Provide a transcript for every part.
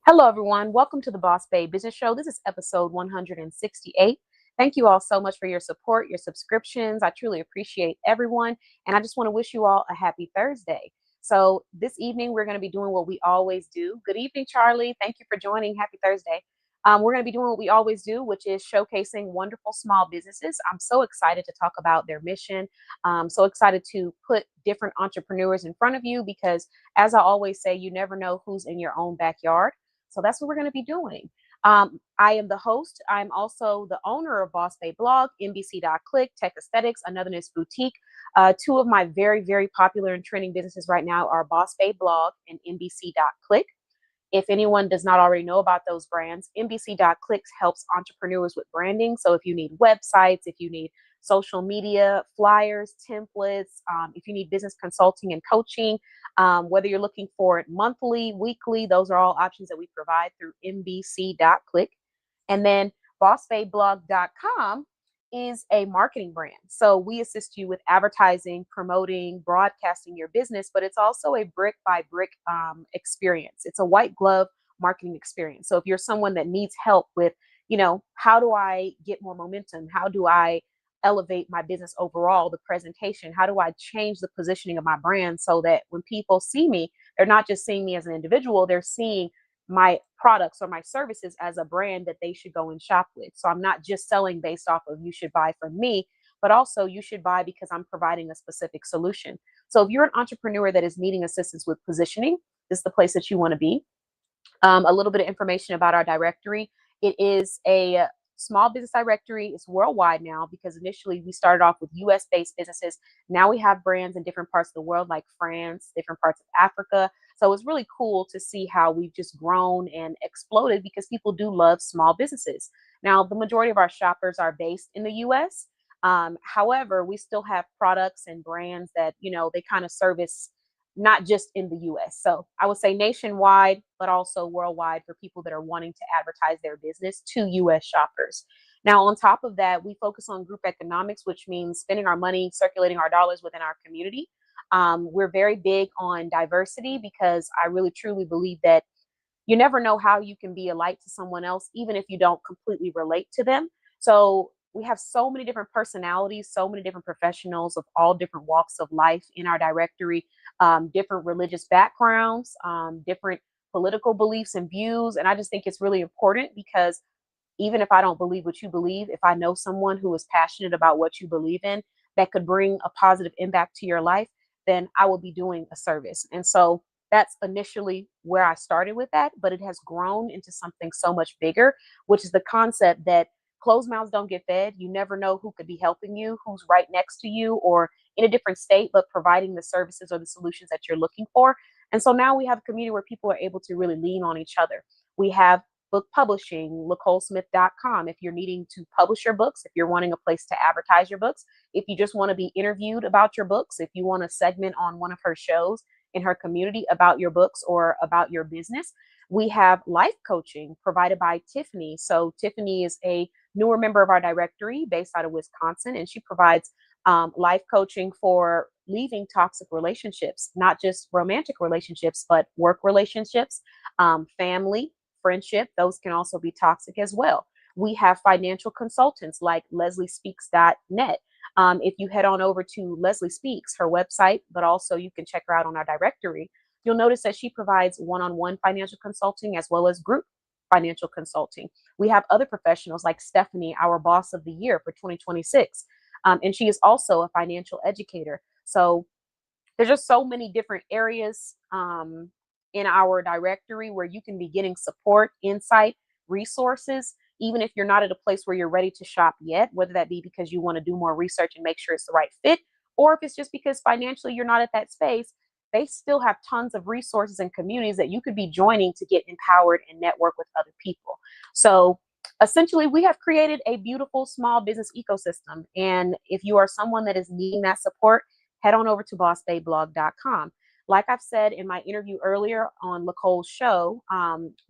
Hello, everyone. Welcome to the Boss Bay Business Show. This is episode 168. Thank you all so much for your support, your subscriptions. I truly appreciate everyone. And I just want to wish you all a happy Thursday. So, this evening, we're going to be doing what we always do. Good evening, Charlie. Thank you for joining. Happy Thursday. We're going to be doing what we always do, which is showcasing wonderful small businesses. I'm so excited to talk about their mission. So excited to put different entrepreneurs in front of you because, as I always say, you never know who's in your own backyard. So that's what we're going to be doing. I am the host. I'm also the owner of Boss Bay Blog, NBC.Click, Tech Aesthetics, Anotherness Boutique. Two of my very, very popular and trending businesses right now are Boss Bay Blog and NBC.Click. If anyone does not already know about those brands, NBC.Click helps entrepreneurs with branding. So if you need websites, if you need social media, flyers, templates, if you need business consulting and coaching, whether you're looking for it monthly, weekly, those are all options that we provide through NBC.Click. And then BossBayBlog.com is a marketing brand. So we assist you with advertising, promoting, broadcasting your business, but it's also a brick by brick experience. It's a white glove marketing experience. So if you're someone that needs help with, how do I get more momentum? How do I elevate my business overall, the presentation? How do I change the positioning of my brand so that when people see me, they're not just seeing me as an individual, they're seeing my products or my services as a brand that they should go and shop with. So I'm not just selling based off of you should buy from me, but also you should buy because I'm providing a specific solution. So if you're an entrepreneur that is needing assistance with positioning, this is the place that you want to be. A little bit of information about our directory. It is a small business directory. It's worldwide now because initially we started off with US based businesses. Now we have brands in different parts of the world like France, different parts of Africa. So it's really cool to see how we've just grown and exploded because people do love small businesses. Now, the majority of our shoppers are based in the US. However, we still have products and brands that, they kind of service not just in the US. So I would say nationwide, but also worldwide for people that are wanting to advertise their business to US shoppers. Now, on top of that, we focus on group economics, which means spending our money, circulating our dollars within our community. We're very big on diversity because I really truly believe that you never know how you can be a light to someone else, even if you don't completely relate to them. So we have so many different personalities, so many different professionals of all different walks of life in our directory, different religious backgrounds, different political beliefs and views. And I just think it's really important because even if I don't believe what you believe, if I know someone who is passionate about what you believe in that could bring a positive impact to your life, then I will be doing a service. And so that's initially where I started with that, but it has grown into something so much bigger, which is the concept that closed mouths don't get fed. You never know who could be helping you, who's right next to you or in a different state, but providing the services or the solutions that you're looking for. And so now we have a community where people are able to really lean on each other. We have book publishing, LacoleSmith.com. If you're needing to publish your books, if you're wanting a place to advertise your books, if you just want to be interviewed about your books, if you want a segment on one of her shows in her community about your books or about your business, we have life coaching provided by Tiffany. So Tiffany is a newer member of our directory based out of Wisconsin, and she provides life coaching for leaving toxic relationships, not just romantic relationships, but work relationships, family, friendship. Those can also be toxic as well. We have financial consultants like LeslieSpeaks.net. If you head on over to Leslie Speaks, her website, but also you can check her out on our directory, you'll notice that she provides one-on-one financial consulting as well as group financial consulting. We have other professionals like Stephanie, our boss of the year for 2026. And she is also a financial educator. So there's just so many different areas in our directory where you can be getting support, insight, resources, even if you're not at a place where you're ready to shop yet, whether that be because you want to do more research and make sure it's the right fit, or if it's just because financially you're not at that space. They still have tons of resources and communities that you could be joining to get empowered and network with other people. So essentially, we have created a beautiful small business ecosystem. And if you are someone that is needing that support, head on over to bossbayblog.com. Like I've said in my interview earlier on Lacole's show,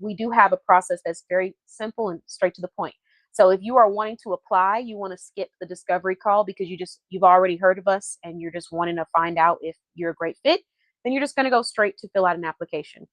we do have a process that's very simple and straight to the point. So if you are wanting to apply, you want to skip the discovery call because you've already heard of us and you're just wanting to find out if you're a great fit, then you're just going to go straight to fill out an application.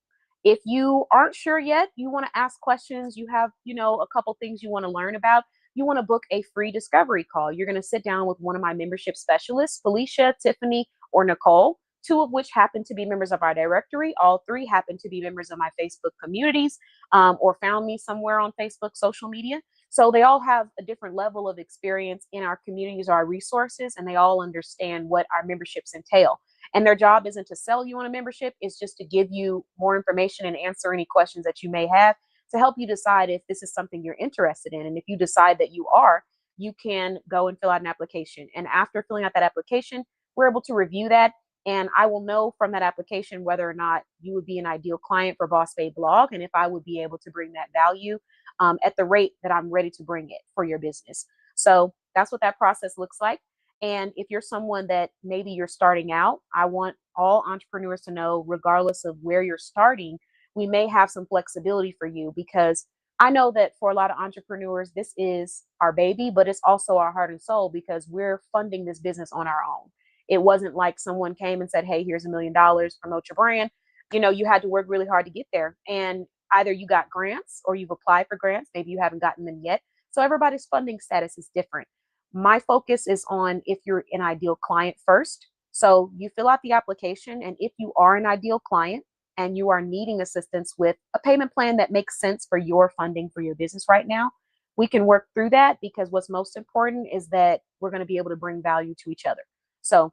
If you aren't sure yet, you want to ask questions, you have, a couple things you want to learn about, you want to book a free discovery call. You're going to sit down with one of my membership specialists, Felicia, Tiffany, or Nicole, two of which happen to be members of our directory. All three happen to be members of my Facebook communities, or found me somewhere on Facebook social media. So they all have a different level of experience in our communities or our resources, and they all understand what our memberships entail. And their job isn't to sell you on a membership, it's just to give you more information and answer any questions that you may have to help you decide if this is something you're interested in. And if you decide that you are, you can go and fill out an application. And after filling out that application, we're able to review that. And I will know from that application whether or not you would be an ideal client for Boss Babe Blog, and if I would be able to bring that value at the rate that I'm ready to bring it for your business. So that's what that process looks like. And if you're someone that maybe you're starting out, I want all entrepreneurs to know, regardless of where you're starting, we may have some flexibility for you, because I know that for a lot of entrepreneurs, this is our baby, but it's also our heart and soul, because we're funding this business on our own. It wasn't like someone came and said, hey, here's $1 million, promote your brand. You had to work really hard to get there. And either you got grants or you've applied for grants. Maybe you haven't gotten them yet. So everybody's funding status is different. My focus is on if you're an ideal client first. So you fill out the application, and if you are an ideal client and you are needing assistance with a payment plan that makes sense for your funding for your business right now, we can work through that, because what's most important is that we're going to be able to bring value to each other. So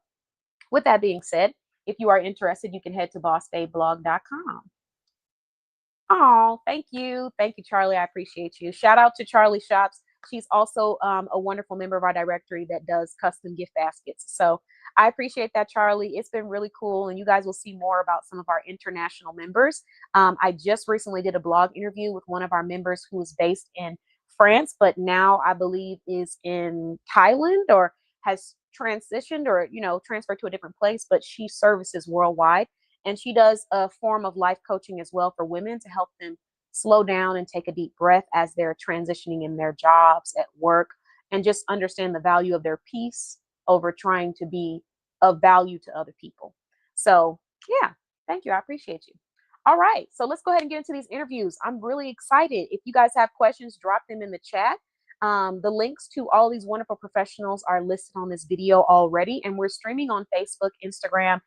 with that being said, if you are interested, you can head to bossbabeblog.com. Oh, thank you. Thank you, Charlie. I appreciate you. Shout out to Charlie Shops. She's also a wonderful member of our directory that does custom gift baskets. So I appreciate that, Charlie. It's been really cool. And you guys will see more about some of our international members. I just recently did a blog interview with one of our members who is based in France, but now I believe is in Thailand, or has transitioned, or, transferred to a different place, but she services worldwide. And she does a form of life coaching as well for women to help them slow down and take a deep breath as they're transitioning in their jobs, at work, and just understand the value of their peace over trying to be of value to other people. So, yeah, thank you. I appreciate you. All right, so let's go ahead and get into these interviews. I'm really excited. If you guys have questions, drop them in the chat. The links to all these wonderful professionals are listed on this video already, and we're streaming on Facebook, Instagram,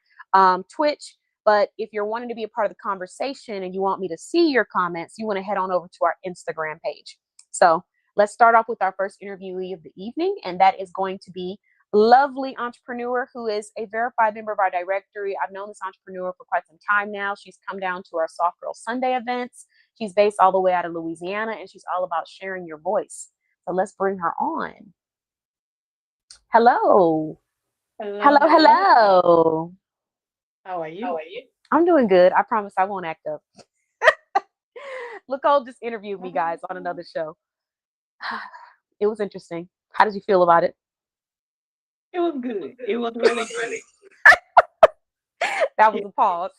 Twitch. But if you're wanting to be a part of the conversation and you want me to see your comments, you want to head on over to our Instagram page. So let's start off with our first interviewee of the evening, and that is going to be lovely entrepreneur who is a verified member of our directory. I've known this entrepreneur for quite some time now. She's come down to our Soft Girl Sunday events. She's based all the way out of Louisiana, and she's all about sharing your voice. So let's bring her on. Hello. Hello, Hello, hello. how are you? I'm doing good. I promise I won't act up. Lacole just interviewed me, guys, on another show. It was interesting. How did you feel about it? It was good. It was really good. That Yeah. was a pause.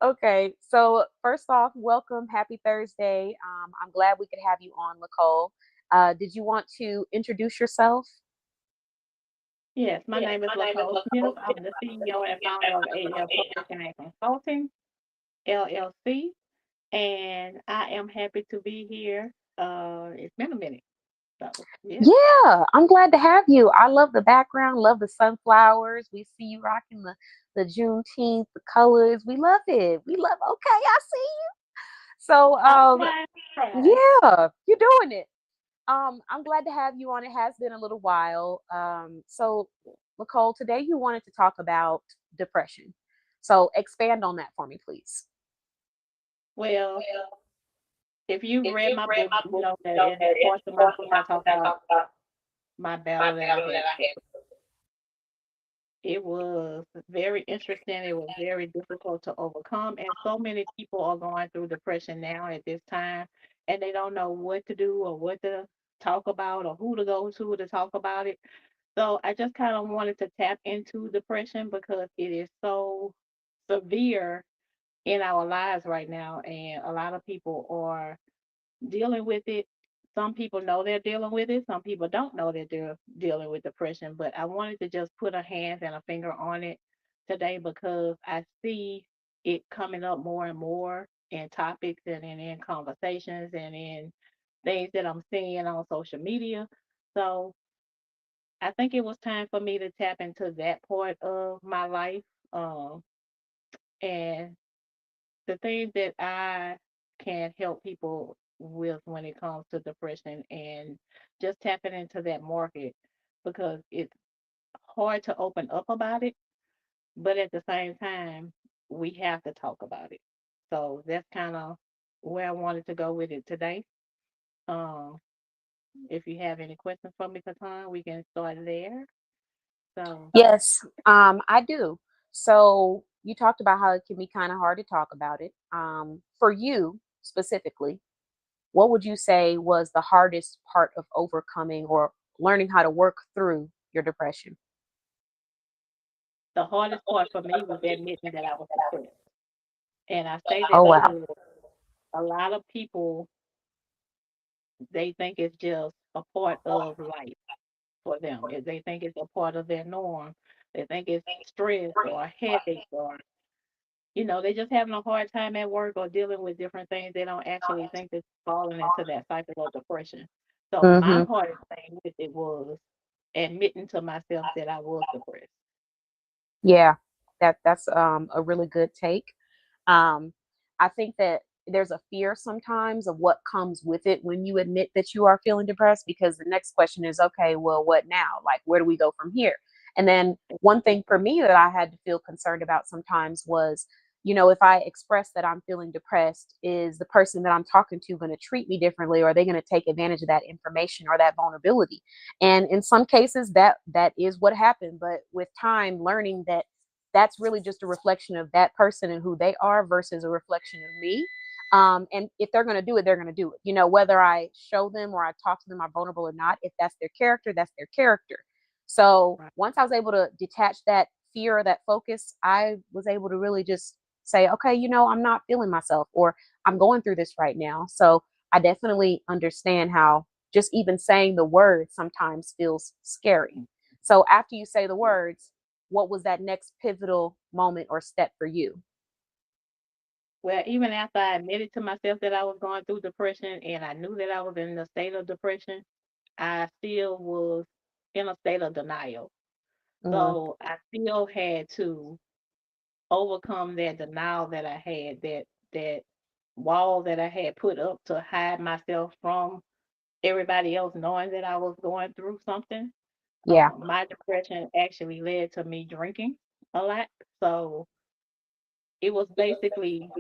Okay, so first off, welcome. Happy Thursday. I'm glad we could have you on, Lacole. Did you want to introduce yourself? Yes, my name is Lacole Smith. I'm the CEO and founder of AL Publishing and Consulting, LLC, and I am happy to be here. It's been a minute. So, yeah. Yeah, I'm glad to have you. I love the background, love the sunflowers. We see you rocking the Juneteenth, the colors. We love it. We love. Okay, I see you. So, I'm trying. yeah, you're doing it. I'm glad to have you on. It has been a little while. So, Nicole, today you wanted to talk about depression. So, expand on that for me, please. Well, if you've read my book, you know that in parts of my book I talk about my battle that I had. It was very interesting. It was very difficult to overcome. And so many people are going through depression now at this time, and they don't know what to do or what to talk about or who to go to talk about it. So I just kind of wanted to tap into depression because it is so severe in our lives right now. And a lot of people are dealing with it. Some people know they're dealing with it. Some people don't know that they're dealing with depression. But I wanted to just put a hand and a finger on it today because I see it coming up more and more. in topics and in conversations and in things that I'm seeing on social media. So I think it was time for me to tap into that part of my life. Um, and the things that I can help people with when it comes to depression and just tapping into that market because it's hard to open up about it, but at the same time, we have to talk about it. So that's kind of where I wanted to go with it today. Um, if you have any questions for me, Katan, we can start there. So, Yes, I do. So you talked about how it can be kind of hard to talk about it. For you specifically, what would you say was the hardest part of overcoming or learning how to work through your depression? the hardest part for me was admitting that I was depressed. And I say Oh, that wow. because a lot of people, they think it's just a part of life for them. If they think it's a part of their norm, they think it's stress or a headache or, they just having a hard time at work or dealing with different things. They don't actually think they're falling into that cycle of depression. So my Mm-hmm. hardest thing with it was admitting to myself that I was depressed. Yeah, that's a really good take. Um, I think that there's a fear sometimes of what comes with it when you admit that you are feeling depressed, because the next question is, okay, well, what now? Like, where do we go from here? And then one thing for me that I had to feel concerned about sometimes was, if I express that I'm feeling depressed, is the person that I'm talking to going to treat me differently, or are they going to take advantage of that information or that vulnerability? And in some cases, that is what happened. But with time, learning that that's really just a reflection of that person and who they are versus a reflection of me. And if they're going to do it, they're going to do it. Whether I show them or I talk to them, I'm vulnerable or not. If that's their character, that's their character. So Right. once I was able to detach that fear or that focus, I was able to really just say, okay, I'm not feeling myself, or I'm going through this right now. So I definitely understand how just even saying the words sometimes feels scary. So after you say the words, what was that next pivotal moment or step for you? Well, even after I admitted to myself that I was going through depression and I knew that I was in a state of depression, I still was in a state of denial. Mm, So I still had to overcome that denial that I had, that wall that I had put up to hide myself from everybody else knowing that I was going through something. yeah, My depression actually led to me drinking a lot. So it was basically,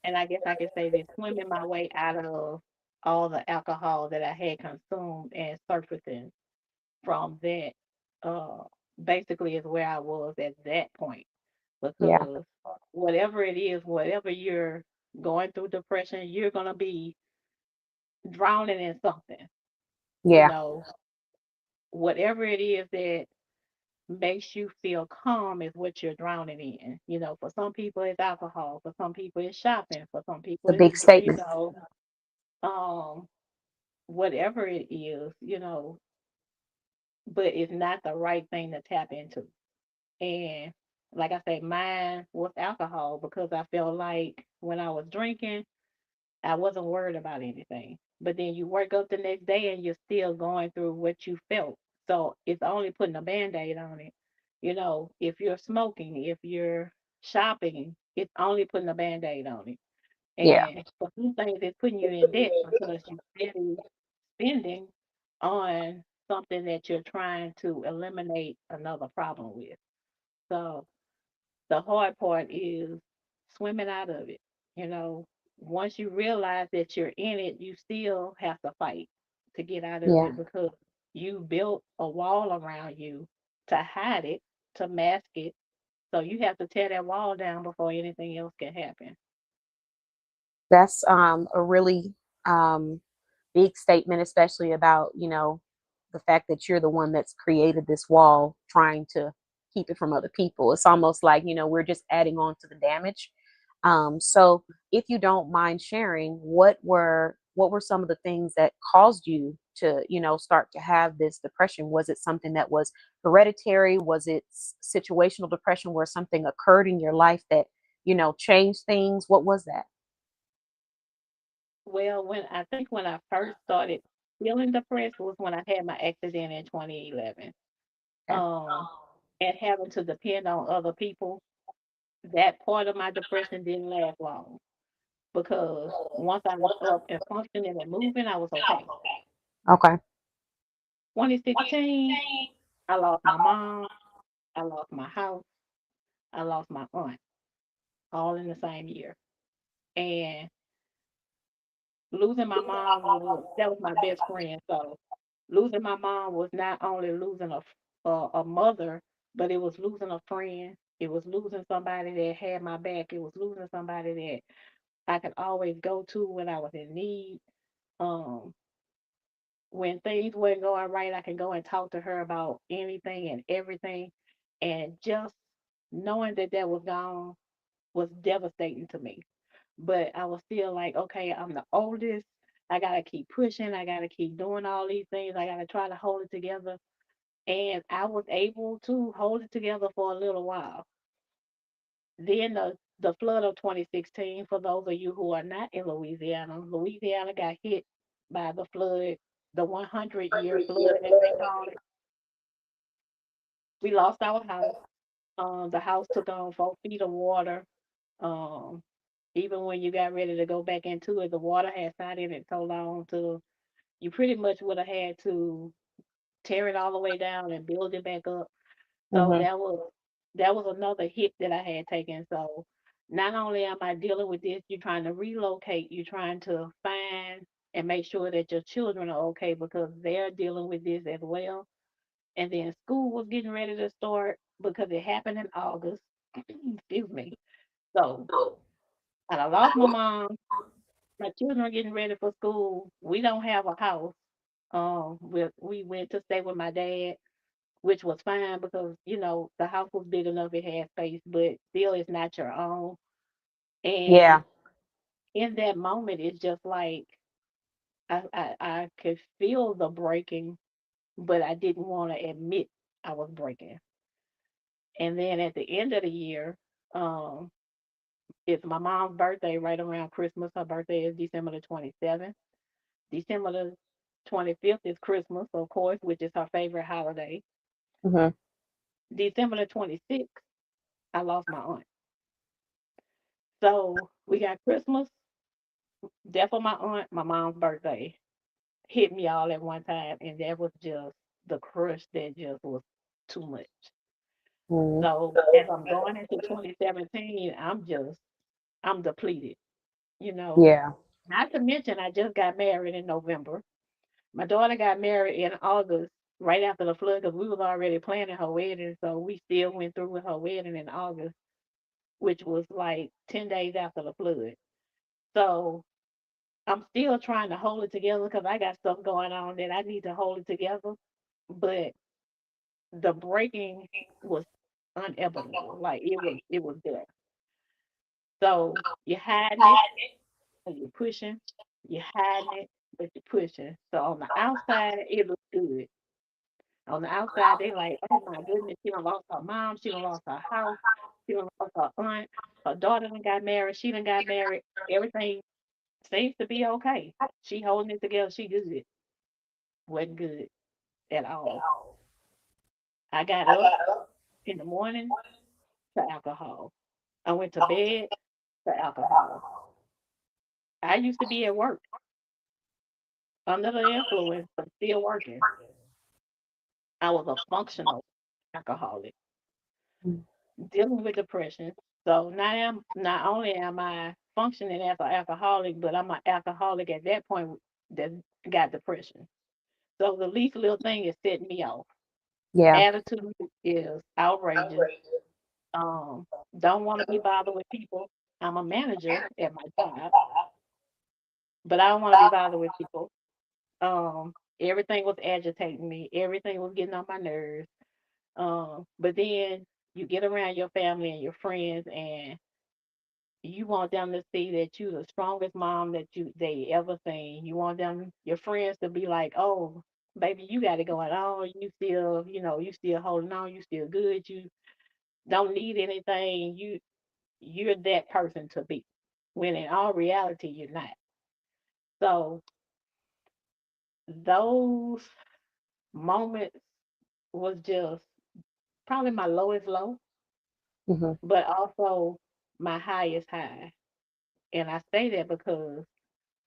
and I guess I could say this, swimming my way out of all the alcohol that I had consumed and surfacing from that. Uh, basically, is where I was at that point yeah, because whatever it is, whatever you're going through depression, you're gonna be drowning in something. You yeah, know, whatever it is that makes you feel calm is what you're drowning in. For some people it's alcohol, for some people it's shopping, for some people a it's big statement. um whatever it is, but it's not the right thing to tap into. And like I say, mine was alcohol because I felt like when I was drinking, I wasn't worried about anything. But then you wake up the next day and you're still going through what you felt. So it's only putting a band-aid on it. If you're smoking, if you're shopping, it's only putting a band-aid on it. Yeah, And for some things, it's putting you in debt because you're steady spending on something that you're trying to eliminate another problem with. So the hard part is swimming out of it. You know, Once you realize that you're in it, you still have to fight to get out of yeah. it because you built a wall around you to hide it, to mask it. So you have to tear that wall down before anything else can happen. That's a really big statement, especially about, the fact that you're the one that's created this wall trying to keep it from other people. It's almost like, we're just adding on to the damage. So if you don't mind sharing, what were some of the things that caused you to, start to have this depression? Was it something that was hereditary? Was it situational depression where something occurred in your life that, changed things? What was that? Well, when I first started feeling depressed was when I had my accident in 2011. Okay. And having to depend on other people, that part of my depression didn't last long because once I was up and functioning and moving, I was okay. Okay. 2016, I lost my mom, I lost my house, I lost my aunt, all in the same year. And losing my mom that was my best friend. So losing my mom was not only losing a mother, but it was losing a friend. It was losing somebody that had my back. It was losing somebody that I could always go to when I was in need. Um, when things weren't going right, I could go and talk to her about anything and everything. And just knowing that that was gone was devastating to me. But I was still like, okay, I'm the oldest. I gotta keep pushing. I gotta keep doing all these things. I gotta try to hold it together. And I was able to hold it together for a little while. Then the flood of 2016, for those of you who are not in Louisiana, Louisiana got hit by the flood, the 100-year flood, as they call it. We lost our house. The house took on 4 feet of water. Um, Even when you got ready to go back into it, the water had sat in it so long to you pretty much would have had to tear it all the way down and build it back up. So Mhm. that was another hit that I had taken. So not only am I dealing with this, you're trying to relocate, you're trying to find and make sure that your children are okay because they're dealing with this as well. And then school was getting ready to start because it happened in August. Excuse me. So and I lost my mom. My children are getting ready for school. We don't have a house. We went to stay with my dad, which was fine because the house was big enough, it had space, but still, it's not your own. Yeah. And in that moment, it's just like I could feel the breaking, but I didn't want to admit I was breaking. And then at the end of the year, um, it's my mom's birthday right around Christmas. Her birthday is December the 27th. December the 25th is Christmas, of course, which is her favorite holiday. Mhm. December the 26th, I lost my aunt. So we got Christmas, death of my aunt, my mom's birthday. Hit me all at one time, and that was just the crush that just was too much. Mhm. So as I'm going into 2017, I'm depleted, you know. Yeah. Not to mention, I just got married in November. My daughter got married in August, right after the flood, because we was already planning her wedding. So we still went through with her wedding in August, which was like 10 days after the flood. So I'm still trying to hold it together because I got stuff going on that I need to hold it together. But the breaking was unevitable. Like it was there. So you're hiding it and you're pushing. You're hiding it, but you're pushing. So on the outside, it looks good. On the outside, they like, oh my goodness, she done lost her mom, she done lost her house, she done lost her aunt, her daughter done got married, she done got married. Everything seems to be okay. She holding it together, she good. Wasn't good at all. I got up in the morning to alcohol. I went to bed to alcohol. I used to be at work under the influence, but still working. I was a functional alcoholic dealing with depression. So not only am I functioning as an alcoholic, but I'm an alcoholic at that point that got depression. So the least little thing is setting me off. Yeah. Attitude is outrageous. Um, don't want to be bothered with people. I'm a manager at my job, but I don't want to be bothered with people. Everything was agitating me. Everything was getting on my nerves. But then you get around your family and your friends, and you want them to see that you the strongest mom that they ever seen. You want them, your friends, to be like, "Oh, baby, you got it going on. You still, you still holding on. You still good. You don't need anything. You're that person to be." When in all reality, you're not. So those moments was just probably my lowest low, Hmm. but also my highest high. And I say that because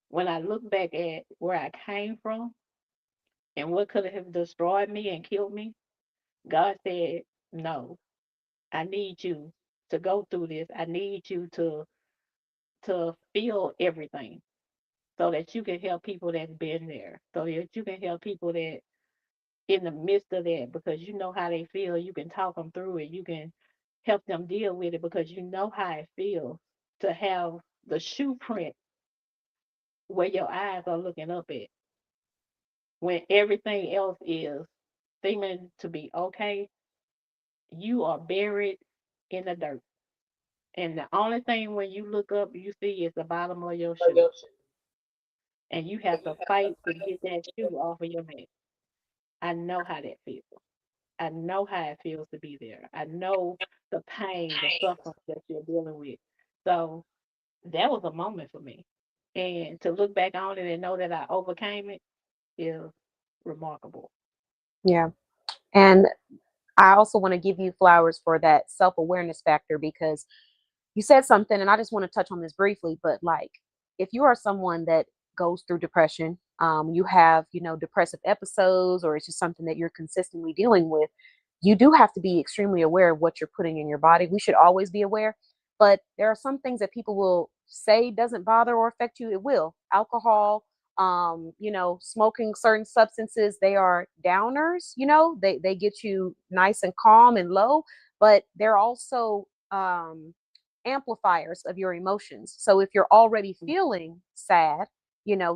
when I look back at where I came from and what could have destroyed me and killed me, God said, no, I need you to go through this. I need you to feel everything so that you can help people that's been there. So that you can help people that in the midst of that because you know how they feel. You can talk them through it. You can help them deal with it because you know how it feels to have the shoe print where your eyes are looking up at when everything else is seeming to be okay. You are buried in the dirt. And the only thing when you look up you see is the bottom of your shoe. And you have to fight to get that shoe off of your back. I know how that feels. I know how it feels to be there. I know the pain, the suffering that you're dealing with. So that was a moment for me. And to look back on it and know that I overcame it is remarkable. Yeah. And I also want to give you flowers for that self awareness factor because you said something, and I just want to touch on this briefly. But like, if you are someone that goes through depression, you have, depressive episodes, or it's just something that you're consistently dealing with, you do have to be extremely aware of what you're putting in your body. We should always be aware, but there are some things that people will say doesn't bother or affect you. It will. Alcohol, smoking certain substances, they are downers, they get you nice and calm and low, but they're also amplifiers of your emotions. So if you're already feeling sad,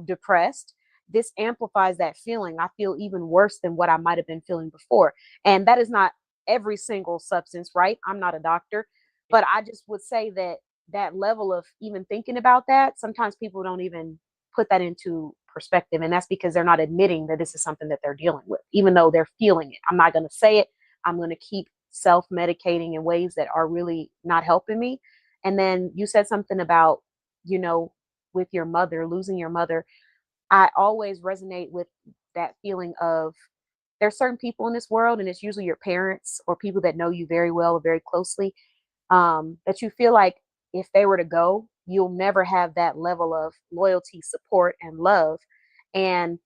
depressed, this amplifies that feeling. I feel even worse than what I might have been feeling before. And that is not every single substance, right? I'm not a doctor, but I just would say that that level of even thinking about that, sometimes people don't even put that into perspective. And that's because they're not admitting that this is something that they're dealing with, even though they're feeling it. I'm not going to say it. I'm going to keep self medicating in ways that are really not helping me. And then you said something about, you know, with your mother, losing your mother. I always resonate with that feeling of there's certain people in this world, and it's usually your parents or people that know you very well or very closely, that you feel like if they were to go, you'll never have that level of loyalty, support, and love. And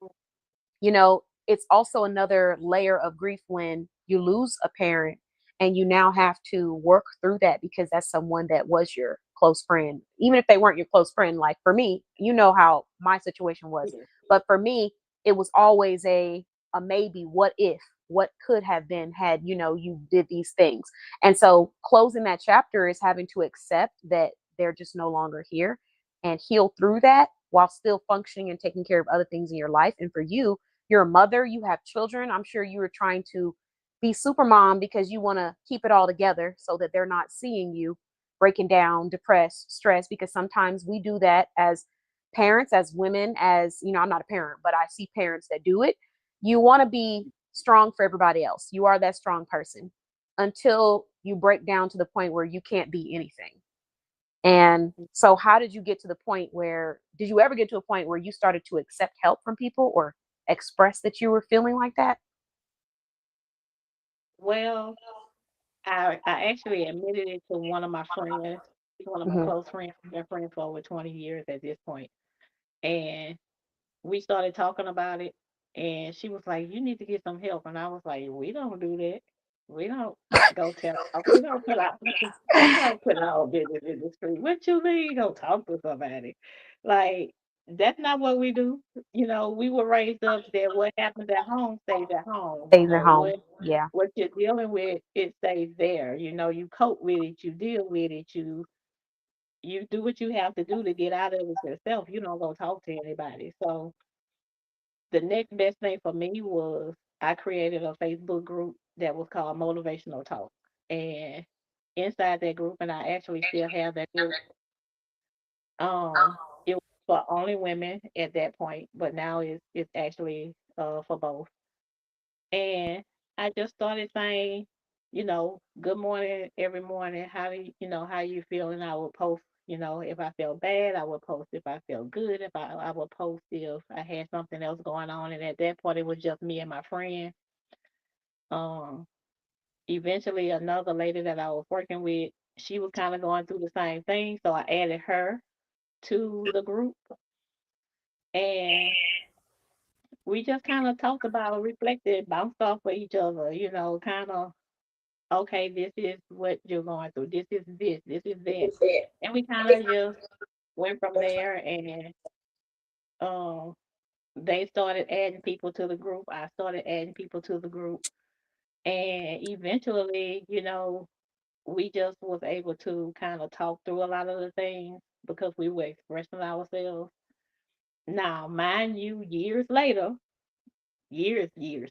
it's also another layer of grief when you lose a parent and you now have to work through that because that's someone that was your close friend. Even if they weren't your close friend, like for me, you know how my situation was. Yeah. But for me, it was always a maybe, what if, what could have been had, you did these things. And so closing that chapter is having to accept that they're just no longer here and heal through that while still functioning and taking care of other things in your life. And for you, you're a mother, you have children. I'm sure you were trying to be super mom because you want to keep it all together so that they're not seeing you breaking down, depressed, stressed, because sometimes we do that as parents, as women, as, I'm not a parent, but I see parents that do it. You want to be strong for everybody else. You are that strong person until you break down to the point where you can't be anything. And so, how did you get to the point where, did you ever get to a point where you started to accept help from people or express that you were feeling like that? Well, I actually admitted it to one of my friends. He's one of my Hmm. close friends. We've been friends for over 20 years at this point. And we started talking about it. And she was like, "You need to get some help." And I was like, "We don't do that. We don't go tell. We don't put out. We don't put our business in the street. What you mean? Go talk to somebody? Like that's not what we do. We were raised up that what happens at home stays at home. Stays at home. Yeah. What you're dealing with, it stays there. You cope with it, you deal with it, you do what you have to do to get out of it yourself. You don't go talk to anybody. So the next best thing for me was I created a Facebook group that was called Motivational Talk. And inside that group, and I actually still have that group, it was for only women at that point, but now it's actually for both. And I just started saying good morning every morning. How you feel? And I would post, if I felt bad, I would post if I felt good. If I would post if I had something else going on. And at that point, it was just me and my friend. Um, Eventually, another lady that I was working with, she was kind of going through the same thing. So I added her to the group. And we just kind of talked about, reflected, bounced off of each other, kind of, okay, this is what you're going through. This is that. And we kind of just went from there. And um, they started adding people to the group. I started adding people to the group. And eventually, we just was able to kind of talk through a lot of the things because we were expressing ourselves. Now, mind you, years later, years later,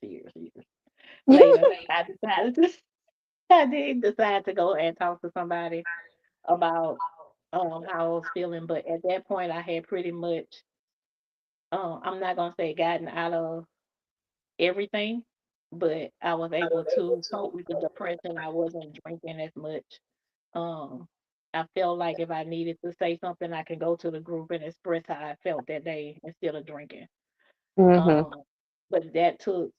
I did decide to go and talk to somebody about how I was feeling. But at that point, I had pretty much, I'm not gonna say gotten out of everything, but I was able to cope with the depression. I wasn't drinking as much. Um, I felt like if I needed to say something, I could go to the group and express how I felt that day instead of drinking. Mm-hmm. Um, but that took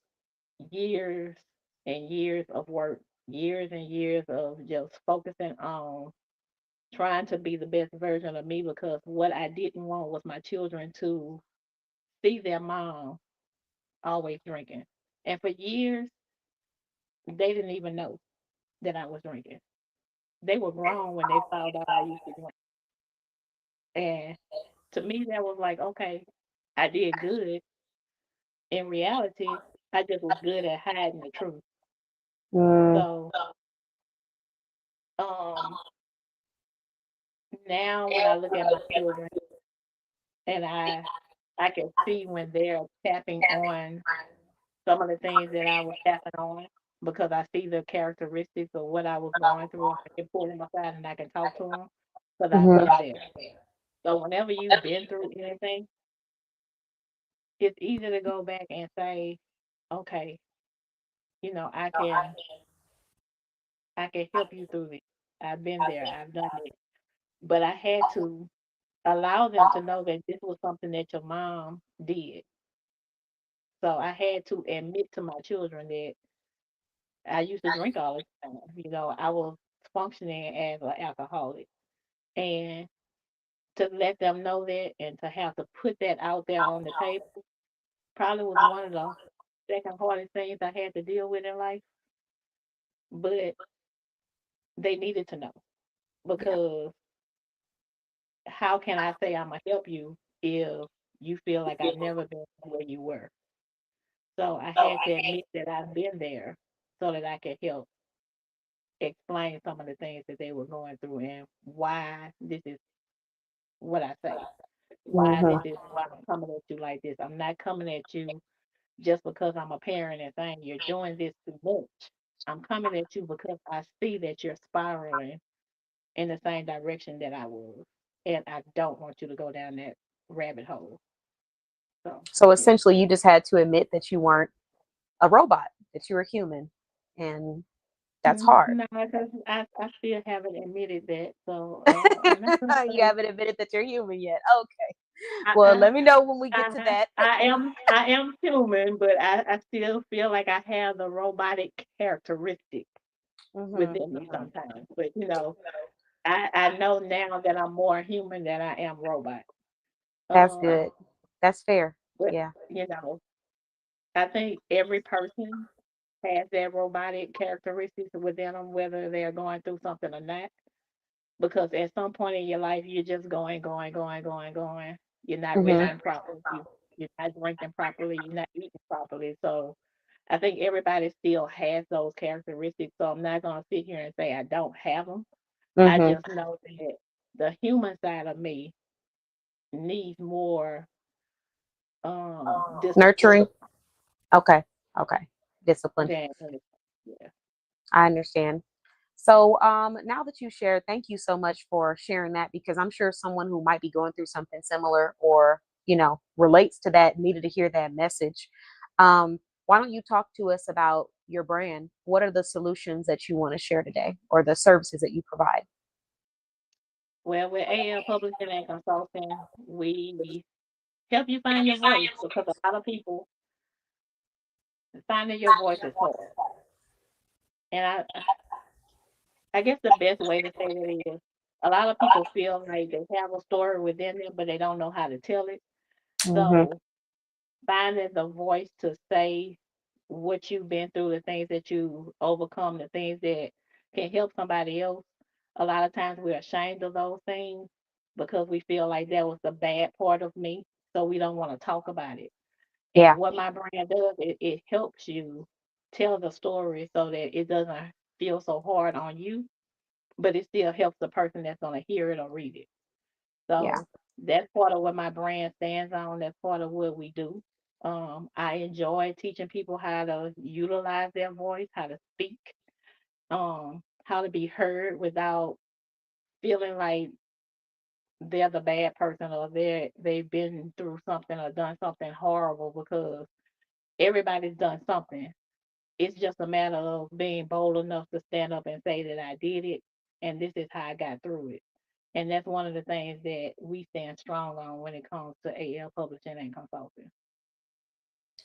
years and years of work, years and years of just focusing on trying to be the best version of me because what I didn't want was my children to see their mom always drinking. And for years, they didn't even know that I was drinking. They were grown when they found out I used to drink. And to me, that was like, okay, I did good. In reality, I just was good at hiding the truth. Mm, So um, now when I look at my children and I can see when they're tapping on some of the things that I was tapping on because I see the characteristics of what I was going through. I can pull them aside and I can talk to them because I've mm-hmm. been there. So whenever you've been through anything, it's easy to go back and say, okay, you know, I can I can help you through this. I've been there. I've done it. But I had to allow them to know that this was something that your mom did. So I had to admit to my children that I used to drink all the time. I was functioning as an alcoholic. And to let them know that and to have to put that out there on the table probably was one of the second hardest things I had to deal with in life. But they needed to know Yeah. because how can I say I'm gonna help you if you feel like I've never been where you were? So I had to admit that I've been there so that I could help explain some of the things that they were going through and why this is what I say. Why Mm-hmm. this is why I'm coming at you like this. I'm not coming at you just because I'm a parent and saying you're doing this too much. I'm coming at you because I see that you're spiraling in the same direction that I was. And I don't want you to go down that rabbit hole. So So yeah. essentially, you just had to admit that you weren't a robot, that you were human, and that's hard. No, because I still haven't admitted that. So I'm not gonna You say haven't admitted that you're human yet. Okay. I Well, I let me know when we get to I, that. I am human, but I still feel like I have the robotic characteristic Hmm. within me Hmm. sometimes. But I know now that I'm more human than I am robot. That's Um, good. That's fair. but Yeah. you know, I think every person has their robotic characteristics within them, whether they're going through something or not. Because at some point in your life, you're just going. You're not Hmm. resting properly. You're not drinking properly. You're not eating properly. So I think everybody still has those characteristics. So I'm not going to sit here and say I don't have them. I Hmm. just know that the human side of me needs more discipline Nurturing. Okay. Okay. Discipline. than anything. Yeah. I understand. So, now that you shared, thank you so much for sharing that because I'm sure someone who might be going through something similar or, relates to that needed to hear that message. Why don't you talk to us about, your brand, what are the solutions that you want to share today or the services that you provide? Well, with AL Publishing and Consulting, we help you find your voice because a lot of people finding your voice is hard. And I guess the best way to say it is a lot of people feel like they have a story within them, but they don't know how to tell it. Hmm. So finding the voice to say what you've been through, the things that you overcome, the things that can help somebody else. A lot of times we're ashamed of those things because we feel like that was the bad part of me. So we don't want to talk about it. And Yeah, what my brand does, it helps you tell the story so that it doesn't feel so hard on you, but it still helps the person that's going to hear it or read it. yeah, So that's part of what my brand stands on. That's part of what we do. I enjoy teaching people how to utilize their voice, how to speak, how to be heard without feeling like they're the bad person or they've been through something or done something horrible because everybody's done something. It's just a matter of being bold enough to stand up and say that I did it and this is how I got through it. And that's one of the things that we stand strong on when it comes to AL Publishing and Consulting.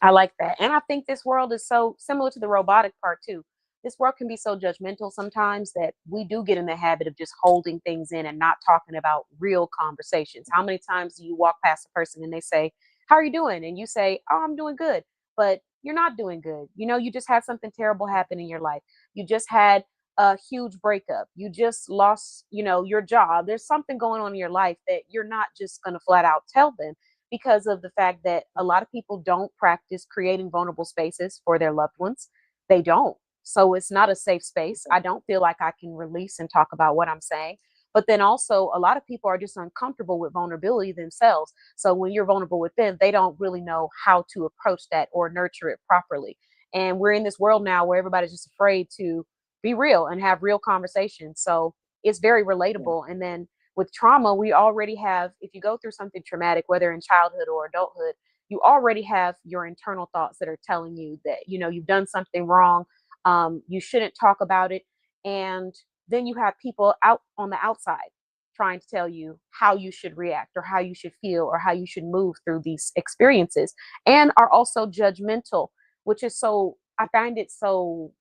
I like that. And I think this world is so similar to the robotic part too. This world can be so judgmental sometimes that we do get in the habit of just holding things in and not talking about real conversations. How many times do you walk past a person and they say, "How are you doing?" And you say, "Oh, I'm doing good." But you're not doing good. You just had something terrible happen in your life. You just had a huge breakup. You just lost, your job. There's something going on in your life that you're not just going to flat out tell them because of the fact that a lot of people don't practice creating vulnerable spaces for their loved ones. They don't. So it's not a safe space. I don't feel like I can release and talk about what I'm saying. But then also, a lot of people are just uncomfortable with vulnerability themselves. So when you're vulnerable with them, they don't really know how to approach that or nurture it properly. And we're in this world now where everybody's just afraid to be real and have real conversations. So it's very Yeah. relatable. And then with trauma, we already have, if you go through something traumatic, whether in childhood or adulthood, you already have your internal thoughts that are telling you that, you've done something wrong. You shouldn't talk about it. And then you have people out on the outside trying to tell you how you should react or how you should feel or how you should move through these experiences and are also judgmental, which is so, I find it so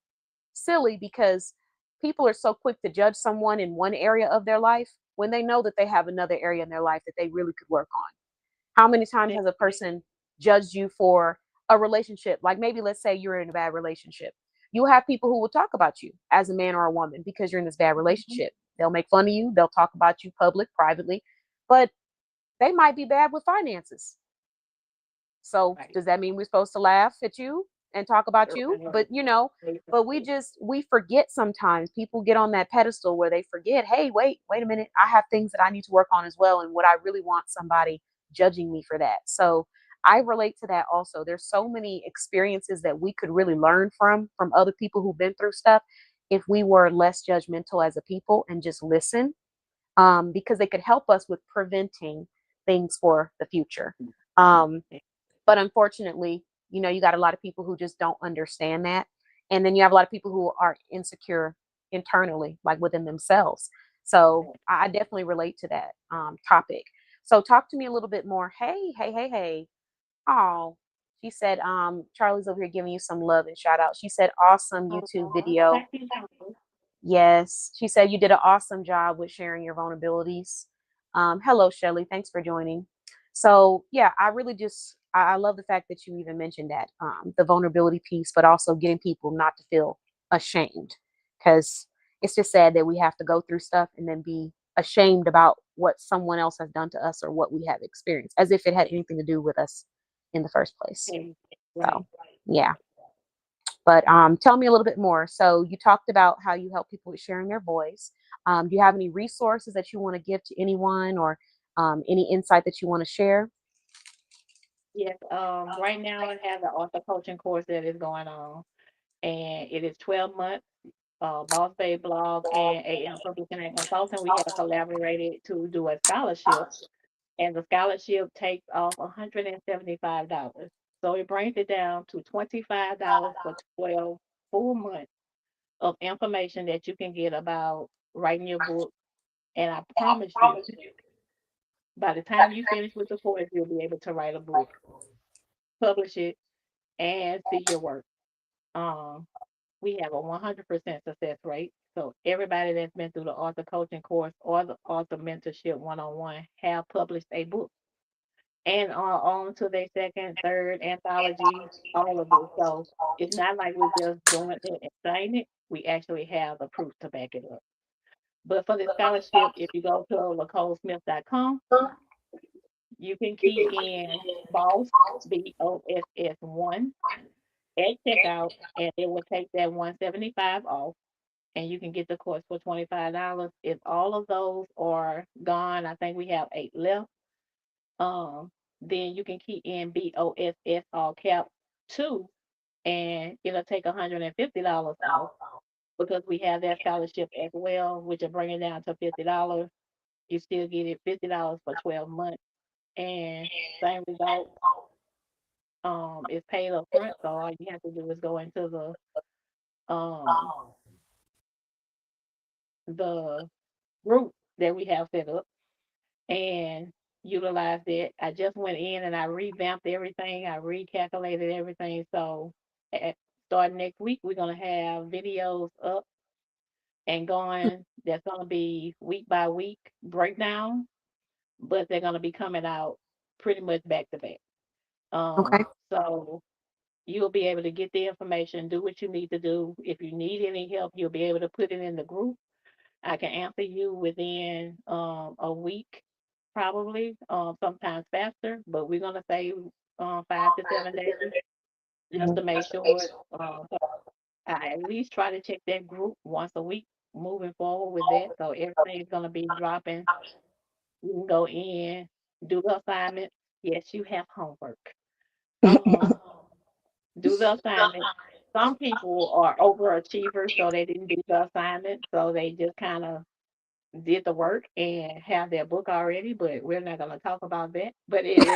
silly because people are so quick to judge someone in one area of their life when they know that they have another area in their life that they really could work on. How many times has a person judged you for a relationship? Like maybe let's say you're in a bad relationship. You'll have people who will talk about you as a man or a woman because you're in this bad Mhm. relationship. They'll make fun of you, they'll talk about you public, privately, but they might be bad with finances. So Right. does that mean we're supposed to laugh at you and talk about you? Right. But but we forget sometimes. People get on that pedestal where they forget, hey, wait a minute. I have things that I need to work on as well. And what I really want somebody judging me for that. So I relate to that also. There's so many experiences that we could really learn from other people who've been through stuff if we were less judgmental as a people and just listen, because they could help us with preventing things for the future. Um, but unfortunately, you got a lot of people who just don't understand that. And then you have a lot of people who are insecure internally, like within themselves. So I definitely relate to that topic. So talk to me a little bit more. Hey, hey, hey, hey. Oh, she said, Charlie's over here giving you some love and shout out. She said, awesome YouTube Oh, video. thank you, Johnson. Yes, she said you did an awesome job with sharing your vulnerabilities. Hello, Shelly. Thanks for joining. So yeah, I really just I love the fact that you even mentioned that the vulnerability piece, but also getting people not to feel ashamed, because it's just sad that we have to go through stuff and then be ashamed about what someone else has done to us or what we have experienced, as if it had anything to do with us in the first place. Okay. Right. So yeah. But tell me a little bit more. So you talked about how you help people with sharing their voice. Do you have any resources that you want to give to anyone, or any insight that you want to share? Yes. Right now I have the author coaching course that is going on, and it is 12 months. Boss Bay Blog and AM Publishing and Consulting, we have collaborated to do a scholarship, and the scholarship takes off $175. So it brings it down to $25 for full month of information that you can get about writing your book. And I promise you, by the time you finish with the course, you'll be able to write a book, publish it, and see your work. Um, we have a 100% success rate. So everybody that's been through the author coaching course or the author mentorship one-on-one have published a book and are on to their second, third anthology, all of this. So it's not like we're just doing it and saying it. We actually have the proof to back it up. But for the scholarship, if you go to lacolesmith.com, you can key in BOSS, BOSS1 at checkout, and it will take that 175 off, and you can get the course for $25. If all of those are gone, I think we have 8 left. Um, then you can key in BOSS all cap 2, and it'll take $150 off because we have that scholarship as well, which will bring it down to $50. You still get it $50 for 12 months, and same result. It's paid up front, so all you have to do is go into um the group that we have set up and utilize it. I just went in and I revamped everything. I recalculated everything. So at, starting next week, we're gonna have videos up and going. That's gonna be week by week breakdown, but they're gonna be coming out pretty much back to back. Okay. So you'll be able to get the information, do what you need to do. If you need any help, you'll be able to put it in the group. I can answer you within a week, probably, sometimes faster, but we're gonna say 5 to 7 days just to make sure. So I at least try to check that group once a week moving forward with that. So everything is gonna be dropping. You can go in, do the assignment. Yes, you have homework. Um, do the assignment. Some people are overachievers, so they didn't do the assignment, so they just kind of did the work and have their book already, but we're not going to talk about that. But it is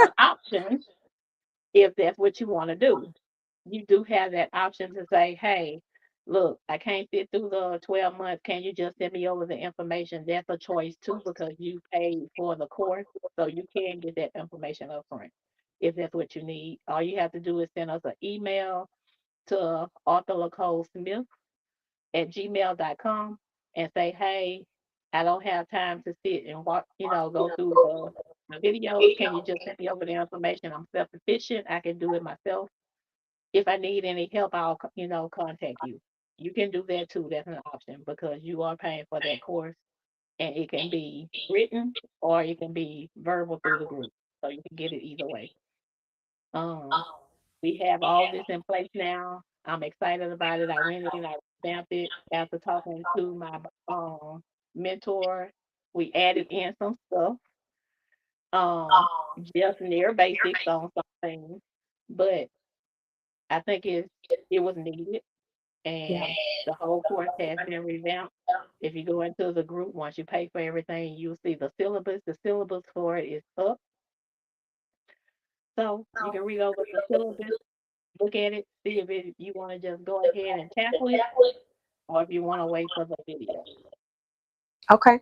an option if that's what you want to do. You do have that option to say, hey, look, I can't sit through the 12 months. Can you just send me over the information? That's a choice too because you paid for the course. So you can get that information up front if that's what you need. All you have to do is send us an email to author Lacole Smith at gmail.com and say, hey, I don't have time to sit and watch, go through the videos. Can you just send me over the information? I'm self sufficient. I can do it myself. If I need any help, I'll, contact you. You can do that too. That's an option because you are paying for that course and it can be written or it can be verbal through the group. So you can get it either way. Um, we have all this in place now. I'm excited about it. I went in, I revamped it after talking to my mentor. We added in some stuff, um, just near basics on some things, but I think it was needed, Yeah. and the whole course has been revamped. If you go into the group, once you pay for everything, you'll see the syllabus. The syllabus for it is up, so you can read over the syllabus, look at it, see if you want to just go ahead and tackle it or if you want to wait for the video. Okay.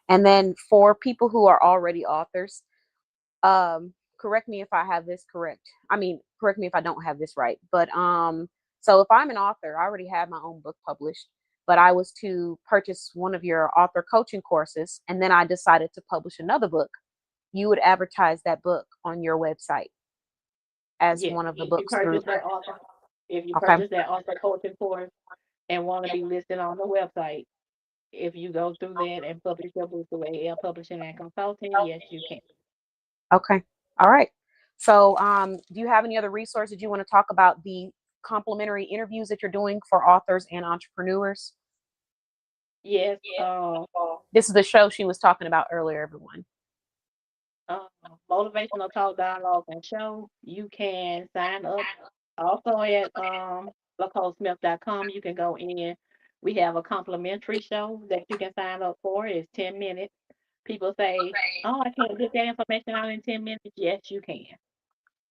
And then for people who are already authors, correct me if I have this correct. I mean, correct me if I don't have this right. But so if I'm an author, I already have my own book published, but I was to purchase one of your author coaching courses and then I decided to publish another book, you would advertise that book on your website as Yes, one of the books through. if you Okay. purchase that author coaching course and want to be listed on the website, if you go through that and publish your book through AL Publishing and Consulting, yes, you can. Okay. All right. So, do you have any other resources you want to talk about the complimentary interviews that you're doing for authors and entrepreneurs? Yes, This is the show she was talking about earlier, everyone. uh, Motivational Talk Dialogue and Show. You can sign up also at lacolesmith.com. You can go in. We have a complimentary show that you can sign up for. It's 10 minutes. People say, oh, I can't get that information out in 10 minutes. Yes, you can.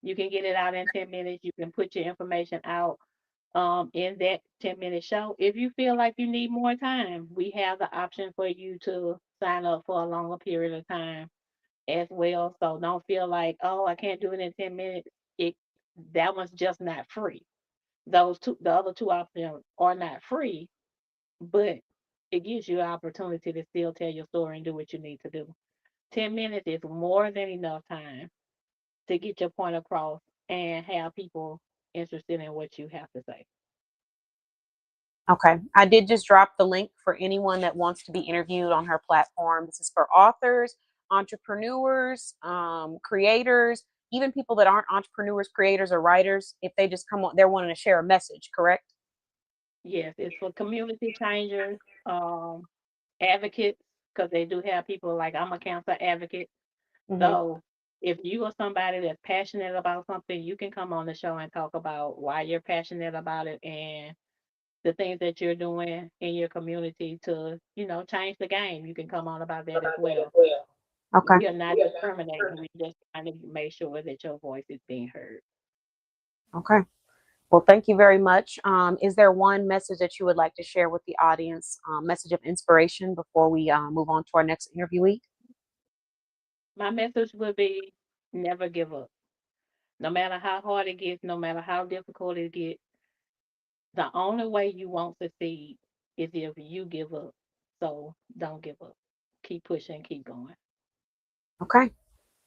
You can get it out in 10 minutes. You can put your information out. in that 10-minute show. If you feel like you need more time, we have the option for you to sign up for a longer period of time as well. So don't feel like, oh, I can't do it in 10 minutes. It that one's just not free. The other two options are not free, but it gives you an opportunity to still tell your story and do what you need to do. 10 minutes is more than enough time to get your point across and have people interested in what you have to say. Okay. I did just drop the link for anyone that wants to be interviewed on her platform. This is for authors, entrepreneurs, creators, even people that aren't entrepreneurs, creators, or writers. If they just come on, they're wanting to share a message, correct? Yes, it's for community changers, advocates, because they do have people like I'm a cancer advocate. Hmm. So if you are somebody that's passionate about something, you can come on the show and talk about why you're passionate about it and the things that you're doing in your community to, change the game. You can come on about that as well. Okay. We are not discriminating. We just trying to make sure that your voice is being heard. Okay. Well, thank you very much. Is there one message that you would like to share with the audience, message of inspiration before we move on to our next interviewee? My message would be never give up. No matter how hard it gets, no matter how difficult it gets, the only way you won't succeed is if you give up. So don't give up. Keep pushing, keep going. Okay.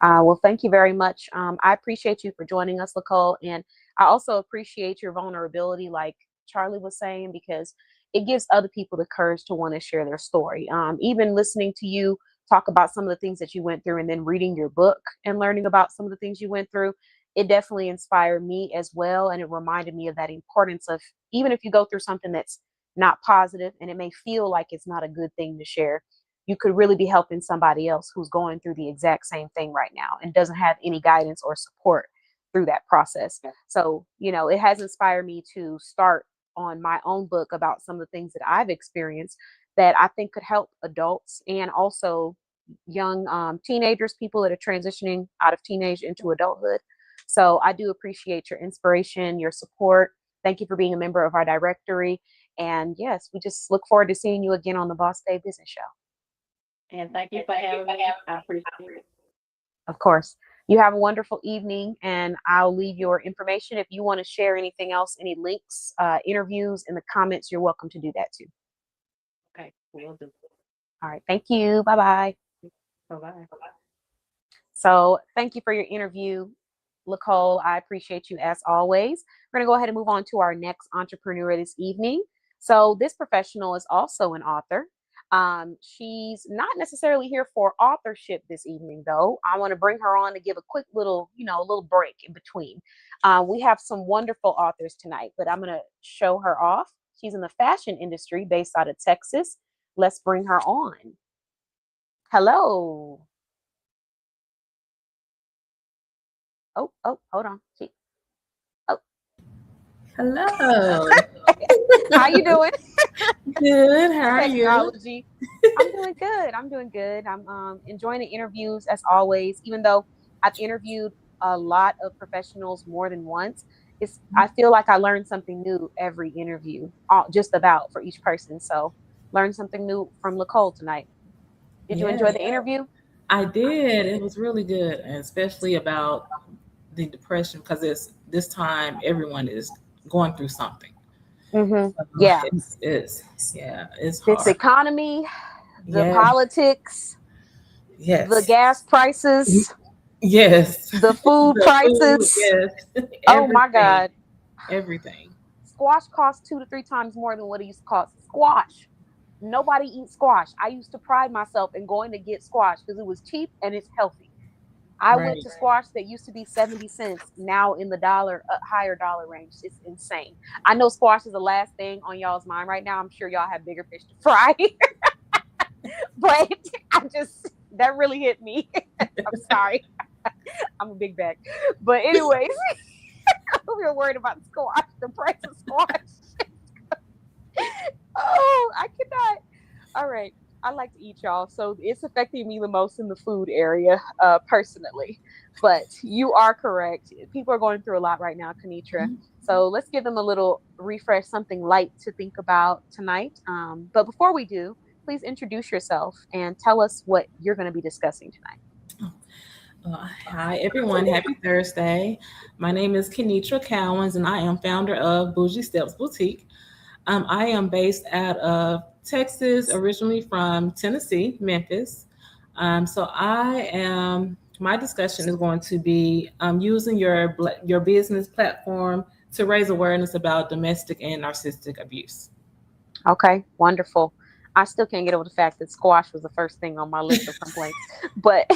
Well, thank you very much. I appreciate you for joining us, Lacole. And I also appreciate your vulnerability, like Charlie was saying, because it gives other people the courage to want to share their story. Even listening to you talk about some of the things that you went through and then reading your book and learning about some of the things you went through, it definitely inspired me as well. And it reminded me of that importance of even if you go through something that's not positive and it may feel like it's not a good thing to share, you could really be helping somebody else who's going through the exact same thing right now and doesn't have any guidance or support through that process. So, it has inspired me to start on my own book about some of the things that I've experienced that I think could help adults and also young teenagers, people that are transitioning out of teenage into adulthood. So I do appreciate your inspiration, your support. Thank you for being a member of our directory. And yes, we just look forward to seeing you again on the Boss Day Business Show. And thank you for having me. I appreciate it. Of course. You have a wonderful evening, and I'll leave your information. If you want to share anything else, any links, interviews in the comments, you're welcome to do that too. Okay, will do. All right. Thank you. Bye bye. Bye bye. So, thank you for your interview, Lacole. I appreciate you as always. We're going to go ahead and move on to our next entrepreneur this evening. So, this professional is also an author. She's not necessarily here for authorship this evening, though. I want to bring her on to give a quick little, a little break in between. We have some wonderful authors tonight, but I'm going to show her off. She's in the fashion industry based out of Texas. Let's bring her on. Hello. Oh, hold on. Oh, Hello. how you doing? Good. How are you? Technology. I'm doing good. I'm doing good. I'm enjoying the interviews as always. Even though I've interviewed a lot of professionals more than once, I feel like I learn something new every interview, just about for each person. So, learn something new from Lacole tonight. Did you enjoy Yes, the interview? I did. It was really good, and especially about the depression because it's this time everyone is going through something. Mm-hmm. So Yeah. it's yeah, it's This hard. economy, the Yes, politics, the yes, gas prices, yes. the food The food, prices. yes, Oh my everything, God. everything. Squash costs 2 to 3 times more than what it used to cost. Squash. Nobody eats squash. I used to pride myself in going to get squash because it was cheap and it's healthy. I went Right, to squash that used to be 70 cents, now in the higher dollar range. It's insane. I know squash is the last thing on y'all's mind right now. I'm sure y'all have bigger fish to fry, but that really hit me. I'm sorry. I'm a big bag. But, anyways, we were worried about squash, the price of squash. Oh, I cannot. All right. I like to eat, y'all. So it's affecting me the most in the food area, personally. But you are correct. People are going through a lot right now, Conitra. So let's give them a little refresh, something light to think about tonight. But before we do, please introduce yourself and tell us what you're going to be discussing tonight. Hi, everyone. Happy Thursday. My name is Conitra Cowans, and I am founder of Bougie Steps Boutique. I am based out of Texas, originally from Tennessee, Memphis. My discussion is going to be using your business platform to raise awareness about domestic and narcissistic abuse. Okay, wonderful. I still can't get over the fact that squash was the first thing on my list of complaints. But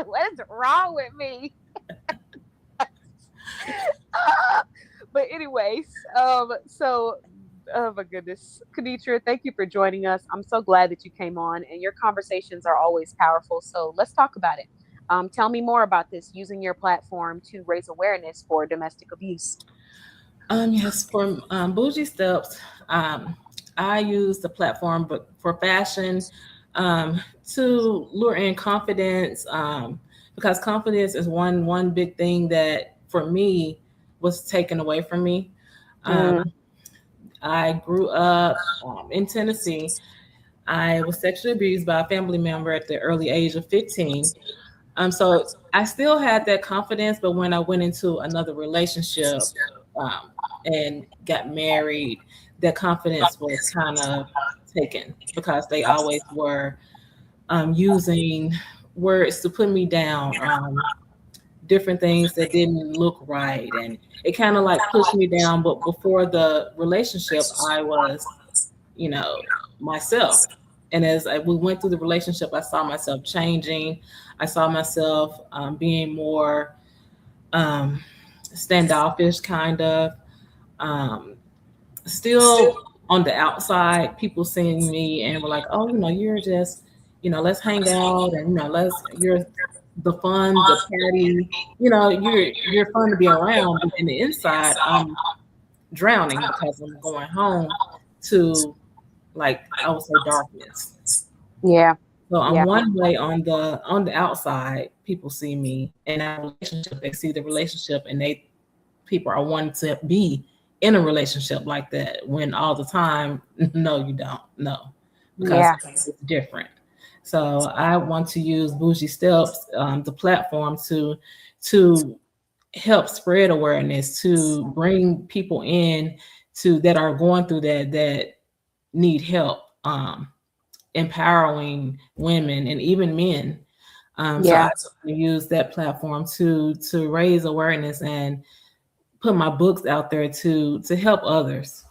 what is wrong with me? But anyways, oh my goodness, Conitra, thank you for joining us. I'm so glad that you came on, and your conversations are always powerful. So let's talk about it. Tell me more about this, using your platform to raise awareness for domestic abuse. Yes, for Bougie Steps, I use the platform but for fashion to lure in confidence, because confidence is one big thing that for me was taken away from me. Mm, Um, I grew up in Tennessee. I was sexually abused by a family member at the early age of 15. So I still had that confidence, but when I went into another relationship and got married, that confidence was kind of taken because they always were using words to put me down, different things that didn't look right. And it kind of like pushed me down. But before the relationship, I was, you know, myself. And we went through the relationship, I saw myself changing. I saw myself being more standoffish, kind of. Um, Still on the outside, people seeing me and were like, "Oh, you're just, let's hang out, and you're the fun, the party, you're fun to be around." But in the inside, I'm drowning because I'm going home to, like, I would say, darkness. yeah, So I'm yeah, one way on the outside. People see me in our relationship. They see the relationship, and people are wanting to be in a relationship like that. When all the time, no, you don't. No, because yeah. it's different. So I want to use Bougie Steps, the platform, to help spread awareness, to bring people in to that are going through that need help. Empowering women and even men. So Yeah. I use that platform to raise awareness and put my books out there to help others.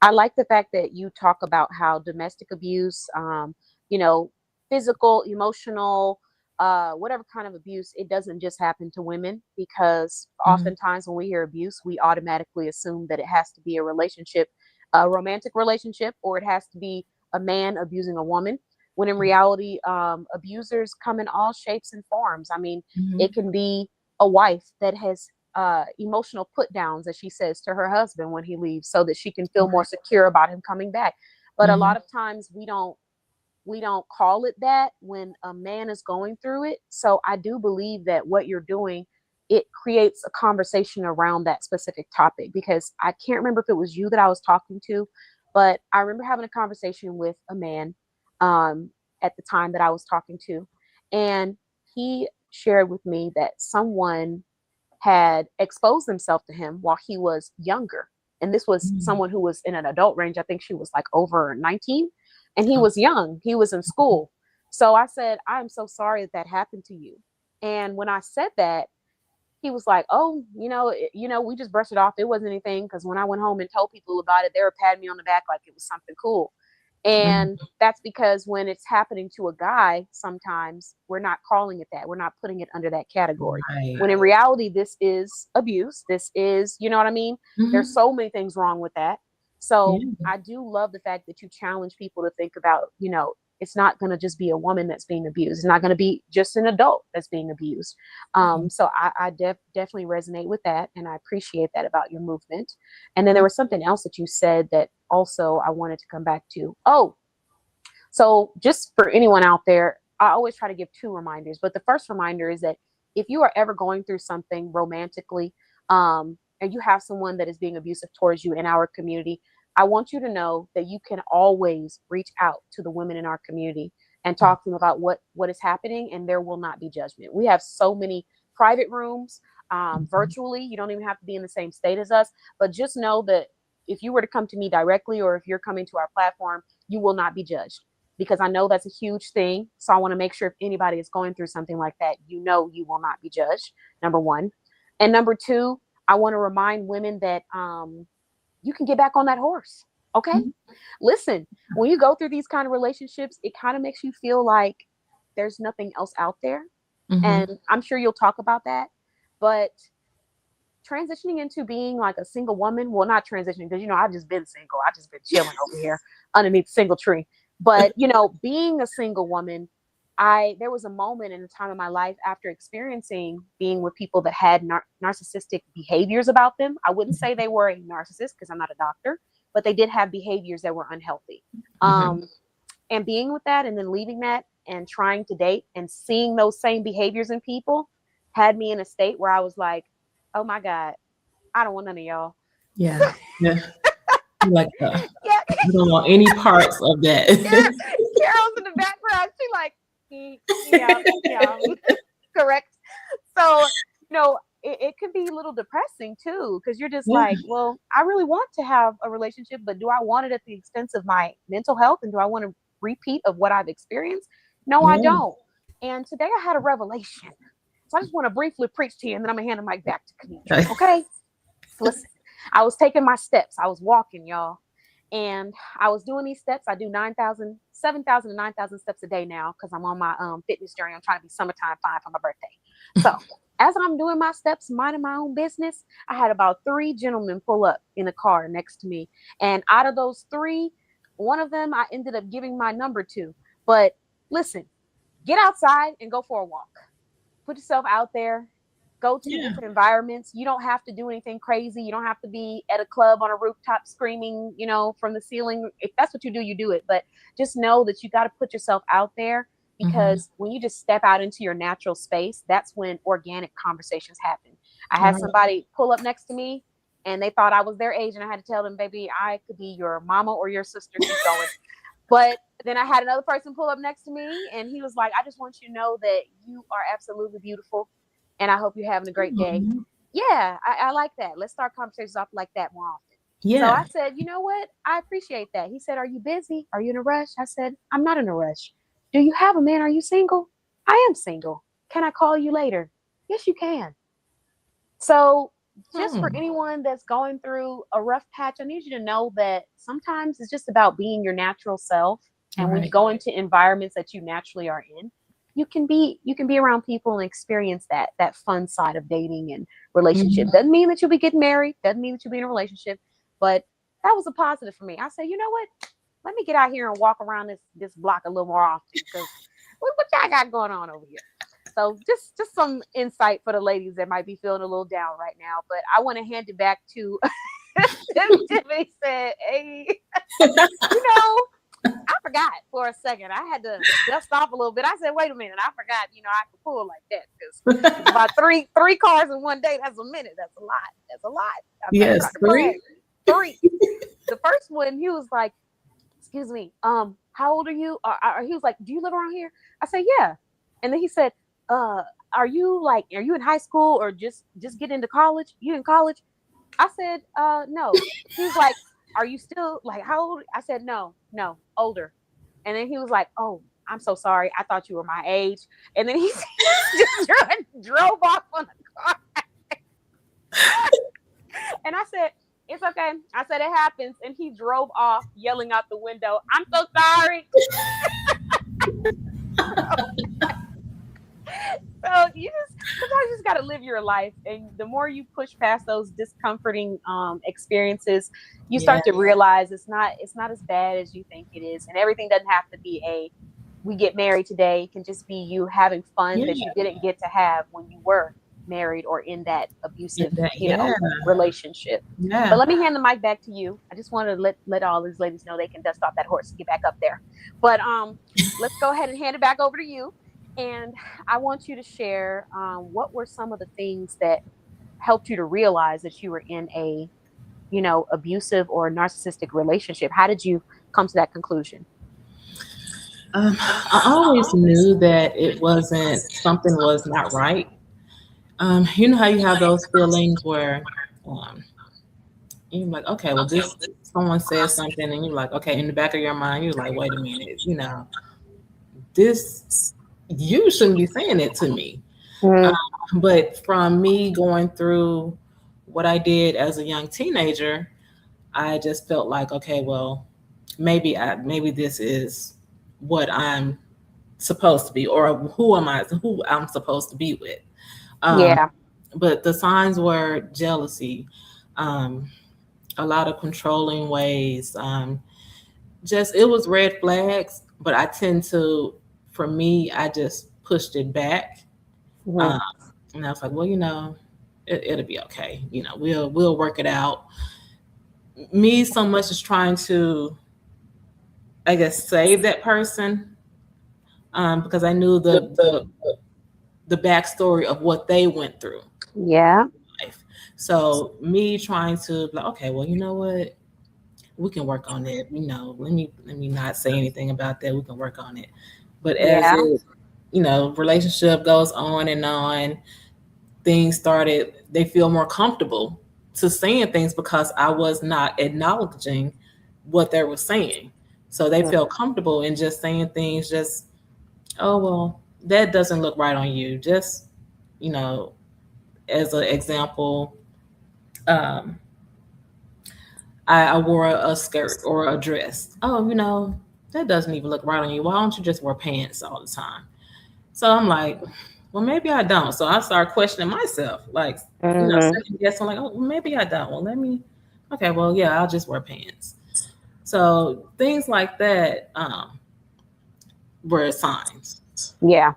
I like the fact that you talk about how domestic abuse, you know, physical, emotional, whatever kind of abuse, it doesn't just happen to women, because Mhm. oftentimes when we hear abuse, we automatically assume that it has to be a relationship, a romantic relationship, or it has to be a man abusing a woman. When in reality, abusers come in all shapes and forms. I mean, it Mhm. can be a wife that has emotional put downs, as she says, to her husband when he leaves, so that she can feel more Right. secure about him coming back. But a lot Mhm. of times we don't call it that when a man is going through it. So I do believe that what you're doing, it creates a conversation around that specific topic, because I can't remember if it was you that I was talking to, but I remember having a conversation with a man um, at the time that I was talking to, and he shared with me that someone had exposed themselves to him while he was younger. And this was Mhm. someone who was in an adult range. I think she was like over 19, and he Oh, was young. He was in school. So I said, I'm so sorry that that happened to you. And when I said that, he was like, "Oh, we just brushed it off. It wasn't anything." Because when I went home and told people about it, they were patting me on the back like it was something cool. mhm. And that's because when it's happening to a guy, sometimes we're not calling it that. We're not putting it under that category. Right. When in reality, this is abuse. This is, you know what I mean? There's Mhm. so many things wrong with that. So Yeah. I do love the fact that you challenge people to think about, it's not going to just be a woman that's being abused. It's not going to be just an adult that's being abused. So I definitely resonate with that, and I appreciate that about your movement. And then there was something else that you said that also I wanted to come back to. Oh, so just for anyone out there, I always try to give two reminders. But the first reminder is that if you are ever going through something romantically, and you have someone that is being abusive towards you in our community, I want you to know that you can always reach out to the women in our community and talk to them about what is happening, and there will not be judgment. We have so many private rooms, virtually. You don't even have to be in the same state as us, but just know that if you were to come to me directly, or if you're coming to our platform, you will not be judged, because I know that's a huge thing. So I want to make sure if anybody is going through something like that, you know you will not be judged, number one. And number two, I want to remind women that you can get back on that horse. Okay. Mhm. Listen, when you go through these kind of relationships, it kind of makes you feel like there's nothing else out there. Mhm. And I'm sure you'll talk about that. But transitioning into being like a single woman, well, not transitioning, because I've just been single. I've just been chilling over here underneath the single tree. But being a single woman, there was a moment in a time of my life after experiencing being with people that had narcissistic behaviors about them. I wouldn't say they were a narcissist because I'm not a doctor, but they did have behaviors that were unhealthy. Mhm. And being with that and then leaving that and trying to date and seeing those same behaviors in people had me in a state where I was like, oh my God, I don't want none of y'all. Yeah. Yeah. Like, Yeah, I don't want any parts of that. Carol's in the background. She like, yeah, yeah, correct. So, it could be a little depressing too, because you're just Yeah. like, well, I really want to have a relationship, but do I want it at the expense of my mental health? And do I want to repeat of what I've experienced? No, I Yeah. don't. And today I had a revelation. So I just want to briefly preach to you, and then I'm going to hand the mic back to Conitra. Okay? Listen, I was taking my steps. I was walking, y'all. And I was doing these steps. I do 7,000 to 9,000 steps a day now because I'm on my fitness journey. I'm trying to be summertime fine for my birthday. So as I'm doing my steps, minding my own business, I had about 3 gentlemen pull up in a car next to me. And out of those 3, one of them I ended up giving my number to. But listen, get outside and go for a walk. Put yourself out there. Go to Yeah. different environments. You don't have to do anything crazy. You don't have to be at a club on a rooftop screaming, from the ceiling. If that's what you do, you do it. But just know that you got to put yourself out there, Mhm. because when you just step out into your natural space, that's when organic conversations happen. I had Right. somebody pull up next to me and they thought I was their age, and I had to tell them, baby, I could be your mama or your sister. Keep going. But then I had another person pull up next to me and he was like, I just want you to know that you are absolutely beautiful and I hope you're having a great day. Mhm. Yeah, I like that. Let's start conversations off like that more often. So I Yeah. said, you know what? I appreciate that. He said, are you busy? Are you in a rush? I said, I'm not in a rush. Do you have a man? Are you single? I am single. Can I call you later? Yes, you can. So, just for Hmm. anyone that's going through a rough patch, I need you to know that sometimes it's just about being your natural self. And when you Right. go into environments that you naturally are in, you can be around people and experience that fun side of dating and relationship. Mhm. Doesn't mean that you'll be getting married, doesn't mean that you'll be in a relationship, but that was a positive for me. I said, you know what? Let me get out here and walk around this block a little more often, because what y'all got going on over here? So just some insight for the ladies that might be feeling a little down right now. But I want to hand it back to Tiffany said, hey, you know, I forgot for a second. I had to dust off a little bit. I said, wait a minute, I forgot, I could pull like that, because it's about three cars in one day. That's a minute. That's a lot. That's a lot. I'm not Yes. trying to brag. 3. 3. The first one, he was like, excuse me, how old are you? He was like, do you live around here? I said, yeah. And then he said, uh, are you in high school or just get into college? You in college? I said, no. He was like, are you still like how old? I said, no, older. And then he was like, oh, I'm so sorry. I thought you were my age. And then he just drove off on the car. And I said, it's okay. I said, it happens. And he drove off yelling out the window, I'm so sorry. So sometimes you just got to live your life, and the more you push past those discomforting experiences, you Yeah. start to realize it's not as bad as you think it is, and everything doesn't have to be we get married today. It can just be you having fun that Yeah. you didn't get to have when you were married or in that abusive, Yeah, relationship. But yeah. let me hand the mic back to you. I just wanted to let all these ladies know they can dust off that horse and get back up there. But let's go ahead and hand it back over to you. And I want you to share what were some of the things that helped you to realize that you were in a, abusive or narcissistic relationship. How did you come to that conclusion? I always knew that it wasn't something was not right. You know how you have those feelings where um, you're like, okay, well, this someone says something, and you're like, okay, in the back of your mind, you're like, wait a minute, this you shouldn't be saying it to me. Mm, But from me going through what I did as a young teenager, I just felt like, okay, well, maybe this is what I'm supposed to be, or who I'm supposed to be with. Um, yeah. but the signs were jealousy, um, a lot of controlling ways. Just it was red flags, but for me, I just pushed it back. Mhm. Um, and I was like, well, it'll be okay. We'll work it out. Me so much as trying to, I guess, save that person, because I knew the backstory of what they went through Yeah. in life. So me trying to like, okay, well, you know what? We can work on it. Let me not say anything about that. We can work on it. But as Yeah. relationship goes on, they feel more comfortable to saying things because I was not acknowledging what they were saying. So they feel comfortable in just saying things, just, oh, well, that doesn't look right on you. Just, you know, as an example, um, I wore a skirt or a dress. Oh, that doesn't even look right on you. Why don't you just wear pants all the time? So I'm like, well, maybe I don't. So I start questioning myself, like, Hmm. second guessing, like, oh, well, maybe I don't. Well, okay, well, yeah, I'll just wear pants. So things like that were signs. Yeah.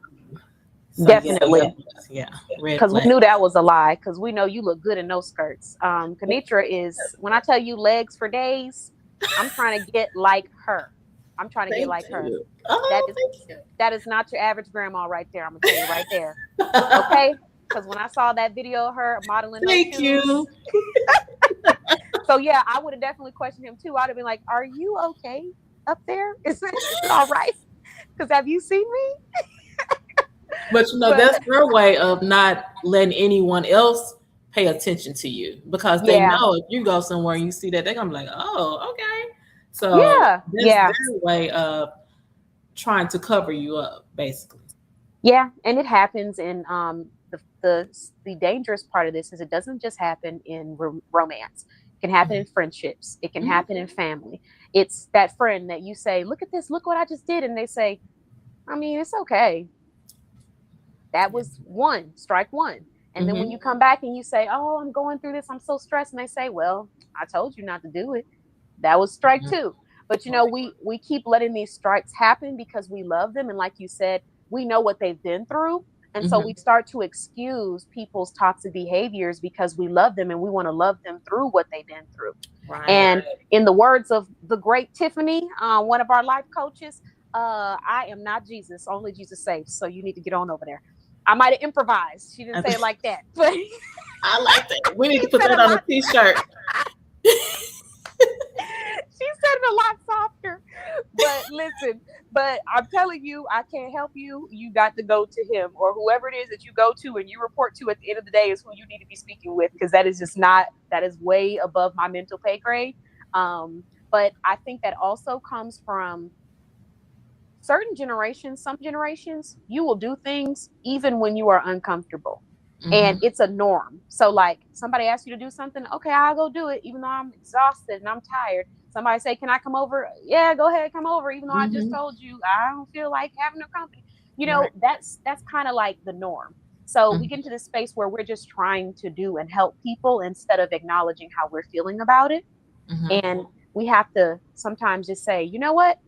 So yeah, Definitely. yeah, red Because we flag. knew that was a lie. Because we know you look good in those skirts. Conitra is, when I tell you legs for days, I'm trying to get like her. I'm trying to get Thank like her. you. That Oh, is thank that is not your average grandma right there. I'm gonna tell you right there. you. Okay. Because when I saw that video of her modeling those Thank shoes, you. so yeah, I would have definitely questioned him too. I'd have been like, "Are you okay up there? Is it all right? Because have you seen me?" But But that's their way of not letting anyone else pay attention to you because they yeah, know if you go somewhere and you see that, they're gonna be like, oh, okay. So yeah, that's yeah, their way of trying to cover you up, basically. yeah, and it happens in the dangerous part of this is it doesn't just happen in romance. It can happen in friendships. It can Mhm. happen in family. It's that friend that you say, "Look at this, look what I just did," and they say, "I mean, it's okay. That Yeah. was one, strike one." And then when Hmm. you come back and you say, "Oh, I'm going through this, I'm so stressed," and they say, "Well, I told you not to do it. That was strike two." But Right. we keep letting these strikes happen because we love them, and like you said, we know what they've been through, and so we Hmm. start to excuse people's toxic behaviors because we love them and we want to love them through what they've been through. Right. And in the words of the great Tiffany, one of our life coaches, I am not Jesus. Only Jesus saves. So you need to get on over there. I might have improvised. She didn't say it like that, but she I like that. We need to put said that a on a lot. t-shirt. She said it a lot softer. But listen, but I'm telling you, I can't help you. You got to go to him or whoever it is that you go to and you report to at the end of the day is who you need to be speaking with because that is just not, that is way above my mental pay grade. But I think that also comes from certain generations, some generations, you will do things even when you are uncomfortable. And Hmm. it's a norm. So, like, somebody asks you to do something, okay, I'll go do it, even though I'm exhausted and I'm tired. Somebody say, "Can I come over?" Yeah, go ahead, come over, even though I just Hmm. told you I don't feel like having no company. Right. That's kind of like the norm. So we Hmm. get into this space where we're just trying to do and help people instead of acknowledging how we're feeling about it. Hmm. And we have to sometimes just say, "You know what?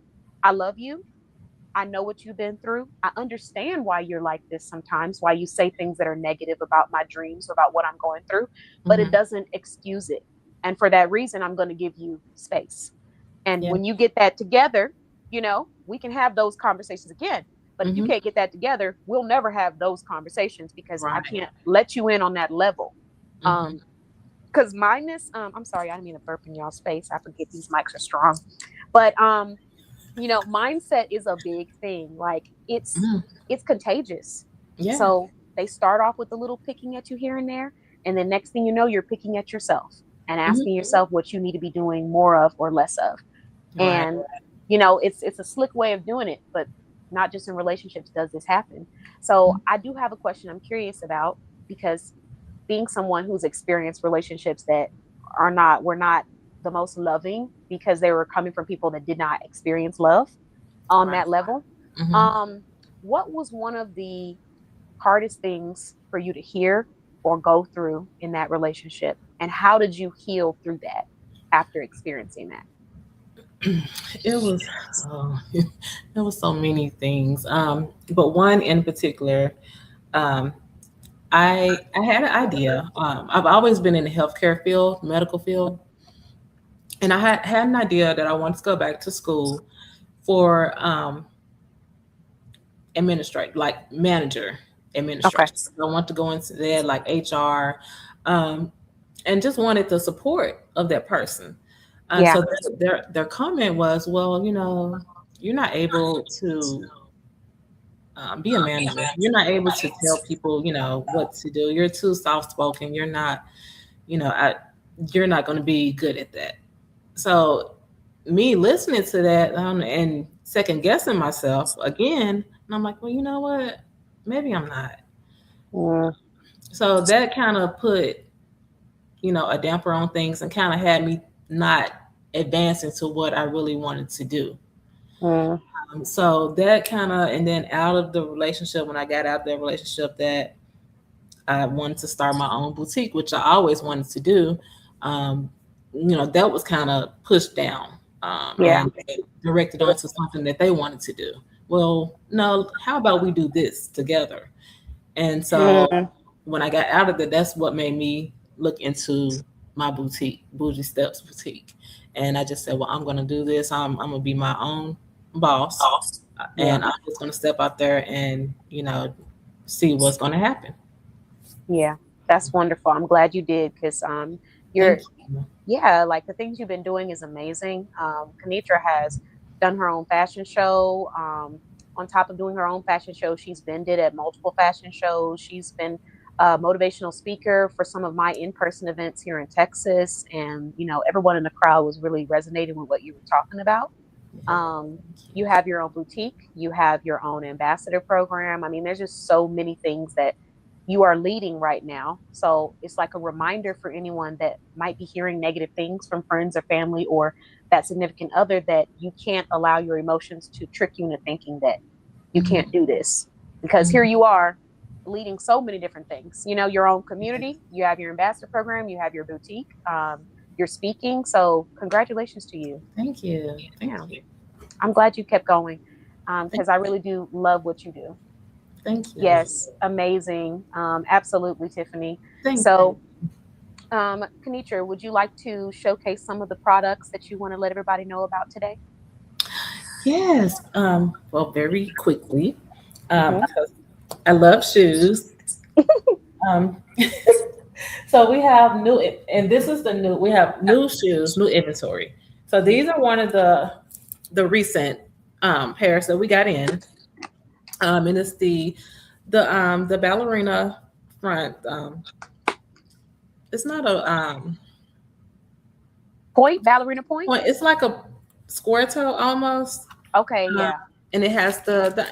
I love you. I know what you've been through. I understand why you're like this sometimes, why you say things that are negative about my dreams or about what I'm going through, but it Mm-hmm. doesn't excuse it. And for that reason, I'm going to give you space. And Yeah. when you get that together, we can have those conversations again. But if you Mm-hmm. can't get that together, we'll never have those conversations because I Right. can't let you in on that level. Mm-hmm. Because mine is, I'm sorry, I didn't mean to burp in y'all's face. I forget these mics are strong. But mindset is a big thing. Like Mm-hmm. it's contagious. Yeah. So they start off with a little picking at you here and there, and then next thing you know, you're picking at yourself and Mm-hmm. asking yourself what you need to be doing more of or less of. Right. And it's a slick way of doing it, but not just in relationships does this happen. So I do have a question I'm curious about, because being someone who's experienced relationships that were not the most loving because they were coming from people that did not experience love on Right. that level. Mm-hmm. Um, what was one of the hardest things for you to hear or go through in that relationship? And how did you heal through that after experiencing that? It was, it was so many things. But one in particular, um, I had an idea. I've always been in the healthcare field, medical field, and I had an idea that I wanted to go back to school for administrate, like manager Okay. administration. I want to go into that, like HR, um, and just wanted the support of that person. Yeah. So their comment was, well, you're not able to be a manager. You're not able to tell people, what to do. You're too soft spoken. You're not, you know, I, you're not going to be good at that. So me listening to that and second guessing myself again, and I'm like, well, you know what? Maybe I'm not. Mm, So that kind of put, a damper on things and kind of had me not advance into what I really wanted to do. mm, So that kind of, and then out of the relationship, when I got out of that relationship, that I wanted to start my own boutique, which I always wanted to do. Um, that was kind of pushed down yeah. and directed onto something that they wanted to do. Well, no, how about we do this together? And so Mm, when I got out of that, that's what made me look into my boutique, Bougie Steps Boutique. And I just said, well, I'm going to do this. I'm going to be my own boss. yeah. And I'm just going to step out there and, see what's going to happen. Yeah. That's wonderful. I'm glad you did, because Thank you're you. yeah, like the things you've been doing is amazing. Kanitra has done her own fashion show. On top of doing her own fashion show, she's vended at multiple fashion shows. She's been a motivational speaker for some of my in-person events here in Texas, and everyone in the crowd was really resonating with what you were talking about. Yeah. Um, you have your own boutique, you have your own ambassador program. I mean, there's just so many things that you are leading right now. So it's like a reminder for anyone that might be hearing negative things from friends or family or that significant other, that you can't allow your emotions to trick you into thinking that you Mhm. can't do this. Because here Mhm. you are leading so many different things. Your own community, you have your ambassador program, you have your boutique, you're speaking. So congratulations to you. Thank you. Thank Yeah. you. I'm glad you kept going, Thank because I really do love what you do. thank you. Yes, amazing. Absolutely, Tiffany. Thank you. So, Kanitra, would you like to showcase some of the products that you want to let everybody know about today? Yes. Well, very quickly, Hmm. because I love shoes. Um, so we have new, and this is the new. We have new shoes, new inventory. So these are one of the recent pairs that we got in. And it's the ballerina front. It's not a Point, ballerina point. point. It's like a square toe almost, Okay, um, yeah. and it has the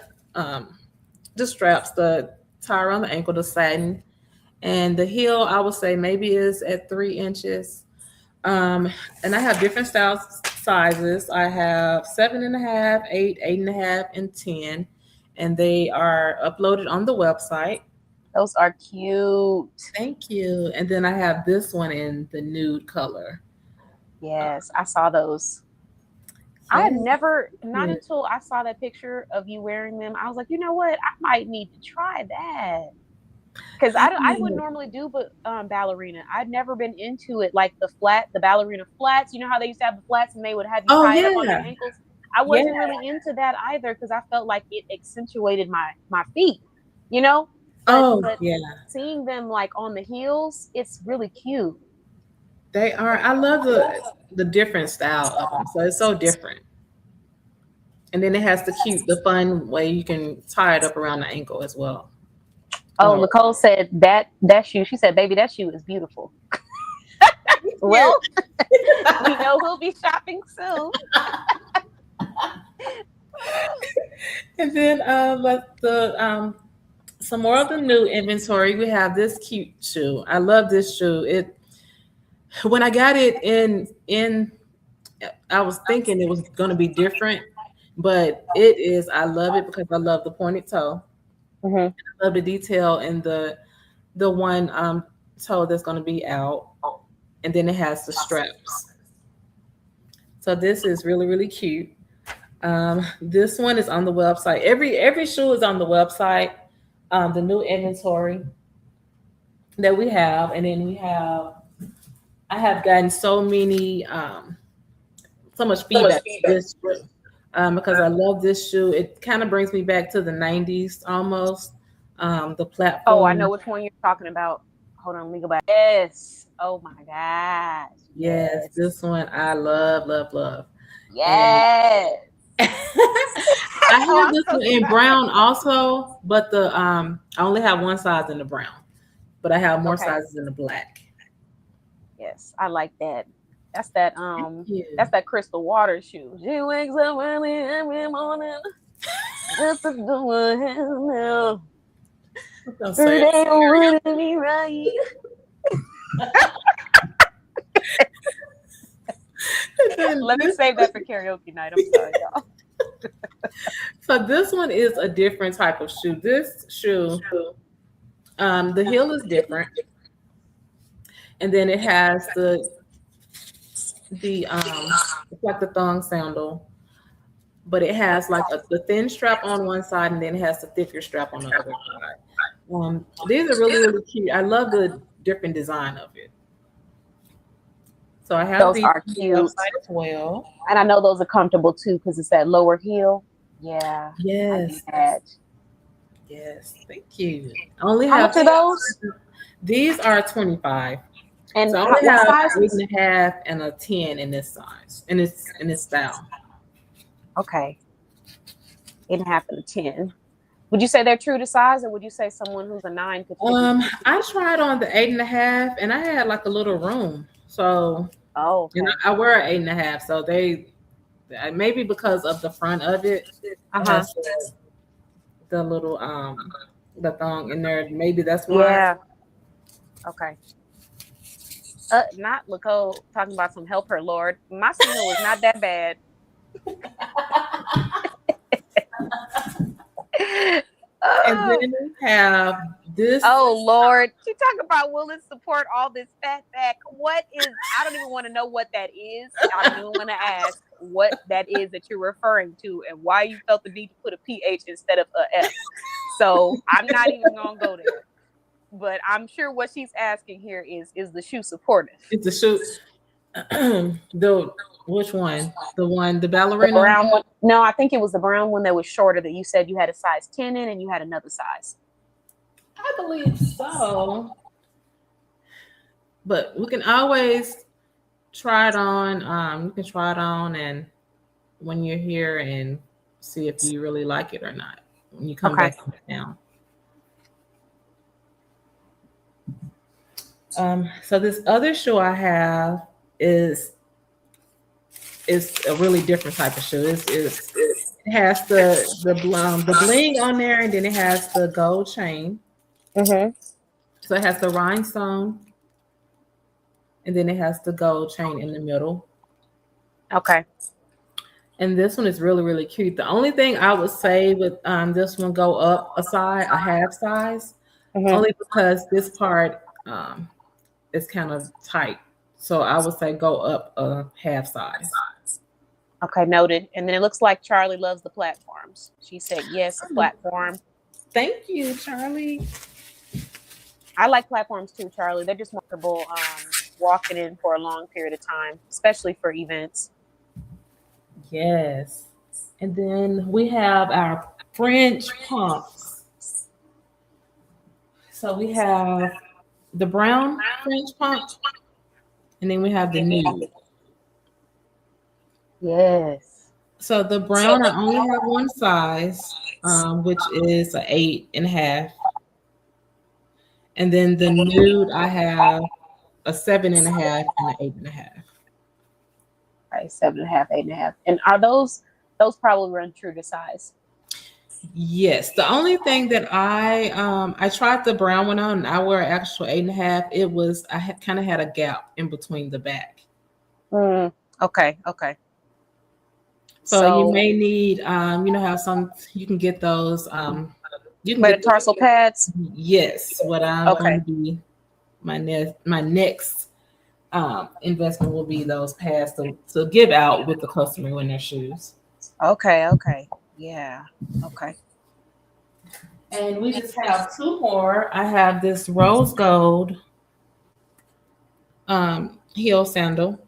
straps, the tie around the ankle, the satin, and the heel. I would say maybe is at 3 inches. Um, and I have different styles, sizes. I have 7.5, 8, 8.5, and 10, and they are uploaded on the website. Those are cute. Thank you. And then I have this one in the nude color. Uh, Yes, I saw those. I had never, not until I saw that picture of you wearing them, I was like, you know what? I might need to try that. Because I wouldn't normally do but ballerina. I'd never been into it like the ballerina flats. You know how they used to have the flats and they would have you tie it up on your ankles? I wasn't really into that either because I felt like it accentuated my feet, you know? But seeing them like on the heels, it's really cute. They are. I love the different style of them. So it's so different. And then it has the fun way you can tie it up around the ankle as well. Oh, Lacole said that shoe. She said, "Baby, that shoe is beautiful." Well, we know we'll be shopping soon. And then some more of the new inventory. We have this cute shoe. I love this shoe. When I got it in, I was thinking it was going to be different, but it is. I love it because I love the pointed toe. Mm-hmm. I love the detail in the one toe that's going to be out, and then it has the straps. So this is really, really cute. This one is on the website. Every shoe is on the website. The new inventory that we have, and then I have gotten so much feedback this because I love this shoe. It kind of brings me back to the 90s almost. The platform. Oh, I know which one you're talking about. Hold on, let me go back. Yes. Oh my gosh. Yes, this one I love. Yes. I have this one in brown also, but I only have one size in the brown, but I have more sizes in the black. Yes, I like that. That's that Crystal Waters shoe. She wakes up early every morning. Just to do a hell no. They wouldn't be right. Let me save that for karaoke night. I'm sorry, y'all. So this one is a different type of shoe. This shoe, the heel is different, and then it has it's like the thong sandal, but it has like the thin strap on one side, and then it has the thicker strap on the other side. These are really, really cute. I love the different design of it. So I have those are cute as well, and I know those are comfortable too because it's that lower heel. Yeah. Yes. Yes. Thank you. I only How have much are those? These are 25. And so I only have 8.5 and a 10 in this size, in this style. Okay. 8.5 and a 10. Would you say they're true to size, or would you say someone who's a 9 could? I tried on the 8.5, and I had like a little room. So I wear an 8.5. So they maybe because of the front of it, the little the thong in there. Maybe that's why. Yeah. Okay. Not Lacole talking about some help her, Lord. My signal was not that bad. And then we have this. Oh Lord, she talking about will it support all this fat back? What is? I don't even want to know what that is. I don't even want to ask what that is that you're referring to and why you felt the need to put a PH instead of a F. So I'm not even gonna go there. But I'm sure what she's asking here is the shoe supportive? It's the shoe. Which one? The ballerina? The brown one? No, I think it was the brown one that was shorter that you said you had a size 10 in and you had another size. I believe so. But we can always try it on. You can try it on and when you're here and see if you really like it or not when you come back down. So this other shoe I have is a really different type of shoe. It has the bling on there, and then it has the gold chain. Mm-hmm. So it has the rhinestone, and then it has the gold chain in the middle. Okay. And this one is really, really cute. The only thing I would say with this one, go up a half size, only because this part is kind of tight. So I would say go up a half size. Okay, noted. And then it looks like Charlie loves the platforms. She said yes, a platform. Thank you, Charlie. I like platforms too, Charlie. They're just more comfortable walking in for a long period of time, especially for events. Yes. And then we have our French pumps. So we have the brown French pump, and then we have the nude. Yes. So the brown, I only have one size, which is an 8.5. And then the nude, I have a 7.5 and an 8.5. Right, 7.5, 8.5. And are those probably run true to size? Yes. The only thing that I tried the brown one on, and I wear actual 8.5. It was I had kind of had a gap in between the back. Okay, okay. So you may need you know how some you can get those you can get metatarsal pads. Yes, what I'm Okay. going to be my next investment will be those pads to give out with the customer in their shoes. Okay, okay. Yeah. Okay. And we just have two more. I have this rose gold heel sandal.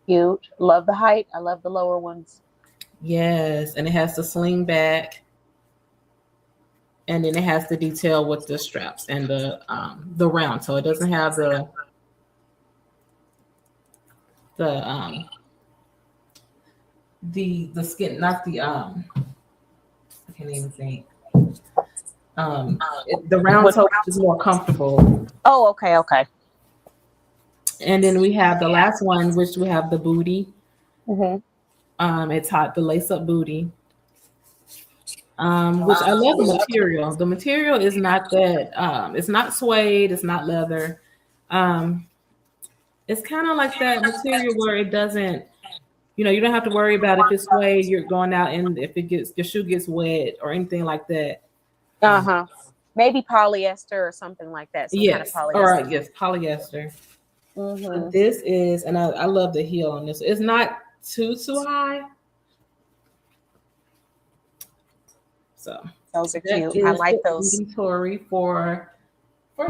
Cute. Love the height. I love the lower ones. Yes, and it has the sling back, and then it has the detail with the straps and the round. So it doesn't have the skin, not the I can't even think. The round toe is more comfortable. Oh, okay, okay. And then we have the last one, which we have the booty. Mm-hmm. It's hot, the lace up booty. Which I love the material. The material is not that it's not suede, it's not leather. It's kind of like that material where it doesn't, you know, you don't have to worry about if it's suede, you're going out and if it gets your shoe gets wet or anything like that. Uh-huh. Maybe polyester or something like that. Some Yes. kind of All polyester. right, yes, polyester. Mm-hmm. But this is, and I love the heel on this. It's not too high. So those are cute. I like those. Inventory for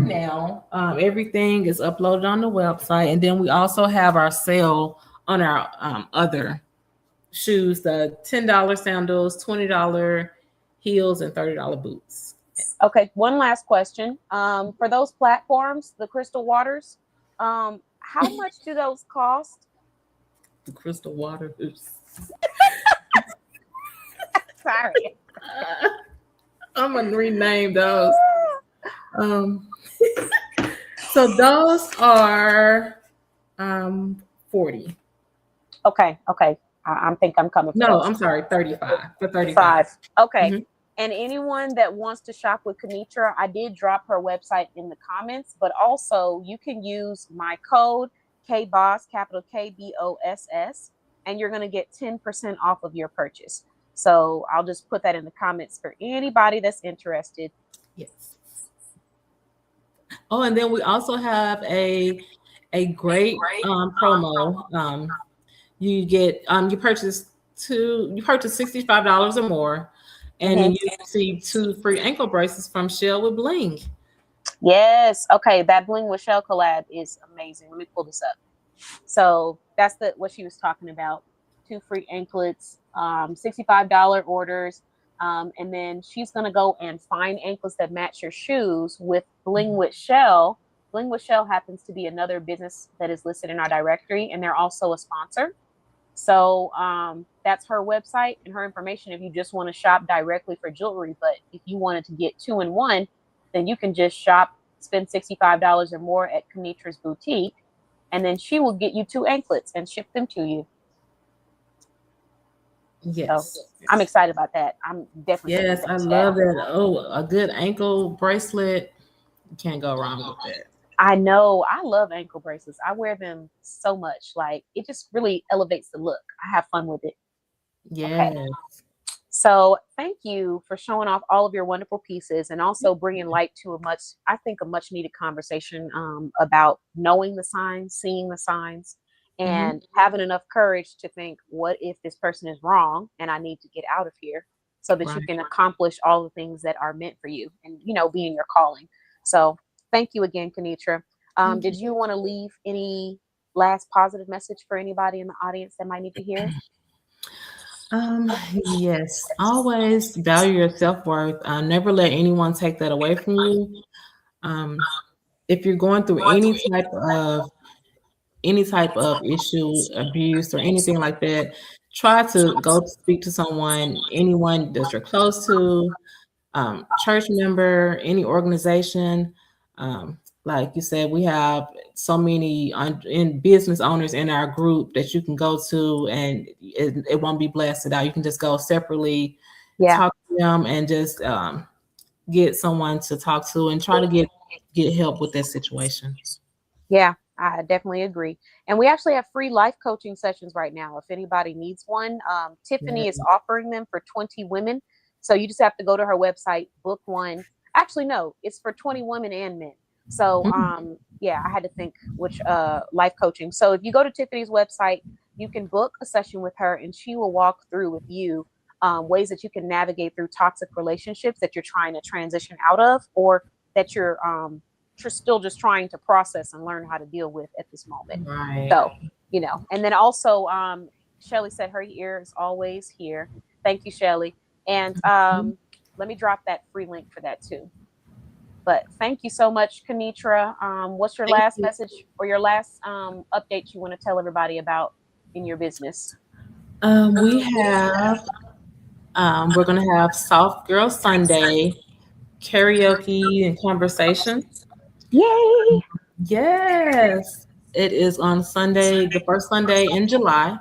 now. Everything is uploaded on the website, and then we also have our sale on our other shoes: the $10 sandals, $20 heels, and $30 boots. Okay, one last question. For those platforms, the crystal waters, how much do those cost? The crystal water. Oops. Sorry. I'm gonna rename those. So those are 40. Okay. I think I'm coming for No, those. I'm sorry, 35. For 35. Okay. Mm-hmm. And anyone that wants to shop with Conitra, I did drop her website in the comments, but also you can use my code KBOSS, capital KBOSS, and you're going to get 10% off of your purchase. So I'll just put that in the comments for anybody that's interested. Yes. Oh, and then we also have a great promo. You get you purchase $65 or more, and then you receive 2 free ankle bracelets from Shell with Bling. Yes. Okay. That Bling with Shell collab is amazing. Let me pull this up. So that's what she was talking about. 2 free anklets, $65 orders. And then she's going to go and find anklets that match your shoes with Bling with Shell. Bling with Shell happens to be another business that is listed in our directory, and they're also a sponsor. So that's her website and her information if you just want to shop directly for jewelry. But if you wanted to get 2 in 1, then you can just spend $65 or more at Kanitra's boutique, and then she will get you 2 anklets and ship them to you. Yes. So I'm excited about that. I'm definitely. Yes, I love that. Oh, a good ankle bracelet. You can't go wrong with that. I know. I love ankle bracelets. I wear them so much. Like, it just really elevates the look. I have fun with it. Yes. Okay. So thank you for showing off all of your wonderful pieces and also bringing light to a much needed conversation about knowing the signs, seeing the signs, Mhm. and having enough courage to think, what if this person is wrong and I need to get out of here, so that you Right. can accomplish all the things that are meant for you and, be in your calling. So thank you again, Conitra. Thank Did you. you want to leave any last positive message for anybody in the audience that might need to hear it? Um, yes, always value your self-worth. Never let anyone take that away from you. Um, if you're going through any type of issue, abuse, or anything like that, try to go speak to someone, anyone that you're close to, church member, any organization. Like you said, we have so many in business owners in our group that you can go to, and it won't be blasted out. You can just go separately, Yeah. talk to them, and just get someone to talk to, and try to get help with that situation. Yeah, I definitely agree. And we actually have free life coaching sessions right now. If anybody needs one, Yeah. Tiffany is offering them for 20 women. So you just have to go to her website, book one. Actually, no, it's for 20 women and men. So Mm. yeah, I had to think which life coaching. So if you go to Tiffany's website, you can book a session with her, and she will walk through with you ways that you can navigate through toxic relationships that you're trying to transition out of, or that you're still just trying to process and learn how to deal with at this moment. Right. So, and then also, Shelly said her ear is always here. Thank you, Shelly. And Mhm. let me drop that free link for that too. But thank you so much, Conitra. What's your Thank last you. message or your last update you want to tell everybody about in your business? We have we're gonna have Soft Girl Sunday karaoke and conversation. Yay! Yes, it is on Sunday, the first Sunday in July.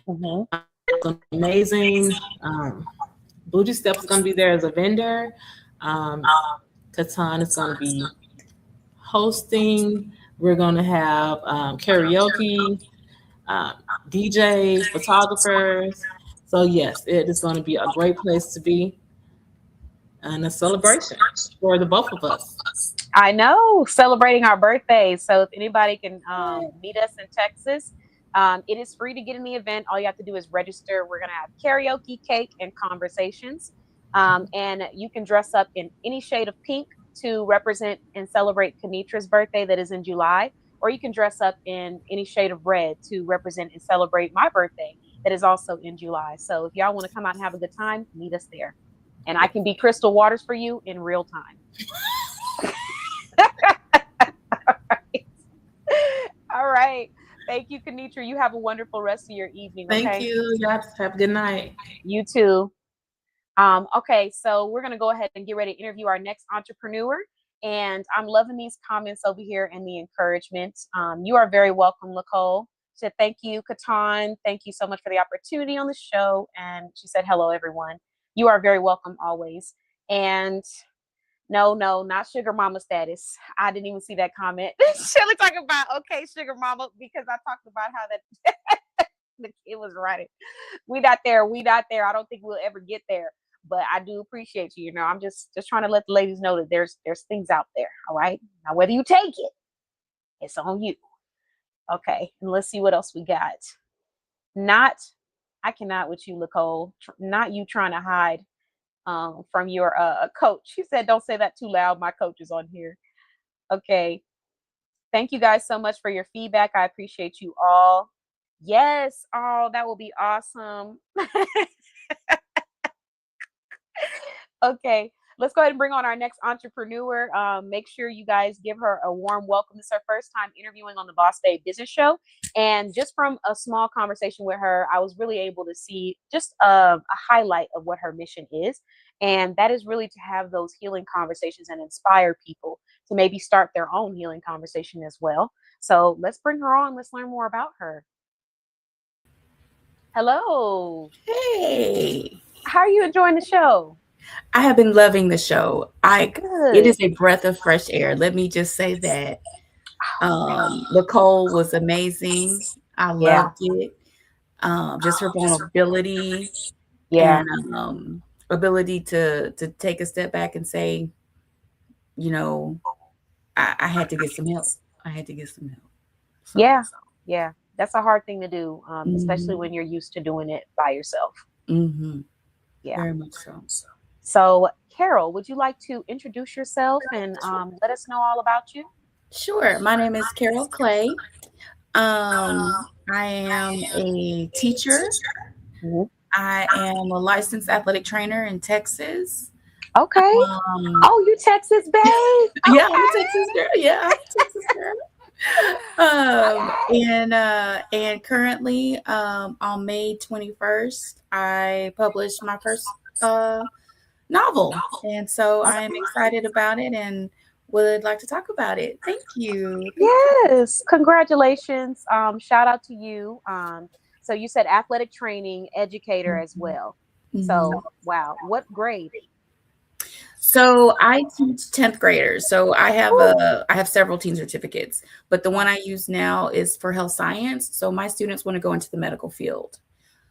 Mm-hmm. It's gonna be amazing. Bougie Step is gonna be there as a vendor. Um, Katan is gonna be hosting. We're gonna have karaoke, um, DJs, photographers. So yes, it is going to be a great place to be and a celebration for the both of us. I know, celebrating our birthdays. So if anybody can meet us in Texas, it is free to get in the event. All you have to do is register. We're going to have karaoke, cake, and conversations. And you can dress up in any shade of pink to represent and celebrate Kanitra's birthday that is in July, or you can dress up in any shade of red to represent and celebrate my birthday that is also in July. So if y'all want to come out and have a good time, meet us there. And I can be Crystal Waters for you in real time. All right. Thank you, Conitra. You have a wonderful rest of your evening. Thank Okay. you. Y'all have a good night. You too. Okay, so we're gonna go ahead and get ready to interview our next entrepreneur. And I'm loving these comments over here and the encouragement. You are very welcome, Lacole. She said, thank you, Katan. Thank you so much for the opportunity on the show. And she said, hello, everyone. You are very welcome always. And no, no, not sugar mama status. I didn't even see that comment. Shelly talking about, okay, sugar mama, because I talked about how that the kid was writing. We not there. We not there. I don't think we'll ever get there. But I do appreciate you. I'm just trying to let the ladies know that there's things out there. All right. Now whether you take it, it's on you. Okay. And let's see what else we got. Not I cannot with you, Lacole. Not you trying to hide from your coach. She said, don't say that too loud. My coach is on here. Okay. Thank you guys so much for your feedback. I appreciate you all. Yes. Oh, that will be awesome. Okay. Let's go ahead and bring on our next entrepreneur. Make sure you guys give her a warm welcome. This is her first time interviewing on the Boss Babe Business Show. And just from a small conversation with her, I was really able to see just a highlight of what her mission is. And that is really to have those healing conversations and inspire people to maybe start their own healing conversation as well. So let's bring her on. Let's learn more about her. Hello. Hey, How are you enjoying the show? I have been loving the show. It Good. is a breath of fresh air. Let me just say that. Lacole was amazing. I Yeah. loved it. Just her vulnerability Yeah. and ability to take a step back and say, you know, I had to get some help. I had to get some help. So Yeah. Yeah. That's a hard thing to do, especially Mhm. when you're used to doing it by yourself. Mhm. Yeah. Very much so. So, Carol, would you like to introduce yourself and let us know all about you? Sure. My name is Carol Clay. I am a teacher. Mhm. I am a licensed athletic trainer in Texas. Okay. Um, Oh, you Texas babe. yeah, I'm a Okay. Texas girl. Yeah, I'm a Texas girl. Okay. And currently, on May 21st, I published my first novel, and so I am excited about it and would like to talk about it. Thank you. Thank you. Yes. Congratulations. Shout out to you. So you said athletic training educator as Mhm. well. Mhm. So wow, what grade? So I teach 10th graders. So Woo. I have several teen certificates, but the one I use now is for health science. So my students want to go into the medical field.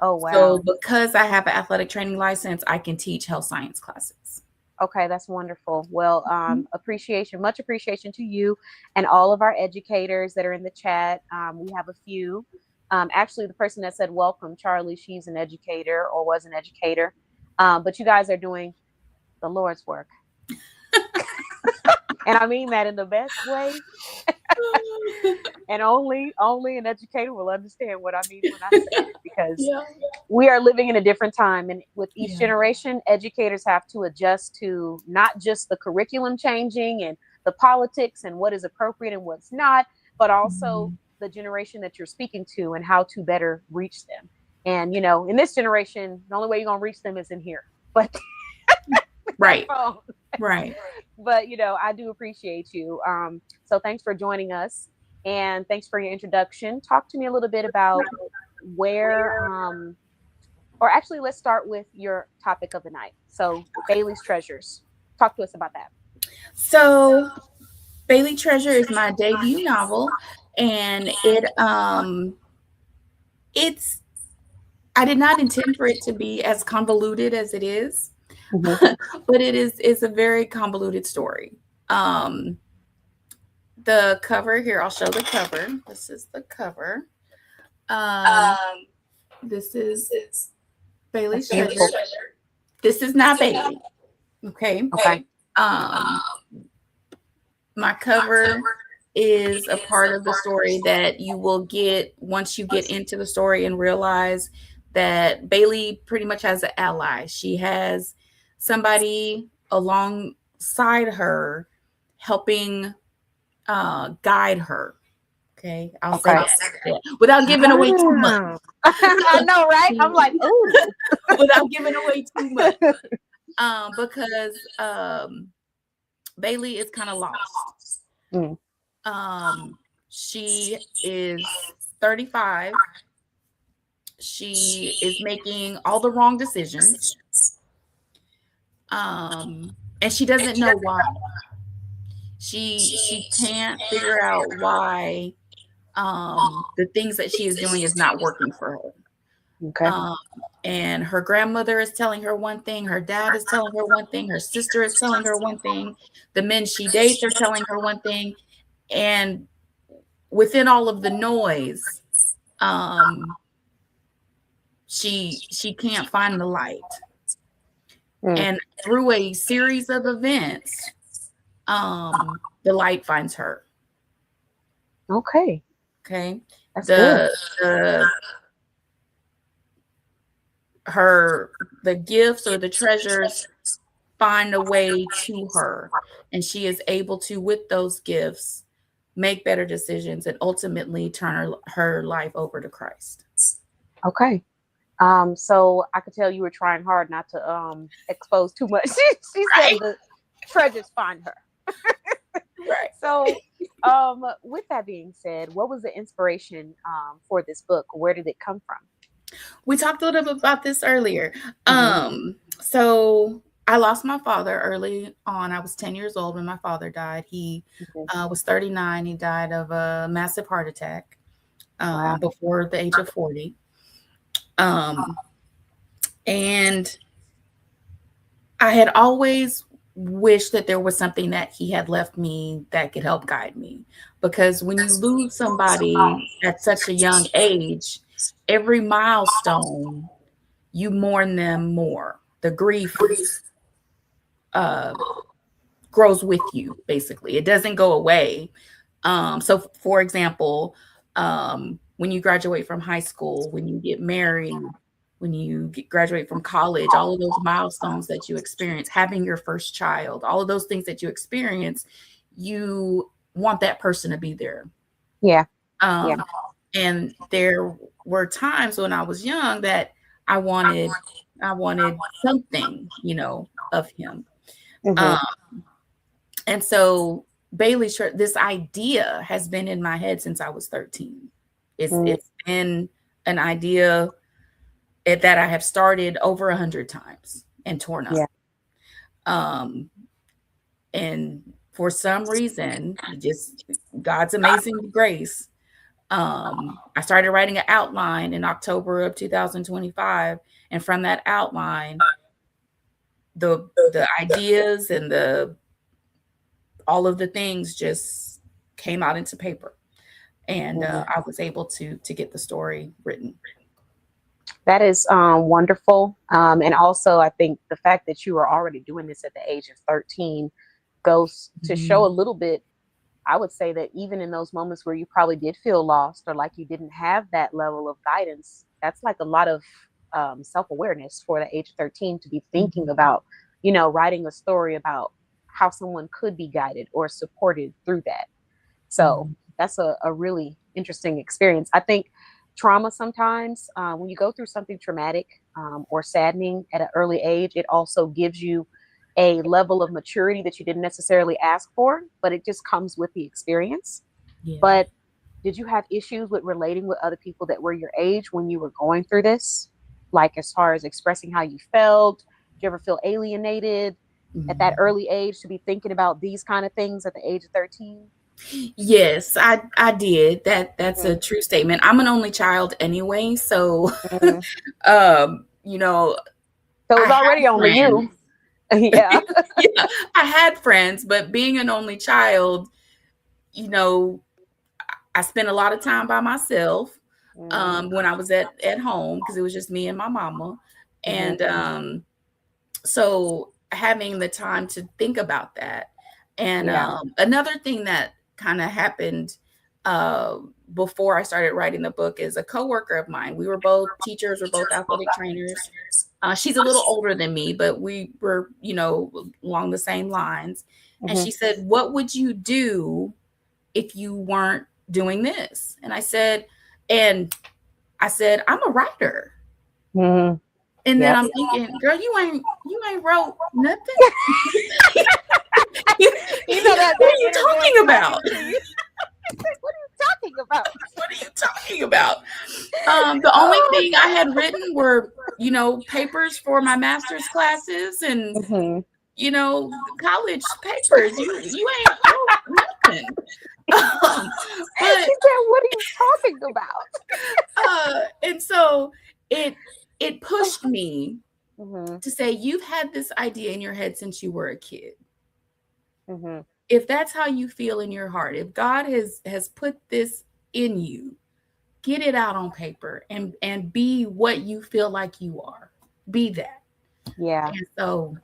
Oh So wow. because I have an athletic training license, I can teach health science classes. Okay, that's wonderful. Well, much appreciation to you and all of our educators that are in the chat. We have a few. Actually, the person that said welcome, Charlie, she's an educator or was an educator. But you guys are doing the Lord's work. And I mean that in the best way. And only an educator will understand what I mean when I say it, because Yeah. we are living in a different time, and with each Yeah. generation educators have to adjust to not just the curriculum changing and the politics and what is appropriate and what's not, but also Mhm. the generation that you're speaking to and how to better reach them. And in this generation, the only way you're going to reach them is in here, but that Right. phone. Right. But I do appreciate you. So thanks for joining us, and thanks for your introduction. Talk to me a little bit about where or actually, let's start with your topic of the night. So, Bailey's Treasures. Talk to us about that. So Bailey Treasure is my debut novel, and it's I did not intend for it to be as convoluted as it is, Mhm. but it's a very convoluted story. Um, the cover here, I'll show the cover. This is the cover. Um, this is That's Bailey's Treasure. beautiful. This is not Bailey. Okay. Okay. Um, my cover is a part of the story that you will get once you get into the story and realize that Bailey pretty much has an ally. She has somebody alongside her helping guide her. Okay, I'll say Okay. that, yeah, without giving away too much. I know, right? I'm like, ooh. Without giving away too much, because Bailey is kind of lost. Mm. She is 35. She is making all the wrong decisions. And she doesn't know why. She can't figure out why the things that she is doing is not working for her. Okay. And her grandmother is telling her one thing, her dad is telling her one thing, her sister is telling her one thing, the men she dates are telling her one thing, and within all of the noise, she can't find the light. Mm. And through a series of events, the light finds her. Okay. Okay. That's good. The gifts or the treasures find a way to her, and she is able to, with those gifts, make better decisions and ultimately turn her life over to Christ. Okay. So I could tell you were trying hard not to expose too much. She said Right. the treasures find her. Right. So with that being said, what was the inspiration for this book? Where did it come from? We talked a little bit about this earlier. Mhm. So I lost my father early on. I was 10 years old when my father died. He Mhm. was 39. He died of a massive heart attack Wow. before the age of 40. And I had always wish that there was something that he had left me that could help guide me. Because when you lose somebody at such a young age, every milestone, you mourn them more. The grief uh, grows with you, basically. It doesn't go away. So, for example, when you graduate from high school, when you get married, when you graduate from college, all of those milestones that you experience, having your first child, all of those things that you experience, you want that person to be there. Yeah. And there were times when I was young that I wanted something, of him. And so Bailey, this idea has been in my head since I was 13. It's been an idea that I have started over 100 times and torn up. And for some reason, just God's amazing grace, I started writing an outline in October of 2025. And from that outline, the ideas and all of the things just came out into paper. And I was able to get the story written. That is wonderful. And also, I think the fact that you were already doing this at the age of 13 goes to show a little bit. I would say that even in those moments where you probably did feel lost or like you didn't have that level of guidance, that's like a lot of self-awareness for the age of 13 to be thinking about, writing a story about how someone could be guided or supported through that. So that's a really interesting experience. I think trauma sometimes, when you go through something traumatic or saddening at an early age, it also gives you a level of maturity that you didn't necessarily ask for, but it just comes with the experience. Yeah. But did you have issues with relating with other people that were your age when you were going through this? Like as far as expressing how you felt, did you ever feel alienated at that early age to be thinking about these kind of things at the age of 13? Yes, I did. That's a true statement. I'm an only child anyway, so so it's already only you. Yeah. Yeah, I had friends, but being an only child, I spent a lot of time by myself when I was at home because it was just me and my mama. And so having the time to think about that. And another thing that kind of happened before I started writing the book is a coworker of mine. We were both teachers, we're both athletic trainers. She's a little older than me, but we were, along the same lines. And she said, "What would you do if you weren't doing this?" And I said, "I'm a writer." And then I'm thinking, girl, you ain't wrote nothing. What are you talking about? What are you talking about? The only thing I had written were, papers for my master's classes and, college papers. You ain't wrote nothing. But she said, "What are you talking about?" And so it pushed me to say, you've had this idea in your head since you were a kid. If that's how you feel in your heart, if God has put this in you, get it out on paper and be what you feel like you are. Be that. Yeah. And so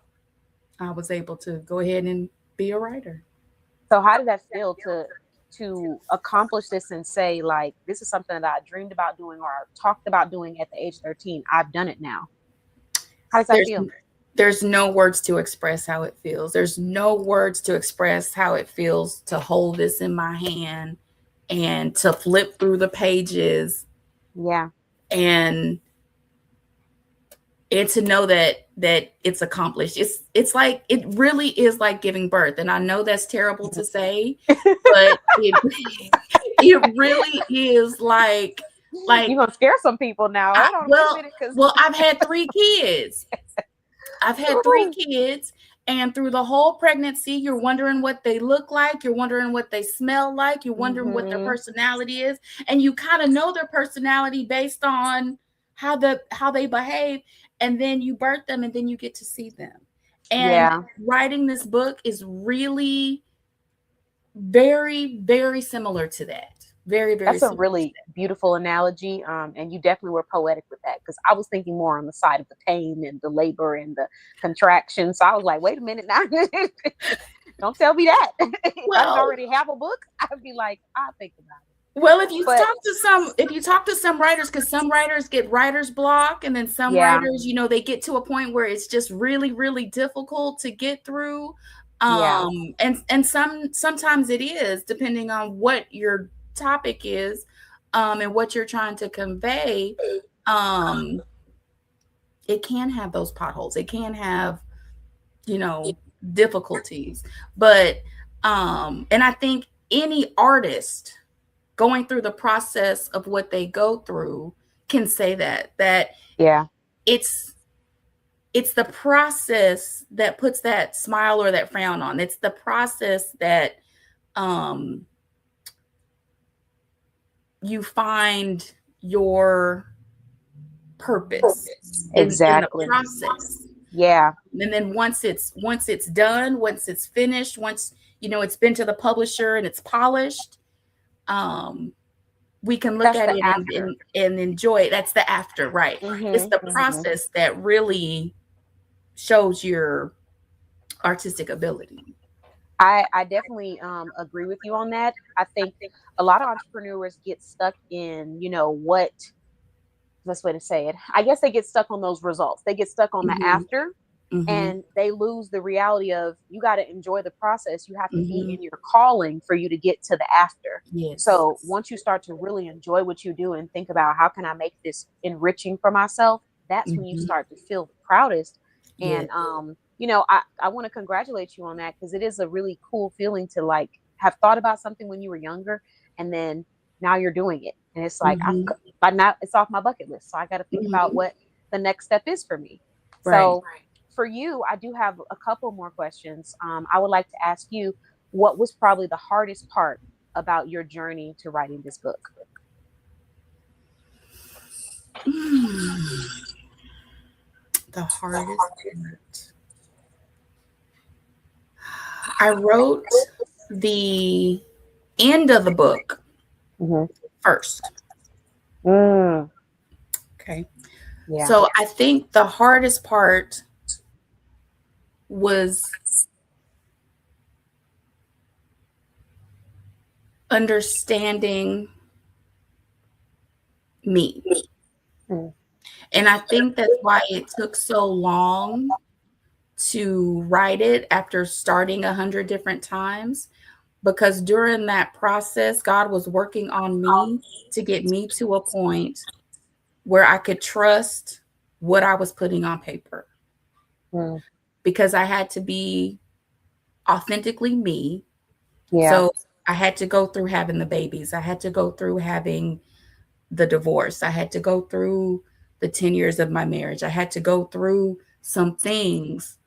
I was able to go ahead and be a writer. So how did that feel to accomplish this and say, like, this is something that I dreamed about doing or talked about doing at the age of 13. I've done it now. How does that feel? There's no words to express how it feels. There's no words to express how it feels to hold this in my hand and to flip through the pages. Yeah. And to know that it's accomplished. It's like, it really is like giving birth. And I know that's terrible to say, but it really is like you're gonna scare some people now. I've had 3 kids. I've had 3 kids, and through the whole pregnancy, you're wondering what they look like. You're wondering what they smell like. You're wondering what their personality is. And you kind of know their personality based on how they behave. And then you birth them and then you get to see them. And Yeah. writing this book is really very, very similar to that. Very, very That's a similar to really beautiful analogy. And you definitely were poetic with that, because I was thinking more on the side of the pain and the labor and the contraction. So I was like, wait a minute now. Don't tell me that. If I didn't Well, already have a book, I'd be like, I'll think about it. well, But if you talk to some writers, because some writers get writer's block, and then some yeah, writers, they get to a point where it's just really, really difficult to get through. yeah, And sometimes it is, depending on what your topic is, and what you're trying to convey. Um, it can have those potholes. It can have, difficulties. But and I think any artist going through the process of what they go through can say that yeah, it's the process that puts that smile or that frown on. It's the process that you find your purpose in the exactly. process. Yeah, And then once it's done, once it's finished, once it's been to the publisher and it's polished, we can look that's at the it after. and enjoy it. That's the after, right? It's the Hmm. process that really shows your artistic ability. I definitely agree with you on that. I think a lot of entrepreneurs get stuck in, what best way to say it. I guess they get stuck on those results. They get stuck on the Hmm. after, Hmm. and they lose the reality of, you got to enjoy the process. You have to be Hmm. in your calling for you to get to the after. Yes. So once you start to really enjoy what you do and think about, how can I make this enriching for myself, that's when you Hmm. start to feel the proudest. Yes. And I want to congratulate you on that, because it is a really cool feeling to like have thought about something when you were younger, and then now you're doing it, and it's like, Hmm. by now it's off my bucket list, so I got to think about Hmm. what the next step is for me. Right. So for you, I do have a couple more questions. I would like to ask you, what was probably the hardest part about your journey to writing this book? Mm. The hardest part. I wrote the end of the book Mm-hmm. first. Mm, Okay. yeah. So I think the hardest part was understanding me. Mm, And I think that's why it took so long to write it after starting 100 different times, because during that process, God was working on me to get me to a point where I could trust what I was putting on paper, mm, because I had to be authentically me. yeah. So I had to go through having the babies. I had to go through having the divorce. I had to go through the 10 years of my marriage. I had to go through some things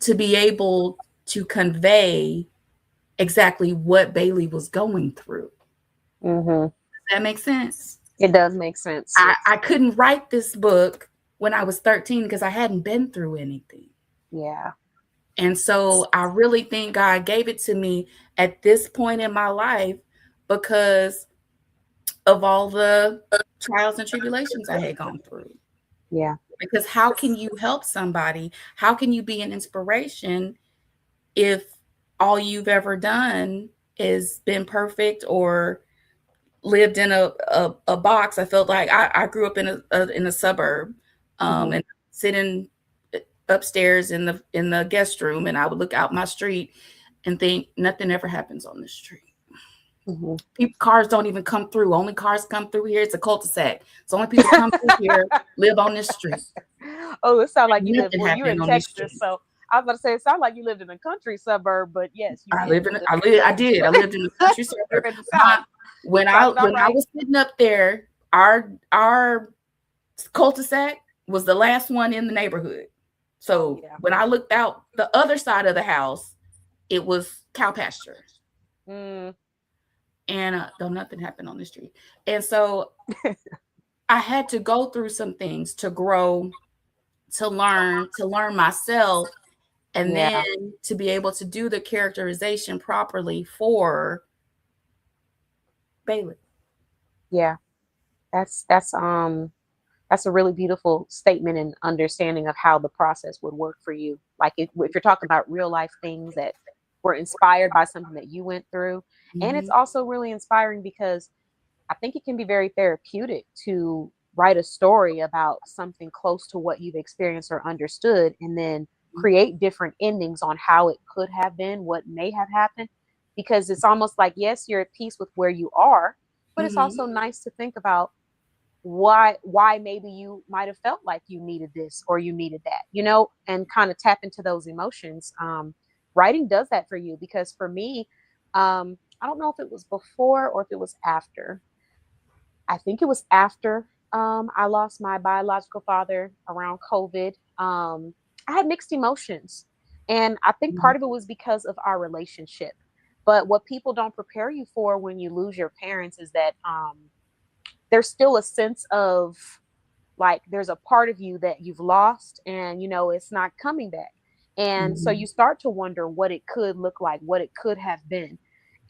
to be able to convey exactly what Bailey was going through. Mm-hmm. Does that make sense? It does make sense. I couldn't write this book when I was 13 because I hadn't been through anything. Yeah. And so I really think God gave it to me at this point in my life because of all the trials and tribulations I had gone through. Yeah. Because how can you help somebody? How can you be an inspiration if all you've ever done is been perfect or lived in a box? I felt like I grew up in a suburb, Mm-hmm. and sitting upstairs in the guest room, and I would look out my street and think nothing ever happens on this street. Mm-hmm. Cars don't even come through. Only cars come through here. It's a cul-de-sac. So only people come through here live on this street. Oh, it sounds like you live. Nothing Well, you're in happening on this Texas, street. so I was about to say it sounds like you lived in a country suburb, but yes, you did. You I did. I lived in the country You're suburb. in the South. When I Sounds about right. was sitting up there, our cul-de-sac was the last one in the neighborhood. So Yeah. when I looked out the other side of the house, it was cow pasture. Mm, And though nothing happened on the street. And so I had to go through some things to grow to learn myself, and Yeah. then to be able to do the characterization properly for Bailey. Yeah. That's a really beautiful statement and understanding of how the process would work for you. Like if you're talking about real life things that were inspired by something that you went through. And it's Mhm. also really inspiring because I think it can be very therapeutic to write a story about something close to what you've experienced or understood, and then create different endings on how it could have been, what may have happened. Because it's almost like, yes, you're at peace with where you are, but it's Mhm. also nice to think about why maybe you might have felt like you needed this or you needed that, and kind of tap into those emotions. Writing does that for you, because for me, I don't know if it was before or if it was after. I think it was after I lost my biological father around COVID. I had mixed emotions. And I think Mhm. part of it was because of our relationship. But what people don't prepare you for when you lose your parents is that there's still a sense of, like, there's a part of you that you've lost, and it's not coming back. And so you Mhm. start to wonder what it could look like, what it could have been.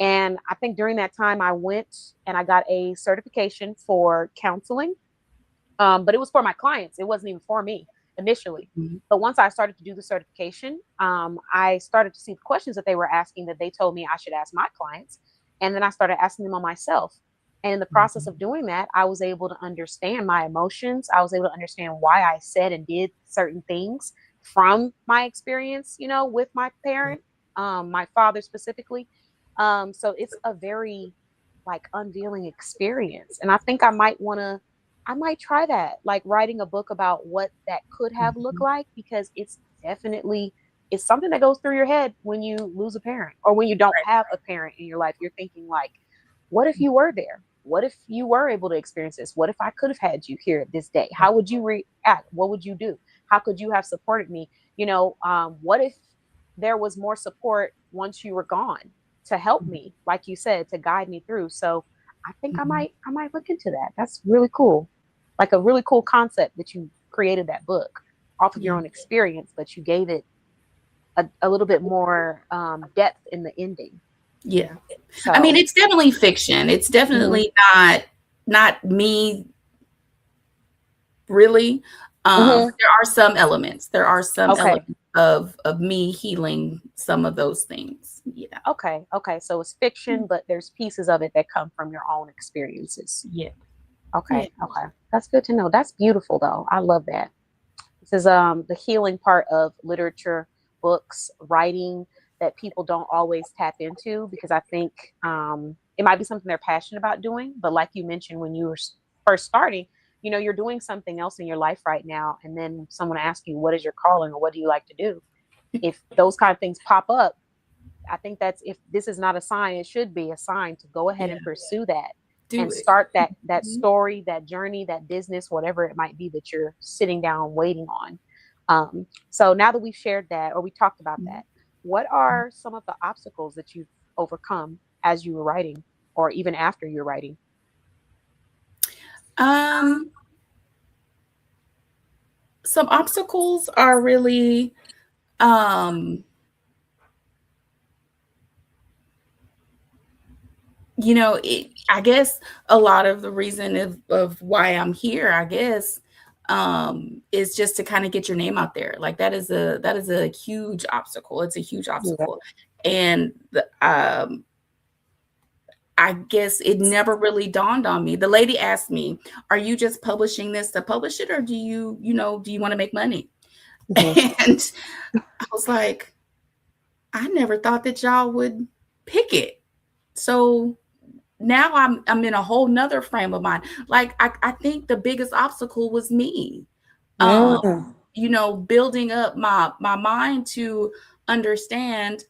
And I think during that time I went and I got a certification for counseling. But it was for my clients, it wasn't even for me initially. Mhm. But once I started to do the certification, I started to see the questions that they were asking that they told me I should ask my clients. And then I started asking them on myself. And in the process of Mhm. doing that, I was able to understand my emotions. I was able to understand why I said and did certain things from my experience, with my parent, my father specifically. So it's a very, like, unveiling experience. And I think I might try that, like writing a book about what that could have looked Mhm. like, because it's something that goes through your head when you lose a parent or when you don't have a parent in your life. You're thinking, like, what if you were there? What if you were able to experience this? What if I could have had you here this day? How would you react? What would you do? How could you have supported me? What if there was more support once you were gone to help me, like you said, to guide me through? So I think I Mhm. might I might look into that. That's really cool. Like a really cool concept that you created that book off of your Yeah. own experience, but you gave it a little bit more depth in the ending. Yeah. I mean, So, it's definitely fiction. It's mhm, definitely not me really. mhm, But there are some elements. There are some okay, elements of me healing some of those things. Yeah. okay, okay. So it's fiction, but there's pieces of it that come from your own experiences. Yeah. Yeah. Okay, okay. That's good to know. That's beautiful, though. I love that. This is the healing part of literature, books, writing, that people don't always tap into, because I think it might be something they're passionate about doing. But like you mentioned, when you were first starting, you're doing something else in your life right now, and then someone asks you, "What is your calling?" or "What do you like to do?" If those kind of things pop up, I think that's, if this is not a sign, it should be a sign to go ahead Yeah. and pursue that Do and it. start that Mhm. story, that journey, that business, whatever it might be that you're sitting down waiting on. So now that we've shared that, or we talked about that, what are some of the obstacles that you've overcome as you were writing, or even after you're writing? Um, some obstacles are really um I guess a lot of the reason of why I'm here, I guess, is just to kind of get your name out there. Like that is a huge obstacle. It's a huge Yeah. obstacle. And I guess it never really dawned on me. The lady asked me, "Are you just publishing this to publish it, or do you want to make money?" Mhm. And I was like, I never thought that y'all would pick it. So now I'm in a whole nother frame of mind. Like I think the biggest obstacle was me. Um, Mm. building up my mind to understand,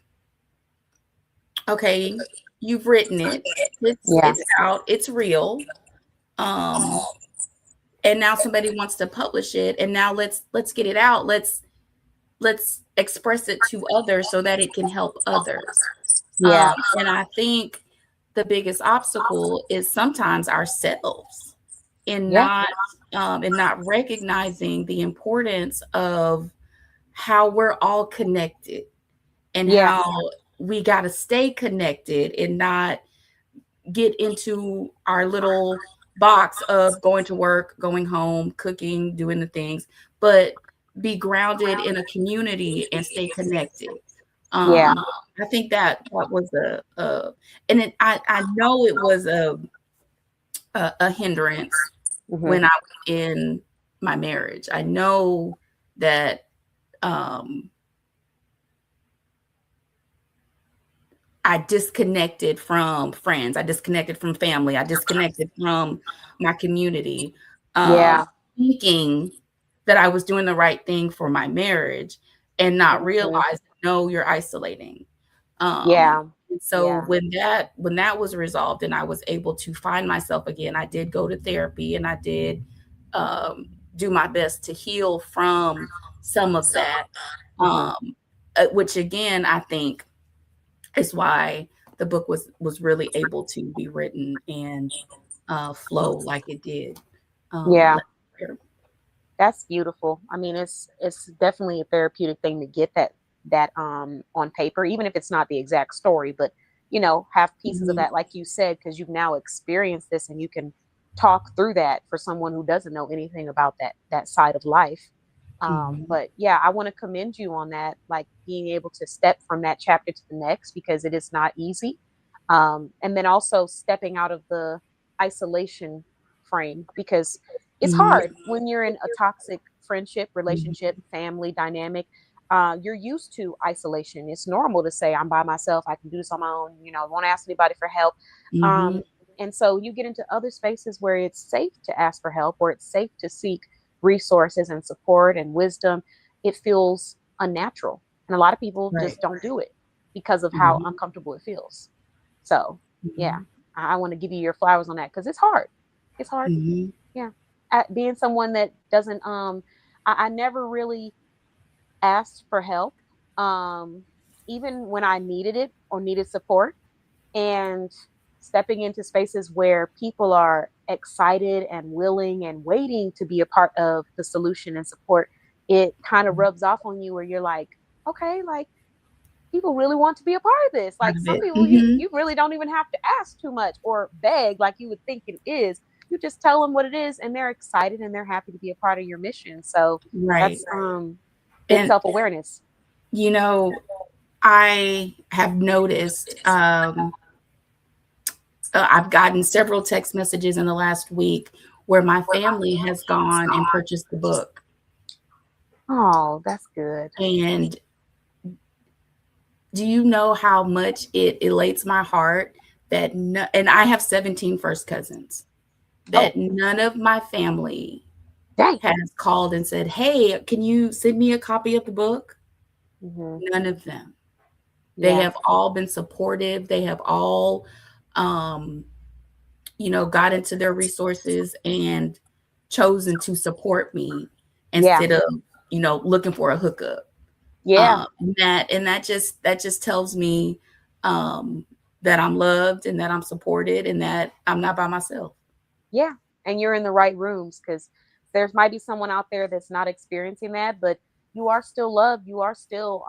okay, you've written it. It's Yeah. it's out, it's real. Um, and now somebody wants to publish it, and now let's get it out. Let's express it to others so that it can help others. Yeah. And I think the biggest obstacle is sometimes ourselves. in Yeah. not recognizing the importance of how we're all connected and Yeah. how we got to stay connected and not get into our little box of going to work, going home, cooking, doing the things, but be grounded in a community and stay connected. Yeah. I think that was and I know it was a hindrance Hmm. when I was in my marriage. I know that um, I disconnected from friends. I disconnected from family. I disconnected from my community, Yeah. thinking that I was doing the right thing for my marriage and not Hmm. realizing, no, you're isolating. Yeah. So Yeah. when that was resolved and I was able to find myself again, I did go to therapy and I did um, do my best to heal from some of that, Hmm. which again I think is why the book was really able to be written and flow like it did. Yeah. Like, That's beautiful. I mean, it's definitely a therapeutic thing to get that on paper, even if it's not the exact story, but have pieces of mhm, that, like you said, because you've now experienced this and you can talk through that for someone who doesn't know anything about that side of life. mhm, But yeah, I want to commend you on that, like being able to step from that chapter to the next because it is not easy. And then also stepping out of the isolation frame because it's mhm, hard when you're in a toxic friendship, mhm, relationship, family dynamic. You're used to isolation. It's normal to say, I'm by myself. I can do this on my own. Won't ask anybody for help. mhm. Um, and so you get into other spaces where it's safe to ask for help, where it's safe to seek resources and support and wisdom. It feels unnatural. And a lot of people Right. just don't do it because of how Mhm, uncomfortable it feels. So, yeah, mhm, I want to give you your flowers on that because it's hard. It's hard. mhm. Yeah. Being someone that doesn't, I never really asked for help, um, even when I needed it or needed support. And stepping into spaces where people are excited and willing and waiting to be a part of the solution and support, it kind of rubs off on you where you're like, okay, like people really want to be a part of this. Part Like of some it. people, you Mhm. you really don't even have to ask too much or beg like you would think it is. You just tell them what it is, and they're excited and they're happy to be a part of your mission. So Right. that's good And self awareness. you know, I have noticed I've gotten several text messages in the last week where my family has gone and purchased the book. Oh, that's good. And do you know how much it elates my heart that and I have 17 first cousins, Oh, that none of my family dang. has called and said, "Hey, can you send me a copy of the book?" Hmm. None of them. They Yeah, have all been supportive. They have all, um, got into their resources and chosen to support me yeah, instead of, looking for a hookup. yeah, And that just tells me um, that I'm loved and that I'm supported and that I'm not by myself. yeah. And you're in the right rooms because there might be someone out there that's not experiencing that, but you are still loved. You are still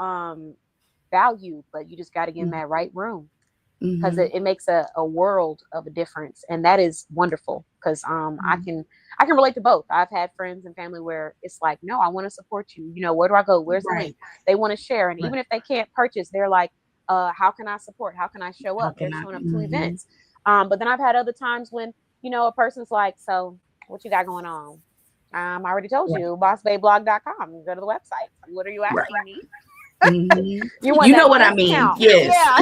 valued, but you just got to get in that right room. Because Mm-hmm. it makes a world of a difference, and that is wonderful because Mm-hmm. I can relate to both. I've had friends and family where it's like, no, I want to support you, where do I go, where's the Right. link? They want to share, and Right. even if they can't purchase, they're like, how can I support, how can I show How up? They're can I? showing up to Mm-hmm. events. But then I've had other times when a person's like, so what you got going on? I already told Right. you, bossbayblog.com. Go to the website. What are you Right. asking me? Mm-hmm. You want You know that what I mean? discount? Yes. Yeah.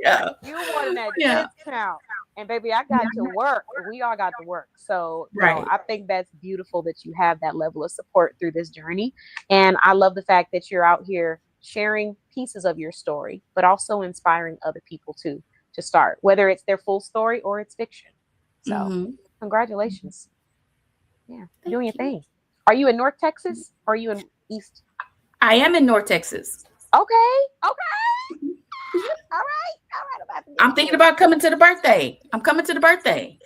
Yeah. You wanted that Yeah. discount. And baby, I got to work. We all got to work. So no, Right. I think that's beautiful that you have that level of support through this journey. And I love the fact that you're out here sharing pieces of your story, but also inspiring other people to start, whether it's their full story or it's fiction. So Mm-hmm. congratulations. Yeah, you're doing your Thank you. thing. Are you in North Texas or are you in East? I am in North Texas. Okay. Okay. All right. All right. I'm about to get I'm on thinking it. about coming to the birthday. I'm coming to the birthday.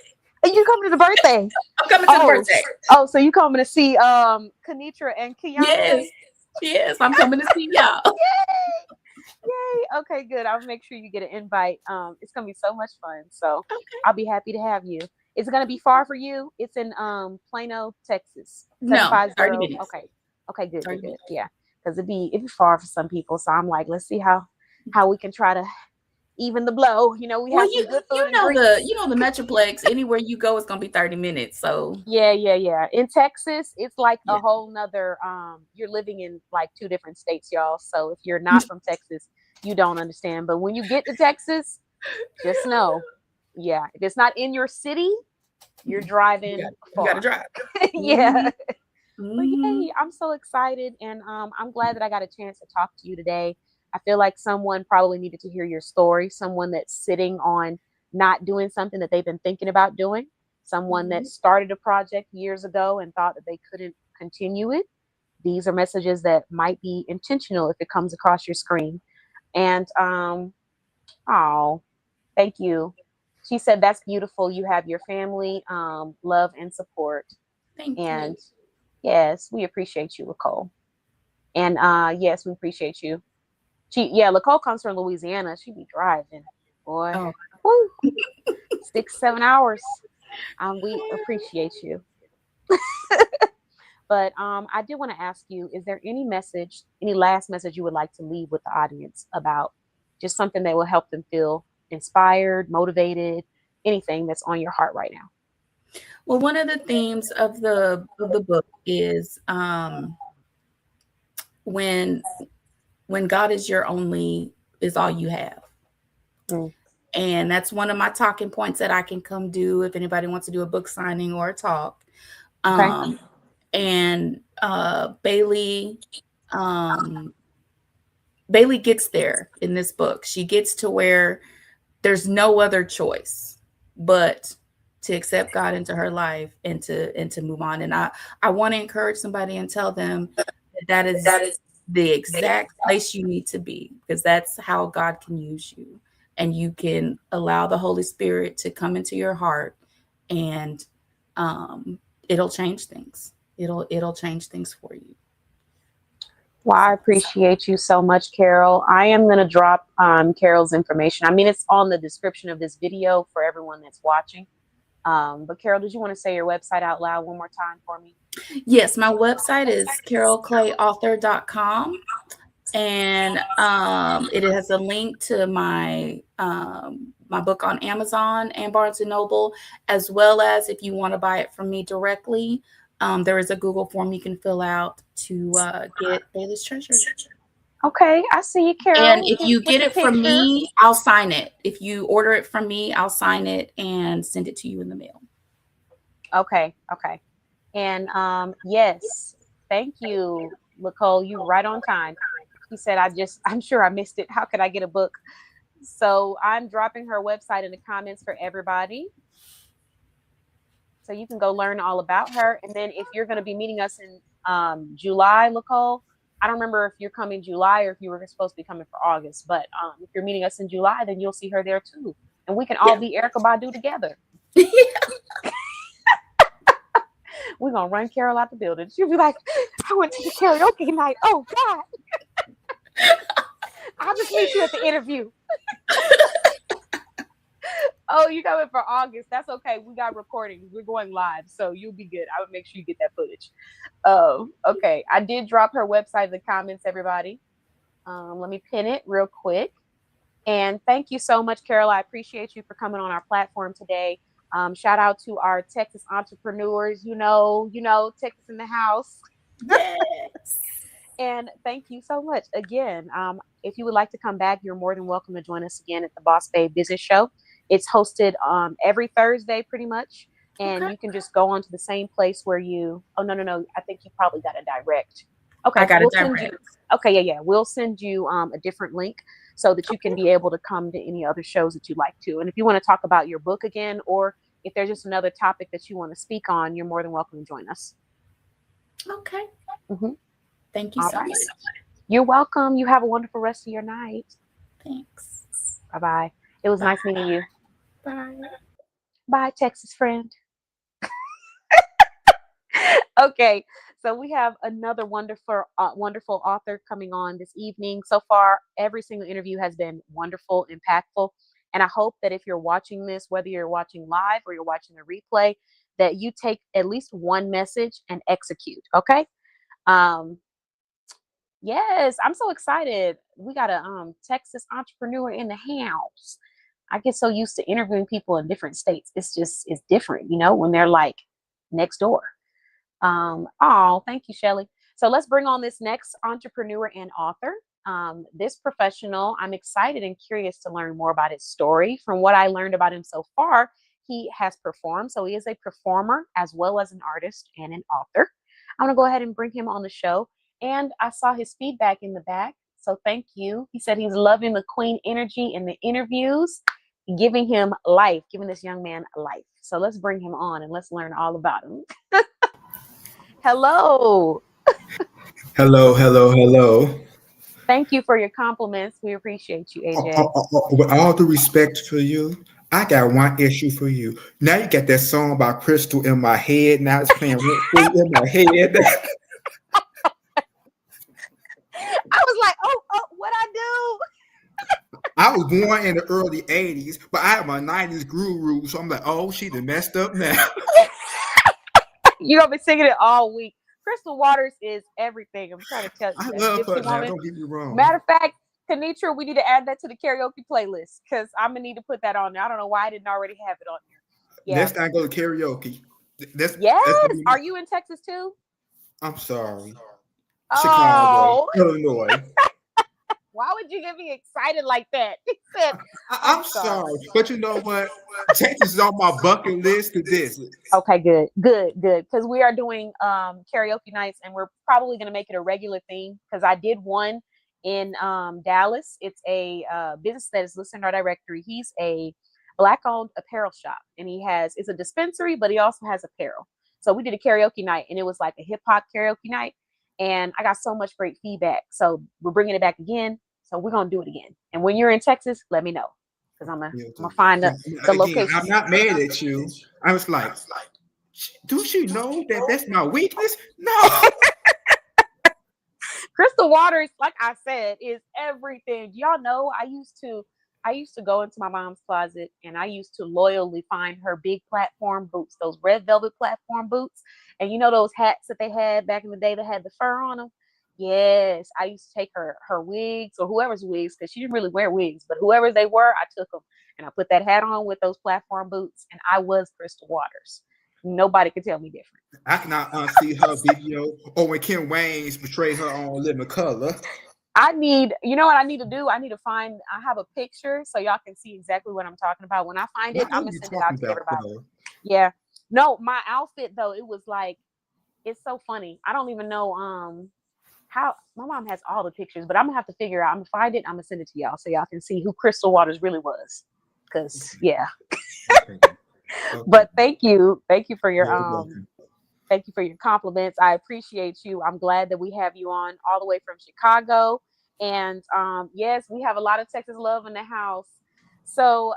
You coming to the birthday? I'm coming to the birthday. Oh, so you coming to see Conitra and Cowans? Yes, I'm coming to see y'all. Yay! Okay, good. I'll make sure you get an invite. It's gonna be so much fun. So Okay. I'll be happy to have you. Is it gonna be far for you? It's in Plano, Texas. No, 750. 30 minutes. Okay, good, 30 good. minutes. Yeah, because it'd be far for some people. So I'm like, let's see how we can try to even the blow. You know, we have some good food and drinks. The Metroplex. Anywhere you go, it's gonna be 30 minutes. So Yeah. In Texas, it's like Yeah. a whole nother you're living in like two different states, y'all. So if you're not from Texas, you don't understand. But when you get to Texas, just know, yeah, if it's not in your city, you're driving you gotta far. drive. Yeah. Mhm. But yay, I'm so excited, and I'm glad that I got a chance to talk to you today. I feel like someone probably needed to hear your story, someone that's sitting on not doing something that they've been thinking about doing, someone that started a project years ago and thought that they couldn't continue it. These are messages that might be intentional if it comes across your screen. And oh, thank you. She said that's beautiful. You have your family, love and support. Thank And you. yes, we appreciate you, Lacole. And yes, we appreciate you. Lacole comes from Louisiana. She be driving, boy. Oh. Woo. 6-7 hours. We appreciate you. But I did want to ask you, is there any last message you would like to leave with the audience about just something that will help them feel inspired, motivated, anything that's on your heart right now? Well, one of the themes of the book is when God is all you have. Mm. And that's one of my talking points that I can come do if anybody wants to do a book signing or a talk. Okay. And Bailey gets there in this book. She gets to where there's no other choice but to accept God into her life and to move on. And I want to encourage somebody and tell them that is the exact place you need to be, because that's how God can use you. And you can allow the Holy Spirit to come into your heart, and it'll change things. It'll change things for you. Well, I appreciate you so much, Carol. I am going to drop Carol's information. I mean, it's on the description of this video for everyone that's watching. But Carol, did you want to say your website out loud one more time for me? Yes, my website is carolclayauthor.com. And it has a link to my my book on Amazon and Barnes & Noble, as well as if you want to buy it from me directly, there is a Google form you can fill out to get Bailey's Treasure. Okay, I see you, Carol. And if you get it from me, I'll sign it. If you order it from me, I'll sign it and send it to you in the mail. Okay. And yes, thank you, Lacole. You right on time. He said, I'm sure I missed it. How could I get a book? So I'm dropping her website in the comments for everybody, so you can go learn all about her. And then if you're going to be meeting us in July, Lacole, I don't remember if you're coming July or if you were supposed to be coming for August, but if you're meeting us in July, then you'll see her there too. And we can all be Erykah Badu together. We're going to run Carol out the building. She'll be like, I went to the karaoke night. Oh, God. I'll just meet you at the interview. Oh, you coming for August? That's okay. We got recordings. We're going live, so you'll be good. I would make sure you get that footage. Okay. I did drop her website in the comments, everybody. Let me pin it real quick. And thank you so much, Carol. I appreciate you for coming on our platform today. Shout out to our Texas entrepreneurs. You know, Texas in the house. Yes. And thank you so much again. If you would like to come back, you're more than welcome to join us again at the Boss Babe Business Show. It's hosted every Thursday, pretty much. And you can just go on to the same place where you. Oh, no. I think you probably got a direct. Okay, I got a direct. Okay, yeah. We'll send you a different link so that you can be able to come to any other shows that you'd like to. And if you want to talk about your book again, or if there's just another topic that you want to speak on, you're more than welcome to join us. Okay. Mm-hmm. Thank you so much. You're welcome. You have a wonderful rest of your night. Thanks. Bye-bye. It was nice meeting you. Bye. Bye, Texas friend. Okay, so we have another wonderful author coming on this evening. So far, every single interview has been wonderful, impactful, and I hope that if you're watching this, whether you're watching live or you're watching the replay, that you take at least one message and execute. Okay. Um, yes, I'm so excited. We got a Texas entrepreneur in the house. I get so used to interviewing people in different states. It's different, when they're like next door. Oh, thank you, Shelly. So let's bring on this next entrepreneur and author. This professional, I'm excited and curious to learn more about his story. From what I learned about him so far, he has performed. So he is a performer as well as an artist and an author. I'm going to go ahead and bring him on the show. And I saw his feedback in the back. So thank you. He said he's loving the queen energy in the interviews, giving him life, giving this young man life. So let's bring him on and let's learn all about him. Hello. Hello. Thank you for your compliments. We appreciate you, AJ. With all the respect for you, I got one issue for you. Now you got that song about Crystal in my head. Now it's playing in my head. I was like, oh, what I do? I was born in the early 80s, but I have my 90s guru, so I'm like, oh, she done messed up now. You're going to be singing it all week. Crystal Waters is everything. I'm trying to tell you. I love her now. Don't get me wrong. Matter of fact, Conitra, we need to add that to the karaoke playlist because I'm going to need to put that on there. I don't know why I didn't already have it on there. Yeah. Next time I go to karaoke. Are you in Texas too? I'm sorry. Oh. Chicago, Illinois. Why would you get me excited like that? He said, I'm sorry. But you know what? Texas is on my bucket list to visit. Okay, good. Because we are doing karaoke nights and we're probably going to make it a regular thing because I did one in Dallas. It's a business that is listed in our directory. He's a Black-owned apparel shop and it's a dispensary, but he also has apparel. So we did a karaoke night and it was like a hip hop karaoke night. And I got so much great feedback. So we're bringing it back again. So we're going to do it again. And when you're in Texas, let me know. Because I'm going to find the location. I'm not mad at you. I was like, do you know that that's my weakness? No. Crystal Waters, like I said, is everything. Y'all know I used to go into my mom's closet and I used to loyally find her big platform boots, those red velvet platform boots. And you know those hats that they had back in the day that had the fur on them? Yes, I used to take her wigs or whoever's wigs because she didn't really wear wigs, but whoever they were, I took them and I put that hat on with those platform boots and I was Crystal Waters. Nobody could tell me different. I cannot unsee her video or when Kim Wayne's portrayed her on Living Color. You know what I need to do? I have a picture so y'all can see exactly what I'm talking about. When I find it, I'm going to send it out to everybody. Yeah. No, my outfit though, it was like, it's so funny. I don't even know how my mom has all the pictures, but I'm gonna have to figure out. I'm gonna find it. I'm gonna send it to y'all so y'all can see who Crystal Waters really was. Cause yeah. Okay. But thank you for your thank you for your compliments. I appreciate you. I'm glad that we have you on all the way from Chicago. And yes, we have a lot of Texas love in the house. So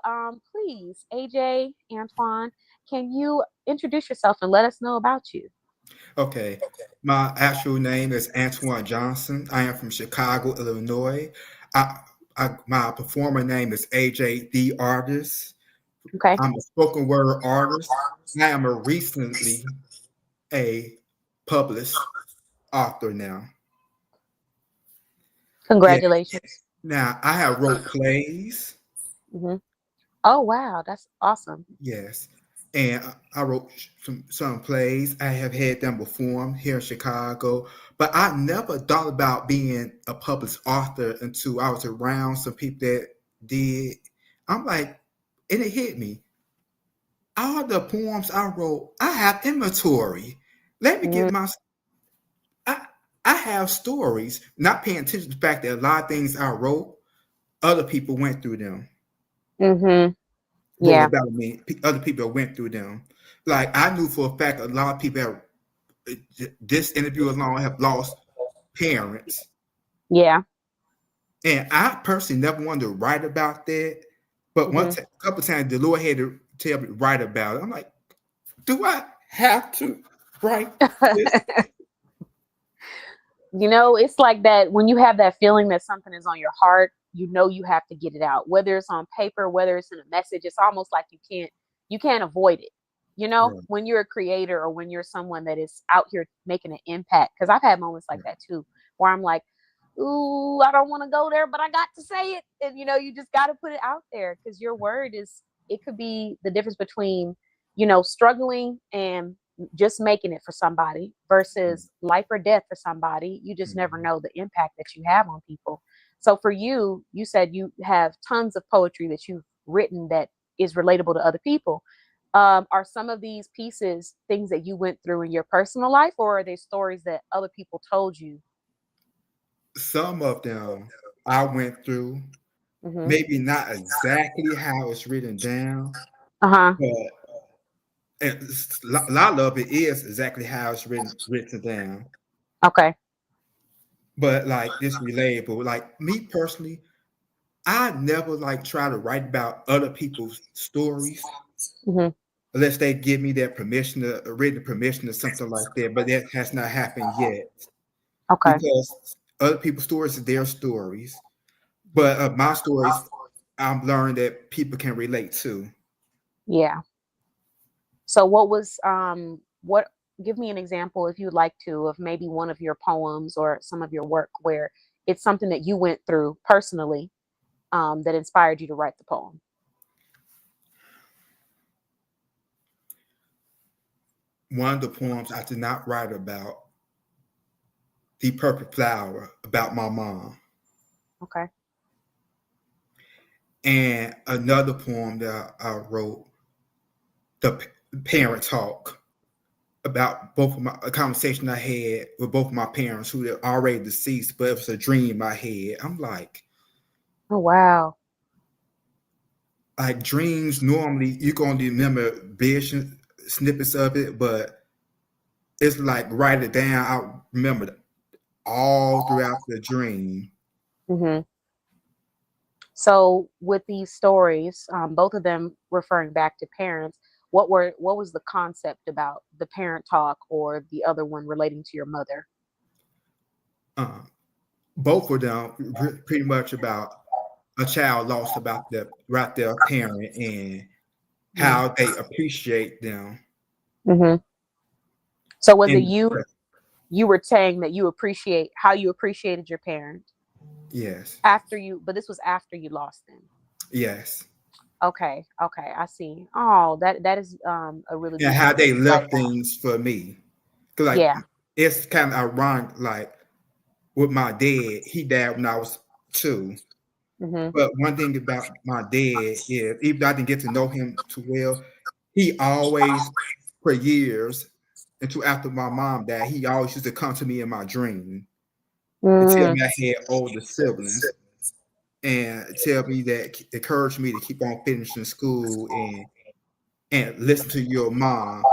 please, AJ, Antwon, can you introduce yourself and let us know about you? Okay. My actual name is Antwon Johnson. I am from Chicago, Illinois. My performer name is AJ the Artist. Okay. I'm a spoken word artist. I am recently a published author now. Congratulations. Yes. Now, I have wrote plays. Mm-hmm. Oh, wow. That's awesome. Yes. And I wrote some plays. I have had them perform here in Chicago, but I never thought about being a published author until I was around some people that did. I'm like, and it hit me. All the poems I wrote, I have inventory. Let me get my. I have stories. Not paying attention to the fact that a lot of things I wrote, other people went through them. Mm-hmm. Yeah. About me, other people went through them. Like I knew for a fact a lot of people have, this interview alone have lost parents. Yeah. And I personally never wanted to write about that. But a couple of times the Lord had to tell me to write about it. I'm like, do I have to write this? You know, it's like that when you have that feeling that something is on your heart, you know you have to get it out. Whether it's on paper, whether it's in a message, it's almost like you can't avoid it. You know, Right, when you're a creator or when you're someone that is out here making an impact. Because I've had moments like right. that too, where I'm like, ooh, I don't want to go there, but I got to say it. And you know, you just got to put it out there because your word is, it could be the difference between, struggling and just making it for somebody versus life or death for somebody. You just never Mhm. know the impact that you have on people. So for you, you said you have tons of poetry that you've written that is relatable to other people. Are some of these pieces things that you went through in your personal life, or are they stories that other people told you? Some of them I went through, Mm-hmm. maybe not exactly how it's written down, Uh-huh. but a lot of it is exactly how it's written down. Okay. But like it's relatable. Like me personally, I never like try to write about other people's stories Mm-hmm. unless they give me their permission, written permission or something like that. But that has not happened yet Okay. because other people's stories are their stories. But my stories, I'm learning that people can relate to. Yeah. So what give me an example if you'd like to of maybe one of your poems or some of your work where it's something that you went through personally that inspired you to write the poem. One of the poems I did not write about the perfect flower about my mom, Okay. and another poem that I wrote, the parent talk about both of my a conversation I had with both of my parents who are already deceased, but it was a dream I had. I'm Oh wow. like dreams. Normally, you're gonna remember vision snippets of it, but it's like write it down. I remember it all throughout the dream. Hmm. So with these stories, both of them referring back to parents, what was the concept about the parent talk or the other one relating to your mother? Uh, Both of them pretty much about a child lost about their parent and how they appreciate them. Mm-hmm. So was it And you were saying that you appreciate how you appreciated your parent yes, after you, but this was after you lost them. yes, Okay, okay, I see. Oh, that is a really and beautiful how thing they to write left down. things for me. Cause like Yeah. it's kind of ironic. Like with my dad, he died when I was 2. Mhm. But one thing about my dad is, even though I didn't get to know him too well, he always, for years, until after my mom died, he always used to come to me in my dream and tell Mm, me I had older siblings and tell me that encourage me to keep on finishing school and listen to your mom.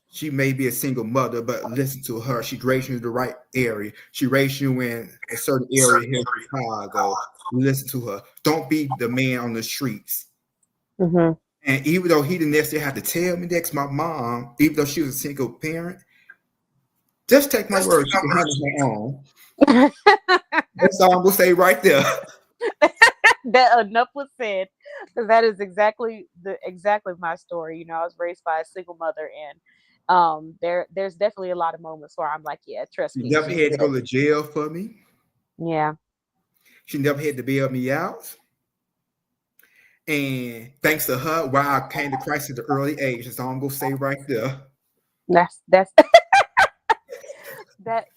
She may be a single mother, but listen to her. She raised you in the right area. She raised you in a certain area here in Chicago. Listen to her. Don't be the man on the streets. mhm. And even though he didn't necessarily have to tell me that, 'cause my mom, even though she was a single parent, just take my word, she can handle her own. That's all I'm gonna say right there. That enough was said, 'cause that is exactly my story. You know, I was raised by a single mother, and there's definitely a lot of moments where I'm like, yeah, trust She me, never she's had to go good. to jail for me. Yeah, She never had to bail me out. And thanks to her, why I came to Christ at the early age. That's all I'm gonna say right there. that's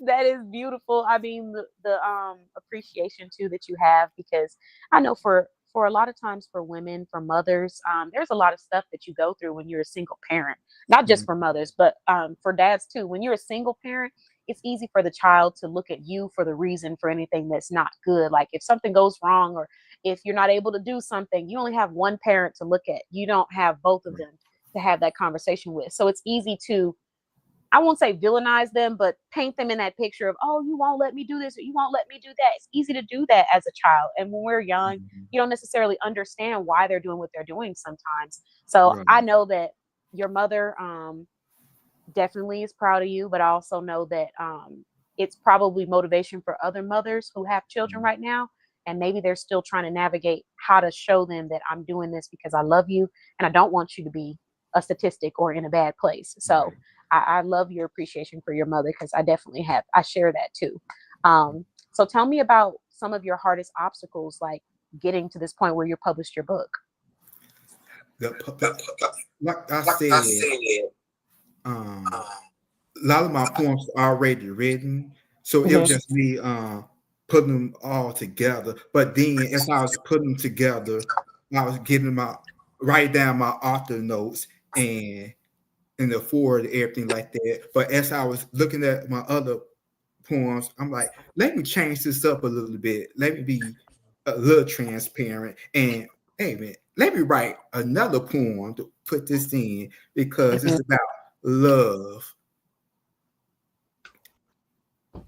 that is beautiful. I mean, the appreciation too that you have, because I know for a lot of times for women, for mothers, there's a lot of stuff that you go through when you're a single parent. Not just Mhm. for mothers, but for dads too. When you're a single parent, it's easy for the child to look at you for the reason for anything that's not good. Like if something goes wrong or if you're not able to do something, you only have one parent to look at. You don't have both of them to have that conversation with. So it's easy to I won't say villainize them, but paint them in that picture of, oh, you won't let me do this or you won't let me do that. It's easy to do that as a child. And when we're young, Mhm. you don't necessarily understand why they're doing what they're doing sometimes. So Right. I know that your mother definitely is proud of you, but I also know that it's probably motivation for other mothers who have children Mhm. right now. And maybe they're still trying to navigate how to show them that I'm doing this because I love you and I don't want you to be a statistic or in a bad place. So Right. I love your appreciation for your mother because I definitely have. I share that too. So tell me about some of your hardest obstacles, like getting to this point where you published your book. The, like I said, um, a lot of my poems are already written, so it was Hmm. just me putting them all together. But then, as I was putting them together, I was getting my write down my author notes and the forward everything like that. But as I was looking at my other poems, I'm like, let me change this up a little bit. Let me be a little transparent. And hey man, let me write another poem to put this in because Hmm. it's about love,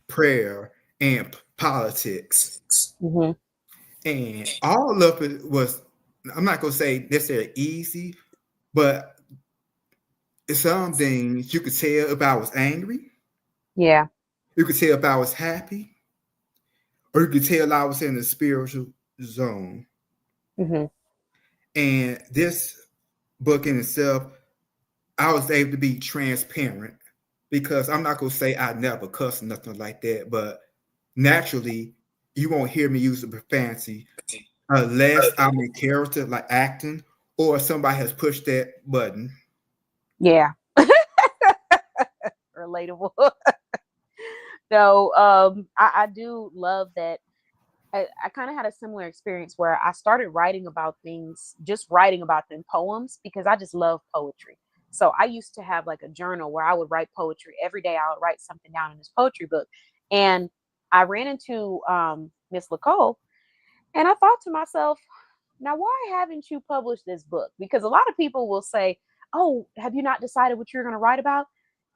prayer, and politics. Hmm. And all of it was, I'm not gonna say necessarily easy, but some things you could tell if I was angry, Yeah. you could tell if I was happy, or you could tell I was in the spiritual zone. Hmm. And this book in itself, I was able to be transparent because I'm not gonna say I never cuss or nothing like that, but naturally you won't hear me use the profanity unless I'm in character, like acting, or somebody has pushed that button. Yeah. Relatable. No, I do love that. I kind of had a similar experience where I started writing about things, just writing about them poems because I just love poetry. So I used to have like a journal where I would write poetry every day. I would write something down in this poetry book. And I ran into Miss Lacole and I thought to myself, now why haven't you published this book? Because a lot of people will say, oh, have you not decided what you're going to write about?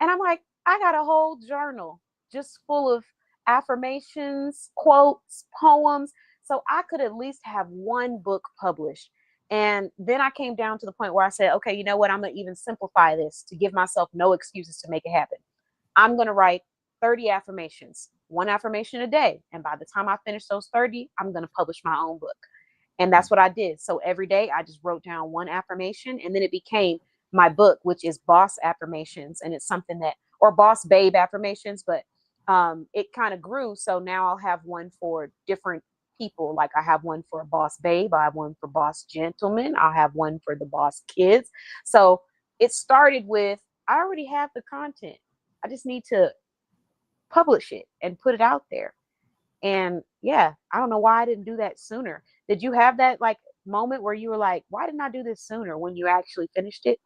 And I'm like, I got a whole journal just full of affirmations, quotes, poems. So I could at least have one book published. And then I came down to the point where I said, okay, you know what? I'm going to even simplify this to give myself no excuses to make it happen. I'm going to write 30 affirmations, one affirmation a day. And by the time I finish those 30, I'm going to publish my own book. And that's what I did. So every day I just wrote down one affirmation and then it became my book, which is Boss Affirmations. And it's something that, or Boss Babe Affirmations, but it kind of grew. So now I'll have one for different people. Like I have one for a Boss Babe, I have one for Boss Gentleman, I'll have one for the Boss Kids. So it started with, I already have the content. I just need to publish it and put it out there. And yeah, I don't know why I didn't do that sooner. Did you have that like moment where you were like, why didn't I do this sooner when you actually finished it?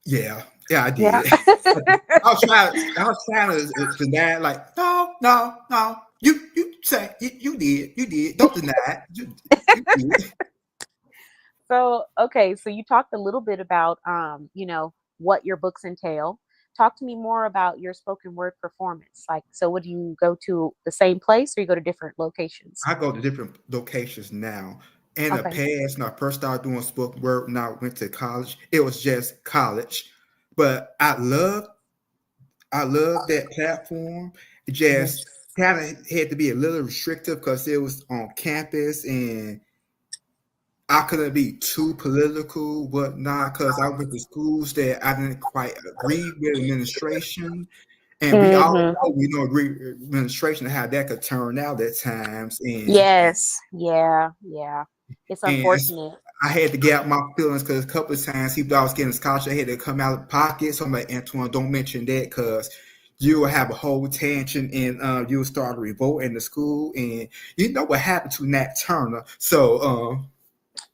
Yeah, yeah, I Yeah. did. I was trying to deny, it, like, no, no, no. You say you did. Don't deny it. You did. So, okay, so you talked a little bit about what your books entail. Talk to me more about your spoken word performance. Like, so would you go to the same place or you go to different locations? I go to different locations now. In the Okay. past, when I first started doing spoken word, when I went to college, it was just college. But I love that platform. It Hmm. just kind of had to be a little restrictive because it was on campus and I couldn't be too political, whatnot, because I went to schools that I didn't quite agree with administration. And we all Hmm. know we know agree with administration how that could turn out at times. Yes. Yeah. Yeah. It's And unfortunate. I had to get out my feelings because a couple of times he thought I was getting scholarship, I had to come out of pocket. So I'm like, Antwon, don't mention that because you will have a whole tangent and you'll start a revolt in the school. And you know what happened to Nat Turner. So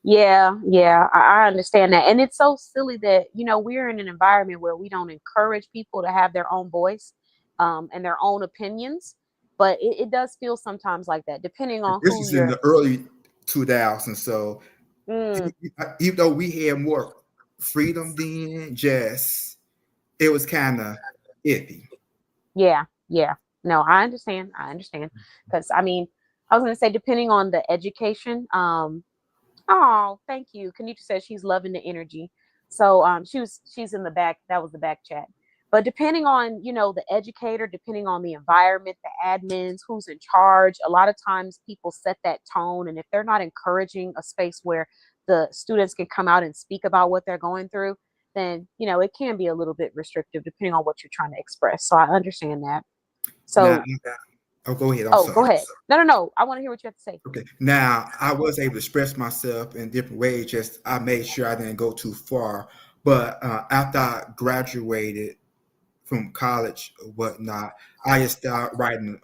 Yeah, yeah, I understand that. And it's so silly that, we're in an environment where we don't encourage people to have their own voice and their own opinions. But it does feel sometimes like that, depending on this who is in you're. the early 2000s. So Mm, even though we had more freedom then, just it was kind of iffy. Yeah, yeah. No, I understand. I understand. Because I mean, I was gonna say depending on the education. Oh, thank you. Kanitra says she's loving the energy. So she's in the back. That was the back chat. But depending on, the educator, depending on the environment, the admins, who's in charge, a lot of times people set that tone. And if they're not encouraging a space where the students can come out and speak about what they're going through, then, it can be a little bit restrictive depending on what you're trying to express. So I understand that. Now, So, go ahead. I'm oh, sorry. go ahead. No. I want to hear what you have to say. Okay. Now, I was able to express myself in different ways. Just I made sure I didn't go too far. But after I graduated from college or whatnot, I just started writing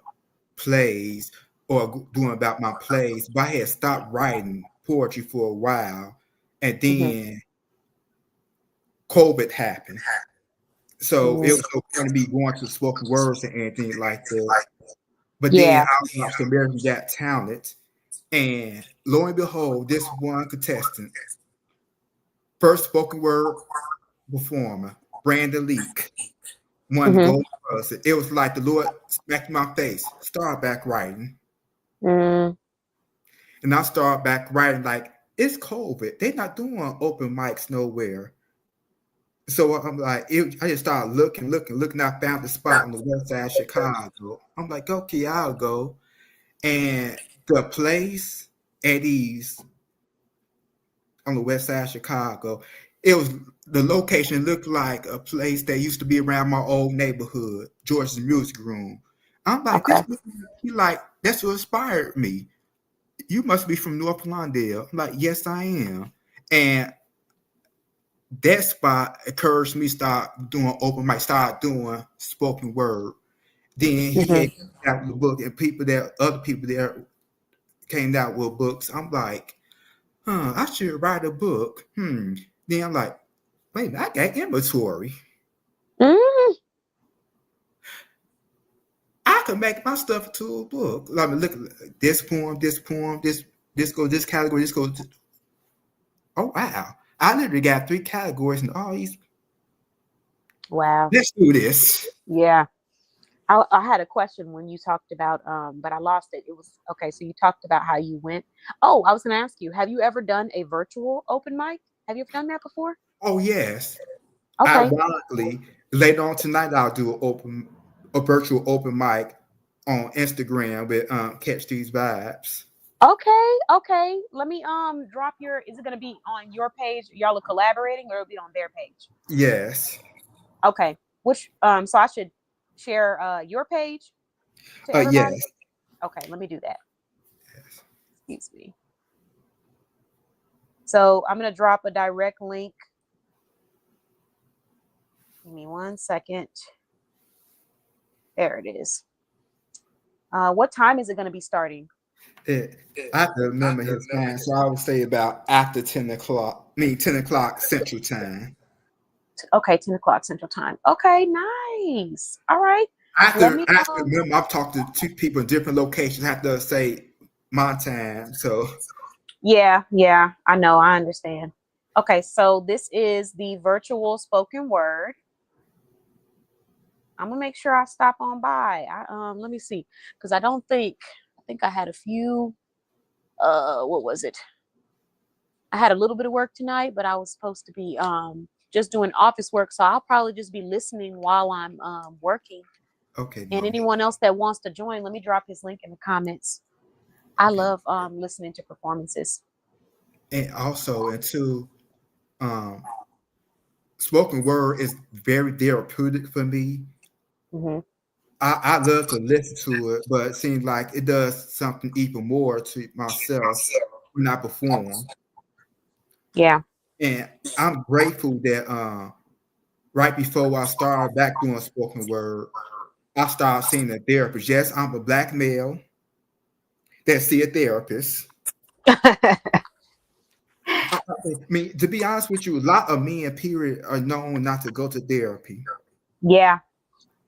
plays or doing about my plays. But I had stopped writing poetry for a while, and then COVID happened. So it was no point to be going to spoken words or anything like that. But then I watched American Got Talent, and lo and behold, this one contestant, first spoken word performer, Brandon Leak, won the gold buzzer. It was like the Lord smacked my face. Start back writing. And I start back writing like, it's COVID. They're not doing open mics nowhere. So I'm like, I just started looking. I found the spot on the west side of Chicago. I'm like, okay, I'll go. And the place at ease on the west side of Chicago, the location looked like a place that used to be around my old neighborhood, George's Music Room. I'm like, that's what inspired me. You must be from North Lawndale. I'm like, yes, I am. And that spot encouraged me to start doing open mic, start doing spoken word. Then he had out the book, and other people there came out with books. I'm like, I should write a book. Then I'm like, wait a minute, I got inventory. I could make my stuff into a book. Like, look, this poem, this goes this category, this goes. Oh wow! I literally got 3 categories and all these. Wow. Let's do this. Yeah. I had a question when you talked about, but I lost it. It was, okay, so you talked about how you went. Oh, I was going to ask you, have you ever done a virtual open mic? Have you ever done that before? Oh, yes. Okay. Ironically, later on tonight, I'll do a virtual open mic on Instagram with Catch These Vibes. Okay. Let me drop is it going to be on your page? Y'all are collaborating, or it'll be on their page? Yes. Okay. Which, so I should share your page to everybody? Yes. Okay, let me do that. Yes. Excuse me. So I'm going to drop a direct link. Give me 1 second. There it is. What time is it going to be starting? I have to remember his time, so I would say about after 10 o'clock. 10 o'clock Central Time. Okay, 10 o'clock Central Time. Okay, nice. All right. I have to remember, I've talked to 2 people in different locations. I have to say my time. So yeah, I know. I understand. Okay, so this is the virtual spoken word. I'm gonna make sure I stop on by. Let me see, because I think I had a few. What was it? I had a little bit of work tonight, but I was supposed to be just doing office work, so I'll probably just be listening while I'm working. Okay. And anyone else that wants to join, let me drop his link in the comments. I love listening to performances. And also, spoken word is very therapeutic for me. I love to listen to it, but it seems like it does something even more to myself when I perform. Yeah. And I'm grateful that right before I started back doing spoken word, I started seeing a therapist. Yes, I'm a Black male that see a therapist. I mean, to be honest with you, a lot of men, period, are known not to go to therapy. Yeah.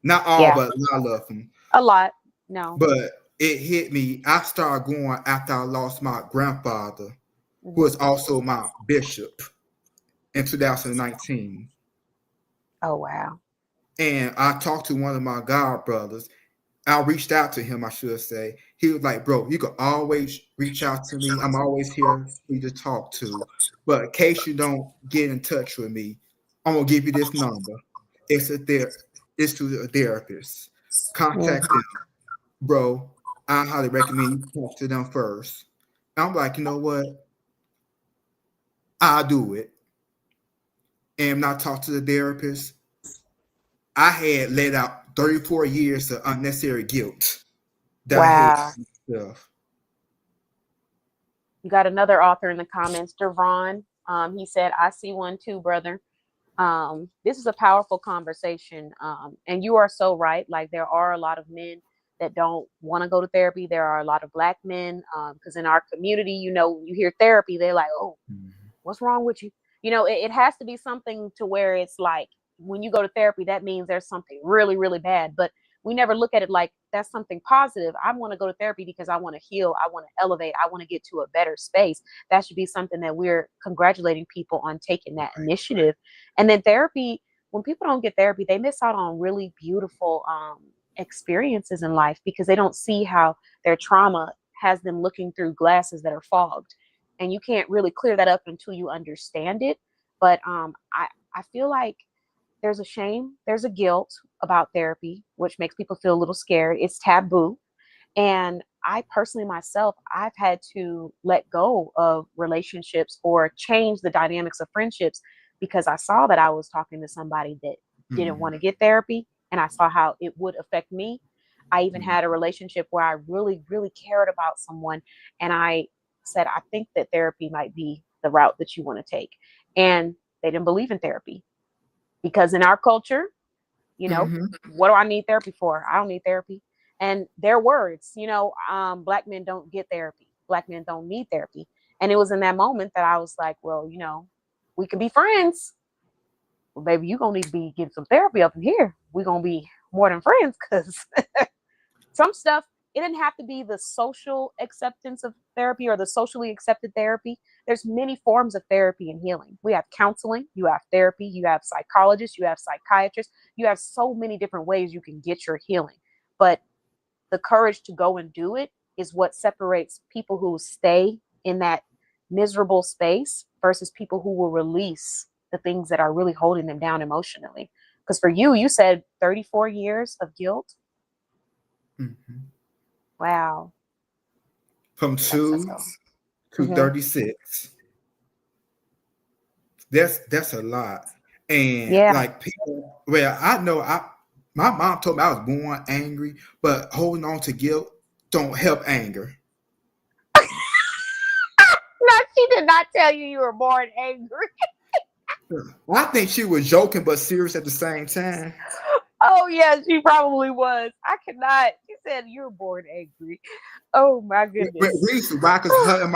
Not all, but a lot of them. A lot. No. But it hit me. I started going after I lost my grandfather, who was also my bishop, in 2019. Oh, wow. And I talked to one of my god brothers. I reached out to him, I should say. He was like, bro, you can always reach out to me. I'm always here for you to talk to. But in case you don't get in touch with me, I'm gonna give you this number. It's to a therapist. Contact them. Bro, I highly recommend you talk to them first. I'm like, you know what? I'll do it. And not talk to the therapist. I had let out 34 years of unnecessary guilt that I had Wow. myself. You got another author in the comments, Devron. He said, I see one too, brother. This is a powerful conversation. And you are so right. Like, there are a lot of men that don't want to go to therapy. There are a lot of Black men, because in our community, you know, you hear therapy, they're like, oh, what's wrong with you? You know, it has to be something to where it's like, when you go to therapy, that means there's something really, really bad. But we never look at it like that's something positive. I want to go to therapy because I want to heal. I want to elevate. I want to get to a better space. That should be something that we're congratulating people on taking that initiative. And then therapy, when people don't get therapy, they miss out on really beautiful experiences in life because they don't see how their trauma has them looking through glasses that are fogged. And you can't really clear that up until you understand it. But I feel like there's a shame, there's a guilt about therapy, which makes people feel a little scared. It's taboo. And I personally myself, I've had to let go of relationships or change the dynamics of friendships because I saw that I was talking to somebody that didn't want to get therapy, and I saw how it would affect me. I even had a relationship where I really, really cared about someone, and I said, I think that therapy might be the route that you want to take. And they didn't believe in therapy. Because in our culture, you know, what do I need therapy for? I don't need therapy. And their words, you know, Black men don't get therapy. Black men don't need therapy. And it was in that moment that I was like, well, you know, we can be friends. Well, baby, you're going to need to be getting some therapy up in here. We're going to be more than friends because some stuff, it didn't have to be the social acceptance of therapy or the socially accepted therapy. There's many forms of therapy and healing. We have counseling, you have therapy, you have psychologists, you have psychiatrists, you have so many different ways you can get your healing. But the courage to go and do it is what separates people who stay in that miserable space versus people who will release the things that are really holding them down emotionally. Because for you, you said 34 years of guilt. Wow. From 2 to 36. That's a lot. And like people, well, I know my mom told me I was born angry, but holding on to guilt don't help anger. No, she did not tell you were born angry. I think she was joking but serious at the same time. Oh yeah, she probably was. I cannot. She said you're born angry. Oh my goodness. Reason why? Because her and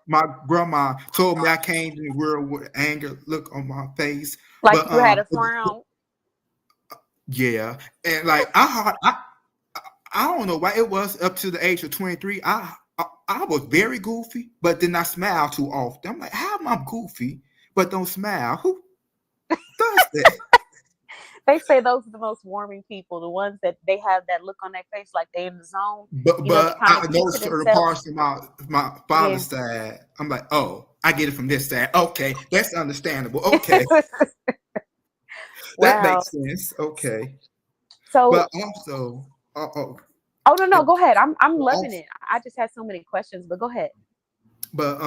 my grandma told me I came to the world with anger look on my face. Like but, you had a frown. Yeah, and like I don't know why it was up to the age of 23. I was very goofy, but then I smile too often. I'm like, how am I goofy but don't smile? Who does that? They say those are the most warming people, the ones that they have that look on their face like they're in the zone. But I know certain parts of my father's side. I'm like, oh, I get it from this side. Okay, that's understandable. Okay. That makes sense. Okay. So, but also, oh no, go ahead. I'm loving it. I just had so many questions, but go ahead. But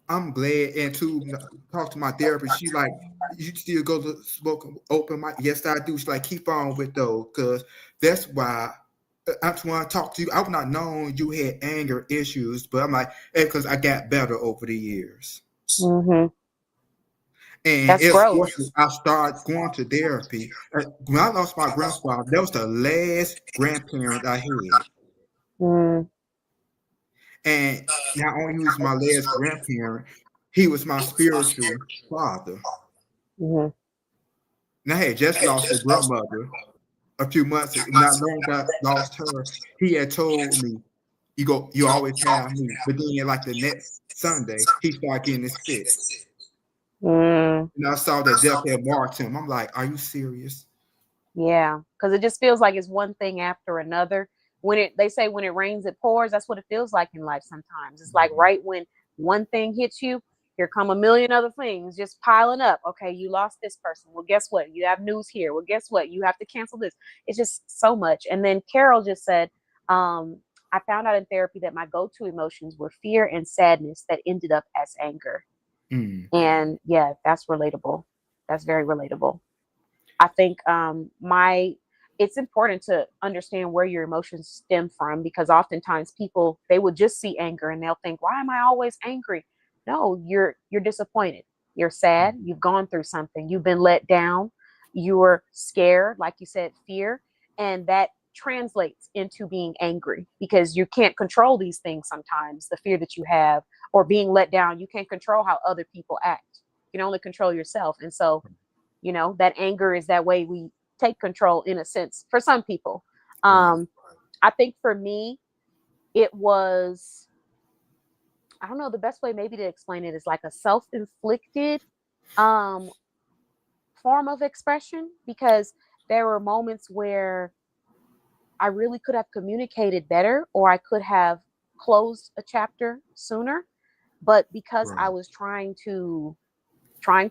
I'm glad and to talk to my therapist. She like, you still go to smoke open mic? Yes, I do. She's like, keep on with those, because that's why I just want to talk to you. I've not known you had anger issues, but I'm like, because I got better over the years. And that's gross. I started going to therapy. When I lost my grandfather, that was the last grandparent I had. And not only he was my last grandparent, he was my spiritual father. And I had just lost a grandmother a few months ago. Not long ago, I lost her. He had told me, you always have me. But then like the next Sunday, he started getting sick. Mm, And I saw that death had marked him. I'm like, are you serious? yeah, because it just feels like it's one thing after another. They say when it rains, it pours. That's what it feels like in life sometimes. It's like right when one thing hits you, here come a million other things just piling up. Okay, you lost this person. Well, guess what? You have news here. Well, guess what? You have to cancel this. It's just so much. And then Carol just said, I found out in therapy that my go-to emotions were fear and sadness that ended up as anger. Mm. And yeah, that's relatable. That's very relatable. I think it's important to understand where your emotions stem from, because oftentimes people, they will just see anger and they'll think, why am I always angry? No, you're disappointed. You're sad. You've gone through something. You've been let down. You're scared, like you said, fear, and that translates into being angry because you can't control these things sometimes, the fear that you have or being let down. You can't control how other people act. You can only control yourself. And so that anger is that way we take control in a sense for some people. Right. I think for me, it was, I don't know, the best way maybe to explain it is like a self-inflicted um, form of expression, because there were moments where I really could have communicated better or I could have closed a chapter sooner. But because I Right. was trying to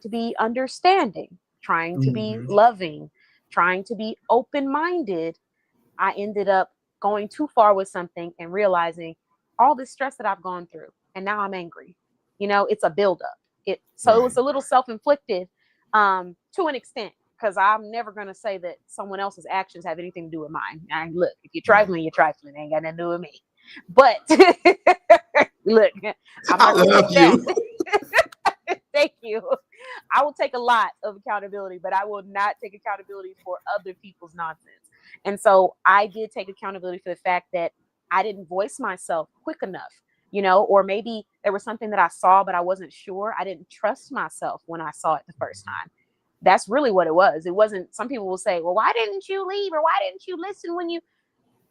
be understanding, trying to be Mm-hmm. loving, trying to be open-minded, I ended up going too far with something and realizing all this stress that I've gone through. And now I'm angry. It's a buildup. So it was Right. a little self-inflicted to an extent, because I'm never going to say that someone else's actions have anything to do with mine. And look, if you're Right. trifling, you're trifling. It ain't got nothing to do with me. But look, I'm I not going to love take you. that. Thank you. I will take a lot of accountability, but I will not take accountability for other people's nonsense. And so I did take accountability for the fact that I didn't voice myself quick enough, or maybe there was something that I saw, but I wasn't sure. I didn't trust myself when I saw it the first time. That's really what it was. It wasn't, some people will say, well, why didn't you leave? Or why didn't you listen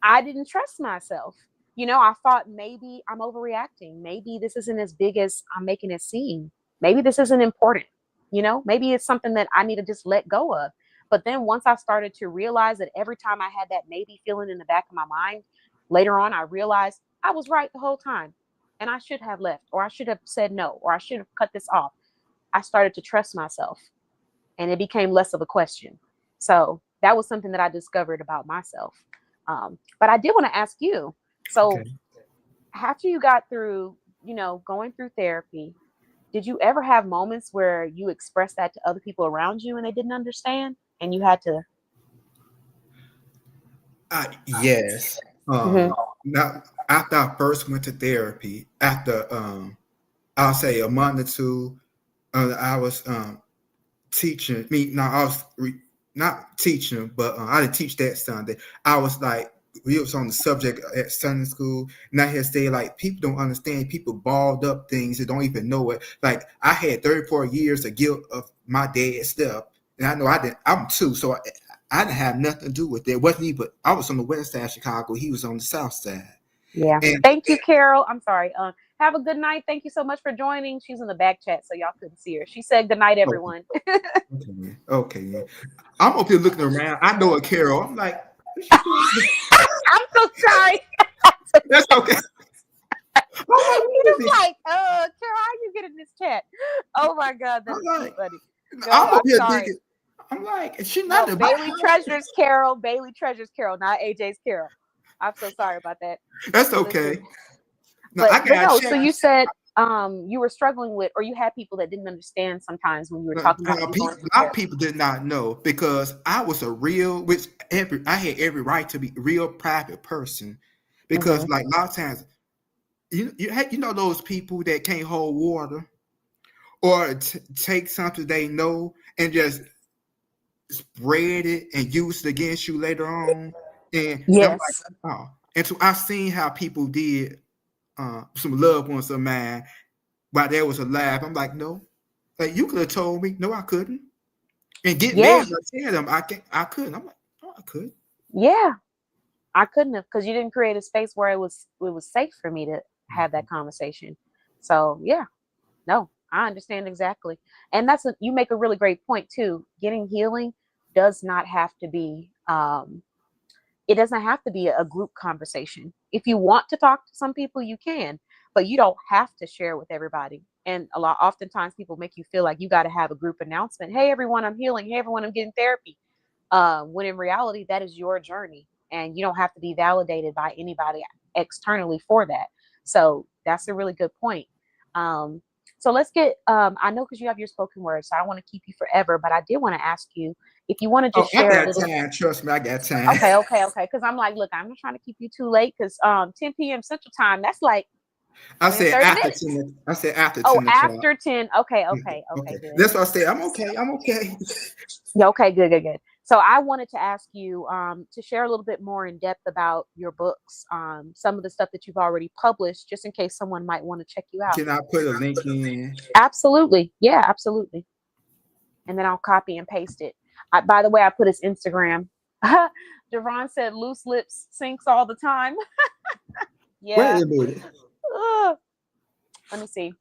I didn't trust myself. I thought maybe I'm overreacting. Maybe this isn't as big as I'm making it seem. Maybe this isn't important. Maybe it's something that I need to just let go of. But then once I started to realize that every time I had that maybe feeling in the back of my mind, later on, I realized I was right the whole time. And I should have left, or I should have said no, or I should have cut this off. I started to trust myself, and it became less of a question. So that was something that I discovered about myself. But I did want to ask you, so Okay. after you got through, going through therapy, did you ever have moments where you expressed that to other people around you and they didn't understand and you had to? Yes. Mhm. Now after I first went to therapy, after I'll say a month or two, I was teaching. I was not teaching, but I didn't teach that Sunday. I was like, we was on the subject at Sunday school, and I had said like people don't understand. People balled up things that don't even know it. Like I had 34 years of guilt of my dad's stuff, and I know I didn't. I'm two, so I didn't have nothing to do with it. It wasn't he, but I was on the west side of Chicago. He was on the south side, Yeah. and Thank you, Carol. I'm sorry. Have a good night. Thank you so much for joining. She's in the back chat, so y'all couldn't see her. She said good night, everyone. okay, okay, yeah. I'm up here looking around. I know a Carol. I'm like, what you doing? I'm so sorry. That's okay. I'm like, what is He it? was like, Carol, how you get in this chat? Oh my God, that I'm is too like, funny. No, I'm up I'm here sorry. thinking. I'm like, is she No, not in my Bailey house? treasures Carol. Bailey treasures Carol, not AJ's Carol. I'm so sorry about that. That's okay. Listen, No, I but got no. check. So you said you were struggling with, or you had people that didn't understand sometimes when you were talking about you going A through lot of therapy. people did not know because I was a real, I had every right to be a real private person because Mm-hmm. like a lot of times you know those people that can't hold water or take something they know and just spread it and use it against you later on. And I'm like, Yes. oh. And so I've seen how people did some loved ones of mine while they was alive. I'm like, no, like you could have told me. No, I couldn't. And get Yeah. mad when I tell them I couldn't. I'm like, no, I could. Yeah. I couldn't have, because you didn't create a space where it was safe for me to have that conversation. So yeah, no. I understand exactly. And you make a really great point too. Getting healing does not have to be, it doesn't have to be a group conversation. If you want to talk to some people, you can, but you don't have to share with everybody. And oftentimes people make you feel like you got to have a group announcement. Hey, everyone, I'm healing. Hey, everyone, I'm getting therapy. When in reality, that is your journey and you don't have to be validated by anybody externally for that. So that's a really good point. Um, so let's get, I know because you have your spoken word, so I don't want to keep you forever, but I did want to ask you if you want to Oh, just I share a got little. time. Trust me, I got time. Okay. Because I'm like, look, I'm not trying to keep you too late because 10 p.m. Central Time, that's like I in said 30 after minutes. 10. I said after Oh, 10 o'clock. after 10. Okay, Okay. good. That's what I said. I'm okay. I'm okay. Yeah, okay, good. So I wanted to ask you to share a little bit more in depth about your books, some of the stuff that you've already published, just in case someone might want to check you out. Can I put a link in? Absolutely. Yeah, absolutely. And then I'll copy and paste it. By the way, I put his Instagram. Javon said loose lips sinks all the time. Wait Yeah. a minute. Let me see.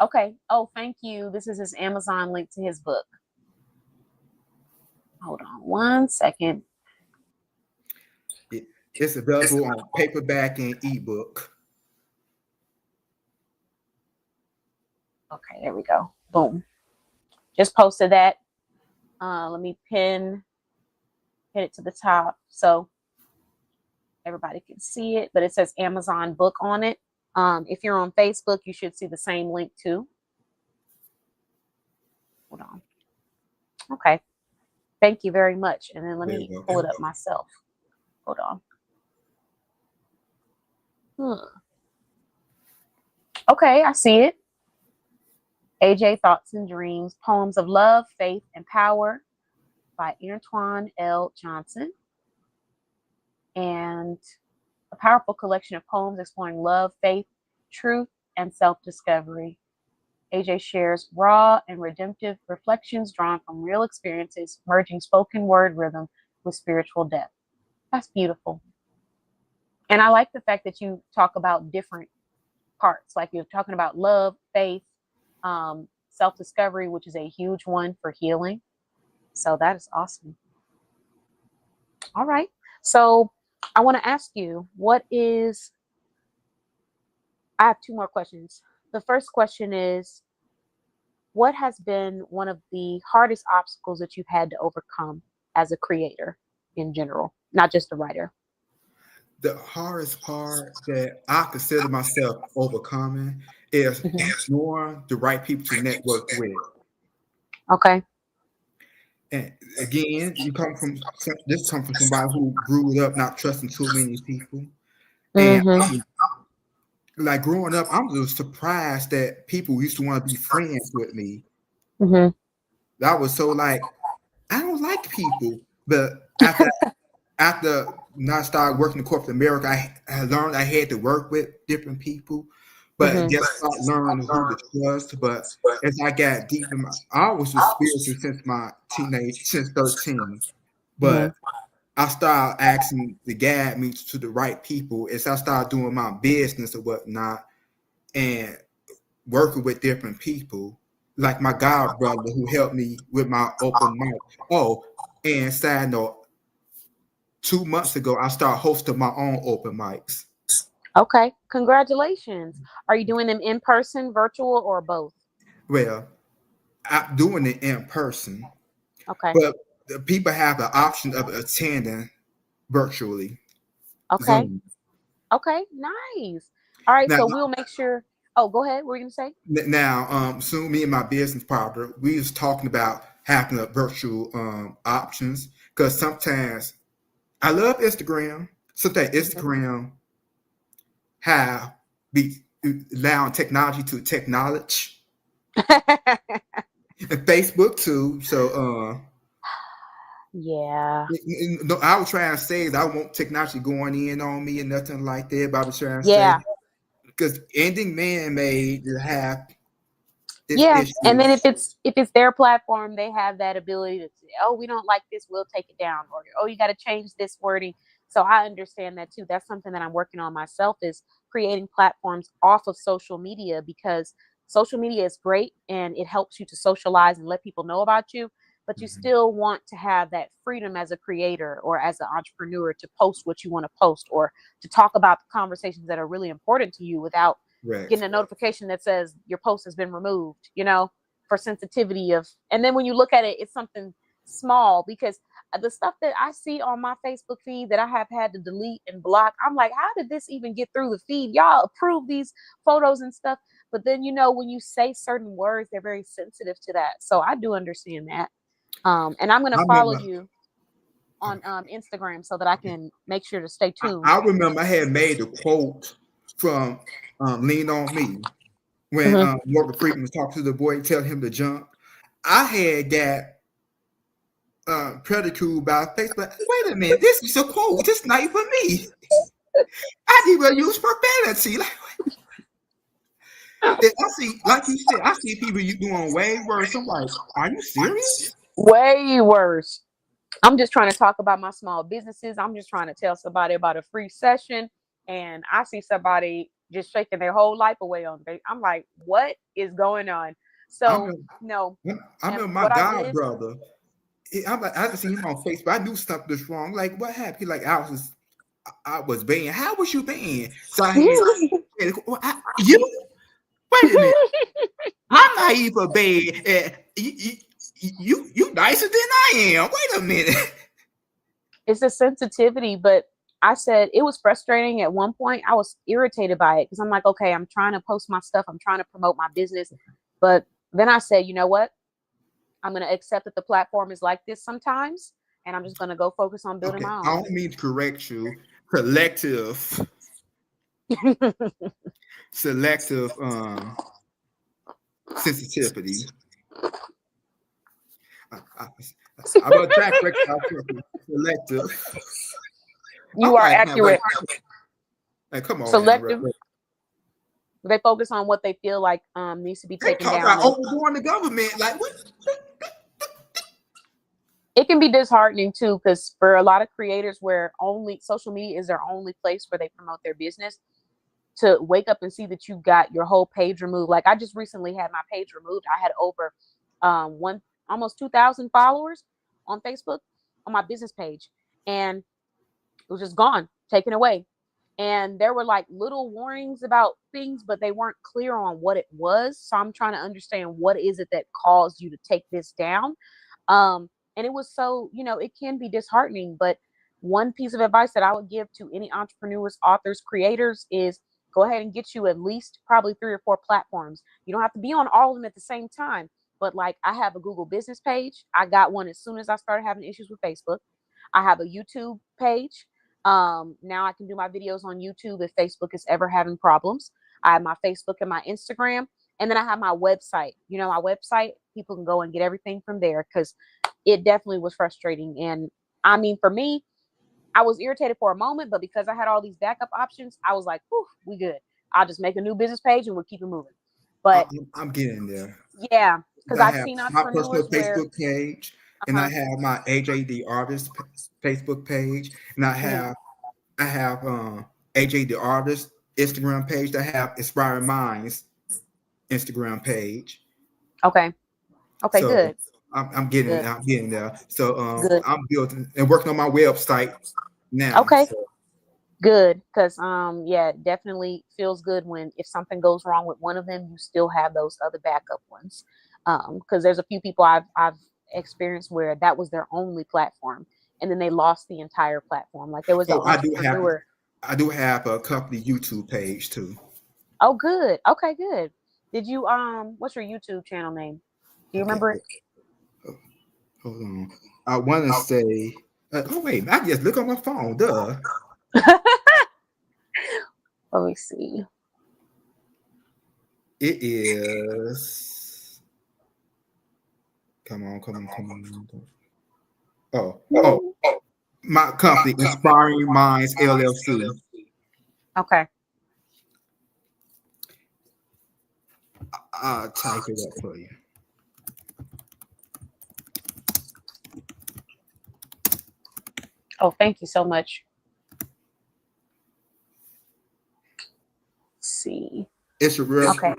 Okay. Oh, thank you. This is his Amazon link to his book. Hold on 1 second. It's available on paperback and ebook. Okay, there we go. Boom. Just posted that. Let me pin it to the top so everybody can see it. But it says Amazon book on it. If you're on Facebook, you should see the same link too. Hold on. Okay. Thank you very much. And then let me pull it up myself. Hold on. Okay, I see it. AJ Thoughts and Dreams, Poems of Love, Faith, and Power by Antwon Johnson. And a powerful collection of poems exploring love, faith, truth, and self-discovery. AJ shares raw and redemptive reflections drawn from real experiences, merging spoken word rhythm with spiritual depth. That's beautiful. And I like the fact that you talk about different parts, like you're talking about love, faith, self-discovery, which is a huge one for healing. So that is awesome. All right. So I want to ask you, I have two more questions. The first question is, what has been one of the hardest obstacles that you've had to overcome as a creator in general, not just a writer? The hardest part that I consider myself overcoming is knowing the right people to network with. Okay. And again, this comes from somebody who grew up not trusting too many people. And like growing up, I'm just surprised that people used to want to be friends with me. I was so like, I don't like people. But after I started working in corporate America, I learned I had to work with different people. But just not learning who to trust. But as I got deep I was spiritual since my since 13. But I started asking to guide me to the right people as I started doing my business or whatnot and working with different people, like my god brother who helped me with my open mic. Oh, and side note, 2 months ago, I started hosting my own open mics. Okay. Congratulations. Are you doing them in person, virtual, or both? Well, I'm doing it in person. Okay. But the people have the option of attending virtually. Okay. Zoom. Okay. Nice. All right. Now, So we'll make sure. Oh, go ahead. What were you going to say? now, soon me and my business partner, we was talking about having a virtual options because sometimes I love Instagram. Sometimes Instagram have be allowing technology to technology and Facebook too. So Yeah. no, I was trying to say that I want technology going in on me and nothing like that. But I was trying to Yeah. say because anything man-made to have Yeah. issues. And then if it's their platform, they have that ability to say, oh, we don't like this, we'll take it down, or oh, you got to change this wording. So I understand that too. That's something that I'm working on myself, is creating platforms off of social media, because social media is great and it helps you to socialize and let people know about you, but you still want to have that freedom as a creator or as an entrepreneur to post what you want to post or to talk about the conversations that are really important to you without getting a notification that says your post has been removed, for sensitivity of, and then when you look at it, it's something small, because the stuff that I see on my Facebook feed that I have had to delete and block, I'm like, how did this even get through the feed? Y'all approve these photos and stuff. But then, when you say certain words, they're very sensitive to that. So I do understand that. And I'm going to follow you on Instagram so that I can make sure to stay tuned. I remember I had made a quote from Lean On Me when Morgan Freeman was talking to the boy, telling him to jump. I had got ridiculed by Facebook. Wait a minute, this is a quote. This not even me. I didn't even use profanity. I see, like you said, I see people you doing way worse. I'm like, are you serious? Way worse. I'm just trying to talk about my small businesses. I'm just trying to tell somebody about a free session, and I see somebody just shaking their whole life away on me. I'm like, what is going on? So no. I remember my god brother. I just seen him on Facebook. I knew something was wrong. Like, what happened? He like, I was banned. How was you banned? So I had, you. Wait a minute. I'm not even bad. You nicer than I am. Wait a minute. It's a sensitivity, but I said it was frustrating at one point. I was irritated by it because I'm like, okay, I'm trying to post my stuff. I'm trying to promote my business. But then I said, you know what? I'm going to accept that the platform is like this sometimes. And I'm just going to go focus on building my own. I don't mean to correct you. Selective sensitivity. I'm a track record selective. You are accurate. Like, come on, selective. They focus on what they feel like needs to be taken down. About overthrowing the government, like what? It can be disheartening too, because for a lot of creators where only social media is their only place where they promote their business, to wake up and see that you got your whole page removed. Like I just recently had my page removed. I had over almost 2,000 followers on Facebook on my business page, and it was just gone, taken away. And there were like little warnings about things, but they weren't clear on what it was. So I'm trying to understand what is it that caused you to take this down. And it was so, it can be disheartening. But one piece of advice that I would give to any entrepreneurs, authors, creators is go ahead and get you at least probably 3 or 4 platforms. You don't have to be on all of them at the same time. But like I have a Google business page. I got one as soon as I started having issues with Facebook. I have a YouTube page. Now I can do my videos on YouTube if Facebook is ever having problems. I have my Facebook and my Instagram, and then I have my website. My website, people can go and get everything from there because it definitely was frustrating. And I mean, for me, I was irritated for a moment, but because I had all these backup options, I was like, whew, we good. I'll just make a new business page and we'll keep it moving. But I'm getting there. Yeah, because I've seen my personal Facebook page, and I have my AJ the Artist Facebook page, and I have AJ the Artist Instagram page. I have Inspiring Minds Instagram page. Okay, so good. I'm getting there. So I'm building and working on my website now. Okay. So. Good, because it definitely feels good when if something goes wrong with one of them, you still have those other backup ones. Because there's a few people I've experienced where that was their only platform, and then they lost the entire platform. Like there was I do have a company YouTube page too. Oh, good. Okay, good. Did you what's your YouTube channel name? Do you remember it? Hold on. I want to say. Wait, I just look on my phone. Duh. Let me see. It is. Come on. Oh. My company, Inspiring Minds LLC. Okay. I'll type it up for you. Oh, thank you so much. Let's see. It's a real. Okay.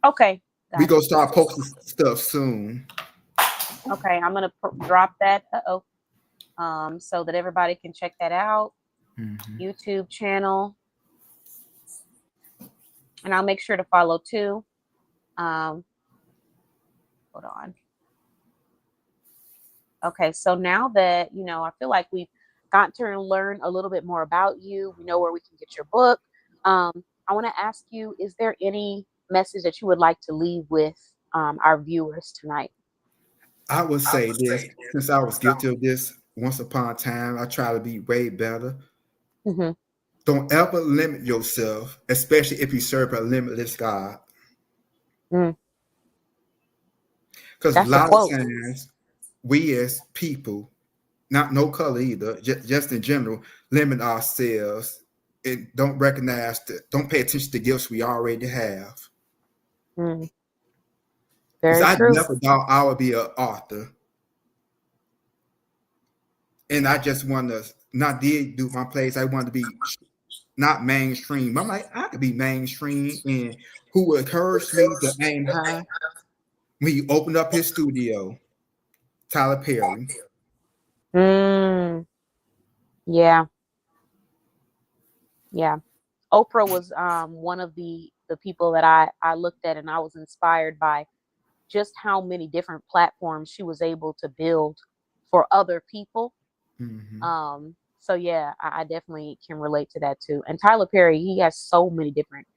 Okay. We Got gonna it. start posting stuff soon. Okay, I'm gonna drop that. So that everybody can check that out. Mhm. YouTube channel, and I'll make sure to follow too. Hold on. Okay, so now that I feel like we've gotten to learn a little bit more about you. We know where we can get your book. I want to ask you: is there any message that you would like to leave with our viewers tonight? I would say this, since I was guilty of this once upon a time, I try to be way better. Hmm. Don't ever limit yourself, especially if you serve a limitless God. Mm, Because a that's a lot of quote. times, we as people, not no color either, just in general, limit ourselves and don't recognize, don't pay attention to gifts we already have. Mm, Because very I true. never thought I would be an author. And I just want to, not did do my plays, I wanted to be not mainstream. I'm like, I could be mainstream. And who encouraged me to aim high? When he opened up his studio, Tyler Perry. Mm, yeah, yeah. Oprah was one of the people that I looked at, and I was inspired by just how many different platforms she was able to build for other people. Mm-hmm. So yeah, I definitely can relate to that too. And Tyler Perry, he has so many different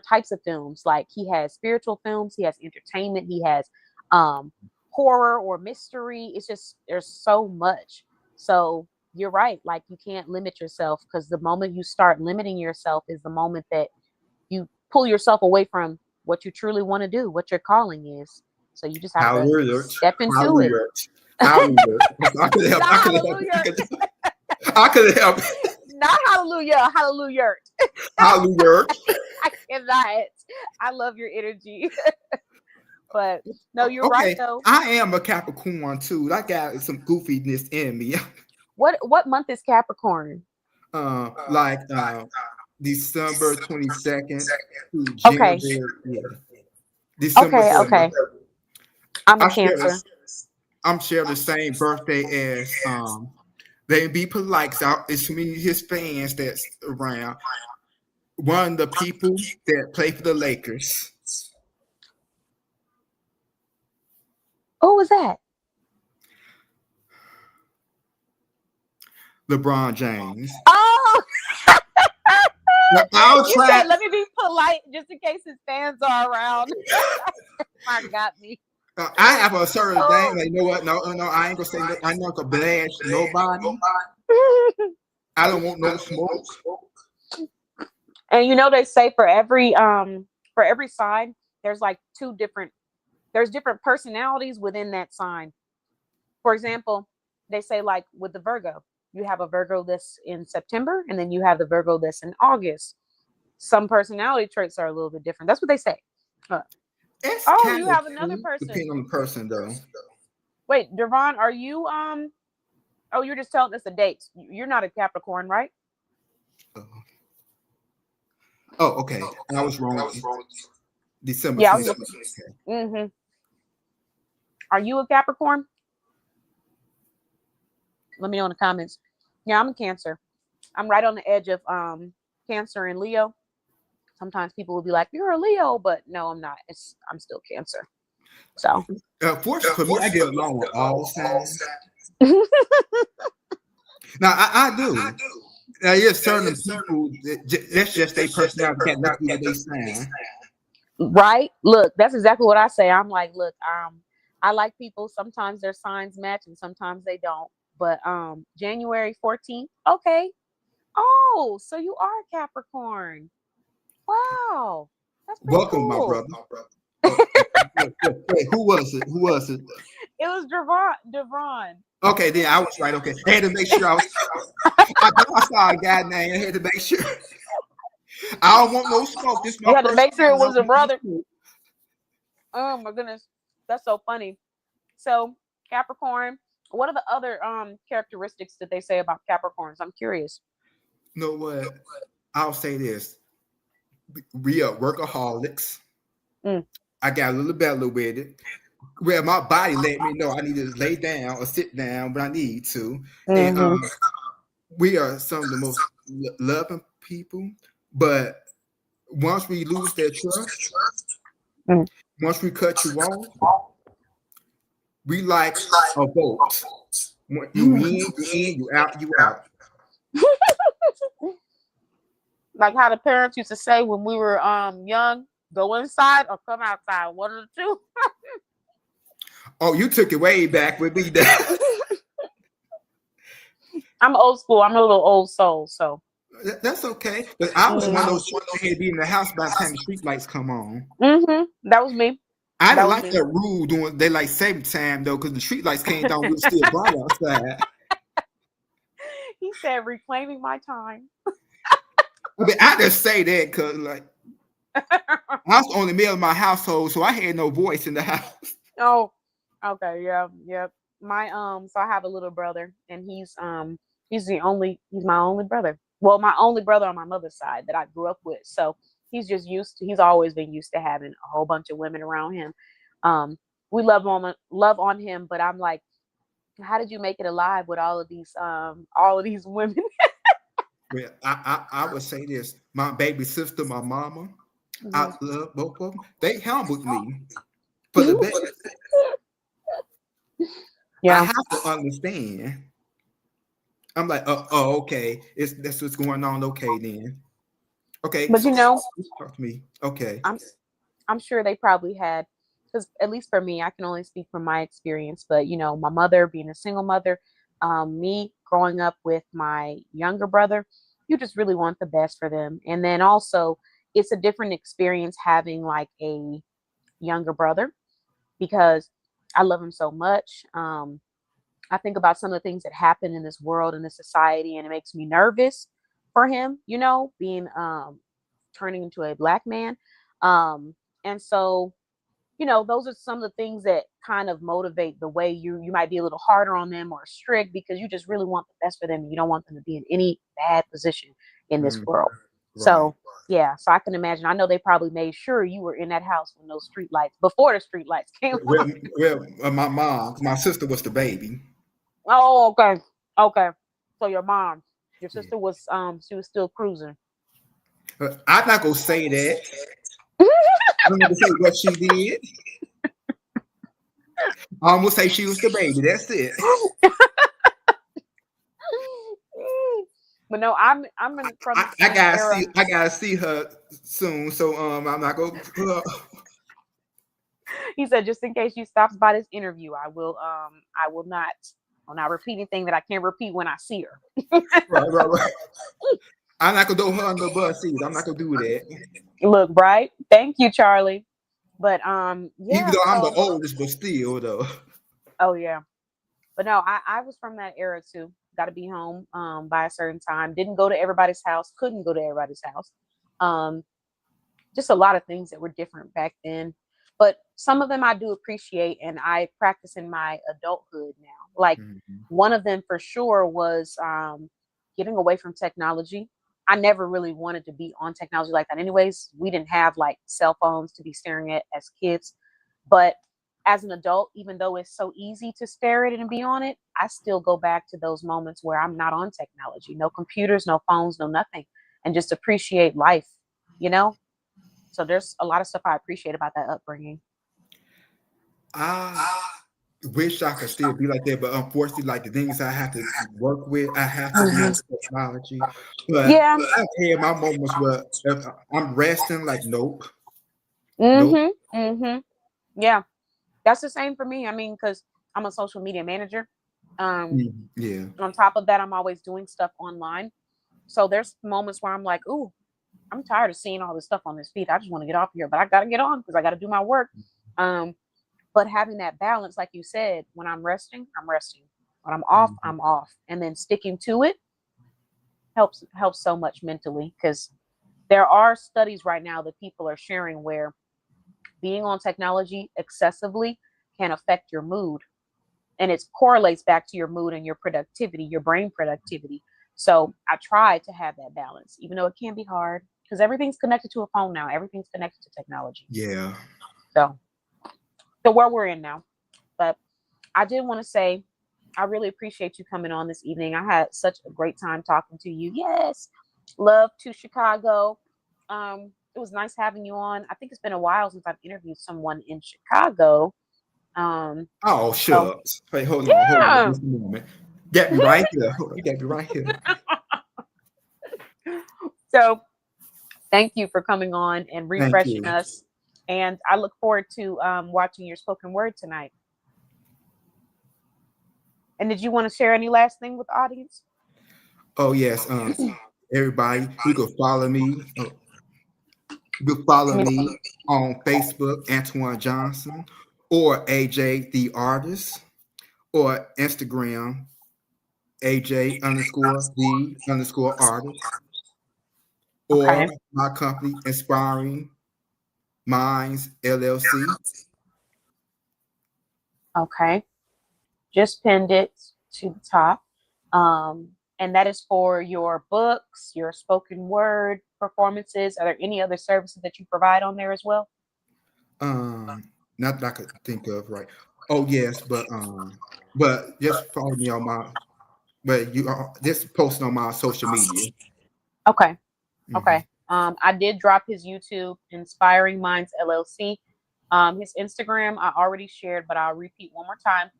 types of films. Like he has spiritual films, he has entertainment, he has um horror or mystery. It's just there's so much. So you're right. Like you can't limit yourself, because the moment you start limiting yourself is the moment that you pull yourself away from what you truly want to do, what your calling is. So you just have to Hallelujah. step into it. Hallelujah. Hallelujah. I could help. Not I could help. hallelujah. I could help. Not hallelujah. Hallelujah. Hallelujah. I cannot. I love your energy. But no, you're right Okay, though. I am a Capricorn too. I got some goofiness in me. What month is Capricorn? Like December 22nd to Okay. January. Yeah. December Okay, 7th. okay. I'm a I share Cancer. this. I'm share the same birthday as they be polite because it's too many of his fans that's around. One of the people that play for the Lakers, Who was that? LeBron James. Oh, Now, I'll you try. said let me be polite just in case his fans are around. I got me. I have a certain thing. Oh. Like, you know what? No, I ain't gonna say. I'm not gonna blast nobody. I don't want no smoke. And they say for every sign, there's like there's different personalities within that sign. For example, they say like with the Virgo, you have a Virgo that's in September, and then you have the Virgo that's in August. Some personality traits are a little bit different. That's what they say. It's Oh, kind you of have another true, person. depending on the person, though. Wait, Devon, are you oh, you're just telling us the dates. You're not a Capricorn, right? Oh, okay. I was wrong. December Yeah, I was 26th. looking. Mm-hmm. Are you a Capricorn? Let me know in the comments. Yeah, I'm a Cancer. I'm right on the edge of Cancer and Leo. Sometimes people will be like, "You're a Leo," but no, I'm not. I'm still Cancer. So Fortunately for me, I get along with all signs. Now, I do. Now, there's certain people that's just their personality. Got nothing to do with their sign. right? Look, that's exactly what I say. I'm like, look, I like people. Sometimes their signs match, and sometimes they don't. But January 14th, okay. Oh, so you are a Capricorn. Wow, that's pretty Welcome, my cool. brother. Oh, wait, who was it? Who was it? It was Devon. Okay, then I was right. Okay, I had to make sure I was. I saw a guy name. I had to make sure. I don't want no smoke. This is my You had to make sure it was a personal- brother. Oh my goodness, that's so funny. So Capricorn, what are the other characteristics that they say about Capricorns? I'm curious. You know what? I'll say this: we are workaholics. Mm. I got a little battle with it, where my body let me know I need to lay down or sit down when I need to. And Mm-hmm. we are some of the most loving people, but once we lose that trust, Mm. once we cut you off, we like a vote. You in, you out, you out. Like how the parents used to say when we were young, go inside or come outside, one of the two. Oh, you took it way back with me. I'm old school. I'm a little old soul, so That's okay. But I was one of mm-hmm. those children that had to be in the house by the time the street lights come on. Mm-hmm. That was me. I That didn't was like me. that rule doing daylight saving time though, because the street lights came down, we were still bright outside. He said, reclaiming my time. I mean, I just say that because like I was the only male in my household, so I had no voice in the house. Oh, okay, yeah, yeah. My so I have a little brother, and he's my only brother. Well, my only brother on my mother's side that I grew up with. So he's always been used to having a whole bunch of women around him. Um, we love on him, but I'm like, how did you make it alive with all of these women? Well, I would say this: my baby sister, my mama, I Mhm. love both of them. They humbled me for the best. I Yeah, have to understand. I'm like, okay, that's what's going on. Okay, then. Okay, but so you know, talk to me. Okay. I'm I'm sure they probably had, because at least for me, I can only speak from my experience. But you know, my mother being a single mother, me growing up with my younger brother, you just really want the best for them. And then also, it's a different experience having like a younger brother because I love him so much. I think about some of the things that happen in this world and this society, and it makes me nervous for him. You know, being turning into a black man. Um, and so, you know, those are some of the things that kind of motivate the way you might be a little harder on them or strict because you just really want the best for them. You don't want them to be in any bad position in this Mm, world. right. So yeah, so I can imagine. I know they probably made sure you were in that house when those street lights before the street lights came Well, on. my sister was the baby. Oh, okay, okay. So your Yeah. sister was she was still cruising. I'm not gonna say that. I'm not gonna say what she did. I'm gonna say she was the baby. That's it. But no, from the I same gotta era. see. I gotta see her soon. So I'm not gonna. He said, just in case you stops by this interview, I will not repeat anything that I can't repeat when I see her. Right. I'm not gonna throw her under the bus either. I'm not gonna do that. Look, right? Thank you, Charlie. But Even yeah, though I'm the so oldest, but still though. oh yeah. But no, I was from that era too. Got to be home by a certain time. Didn't go to everybody's house. Couldn't go to everybody's house. Um, just a lot of things that were different back then. But some of them I do appreciate, and I practice in my adulthood now. Like Mhm. one of them for sure was getting away from technology. I never really wanted to be on technology like that. Anyways, we didn't have like cell phones to be staring at as kids. But as an adult, even though it's so easy to stare at it and be on it, I still go back to those moments where I'm not on technology, no computers, no phones, no nothing, and just appreciate life, you know? So there's a lot of stuff I appreciate about that upbringing. I wish I could still be like that, but unfortunately, like the things I have to work with, I have to be on technology. But Yeah. I've had my moments where if I'm resting, like nope. Mhm. Mhm. Yeah. That's the same for me. I mean, because I'm a social media manager. Um, Yeah. on top of that, I'm always doing stuff online. So there's moments where I'm like, ooh, I'm tired of seeing all this stuff on this feed. I just want to get off here, but I gotta get on because I gotta do my work. Um, but having that balance, like you said, when I'm resting, I'm resting. When I'm off, Mhm. I'm off. And then sticking to it helps so much mentally because there are studies right now that people are sharing where being on technology excessively can affect your mood, and it correlates back to your mood and your productivity, your brain productivity. So I try to have that balance, even though it can be hard because everything's connected to a phone now. Everything's connected to technology. Yeah. So the world we're in now. But I did want to say, I really appreciate you coming on this evening. I had such a great time talking to you. Yes. Love to Chicago. It was nice having you on. I think it's been a while since I've interviewed someone in Chicago. Oh, So shucks. Wait, hold on yeah. just a moment. Get me right here. Hold on, you got me right here. So thank you for coming on and Thank refreshing you. us. And I look forward to watching your spoken word tonight. And did you want to share any last thing with the audience? Oh yes, everybody, you can follow me. You can follow me on Facebook, Antwon Johnson, or AJ the Artist, or Instagram, AJ_the_artist, or Okay. my company, Inspiring Minds LLC. Okay. Just pinned it to the top. And that is for your books, your spoken word performances. Are there any other services that you provide on there as well? Not that I could think of right. Oh yes, but just follow me on my. But you are just posting on my social media. Okay. Mhm. Okay. I did drop his YouTube, Inspiring Minds LLC. His Instagram I already shared, but I'll repeat one more time.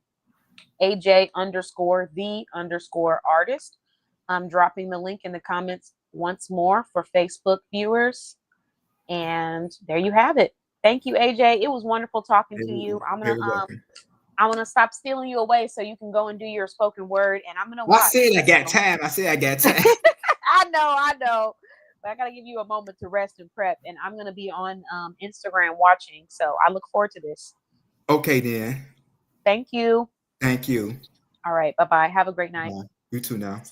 AJ_the_artist. I'm dropping the link in the comments once more for Facebook viewers. And there you have it. Thank you, AJ. It was wonderful talking to you. Very welcome. I'm gonna stop stealing you away so you can go and do your spoken word, and I'm gonna I watch. said I got time. I said I got time. I know. But I gotta give you a moment to rest and prep, and I'm gonna be on Instagram watching. So I look forward to this. Okay then. Thank you. Thank you. All right. Bye bye. Have a great night. Bye. You too now.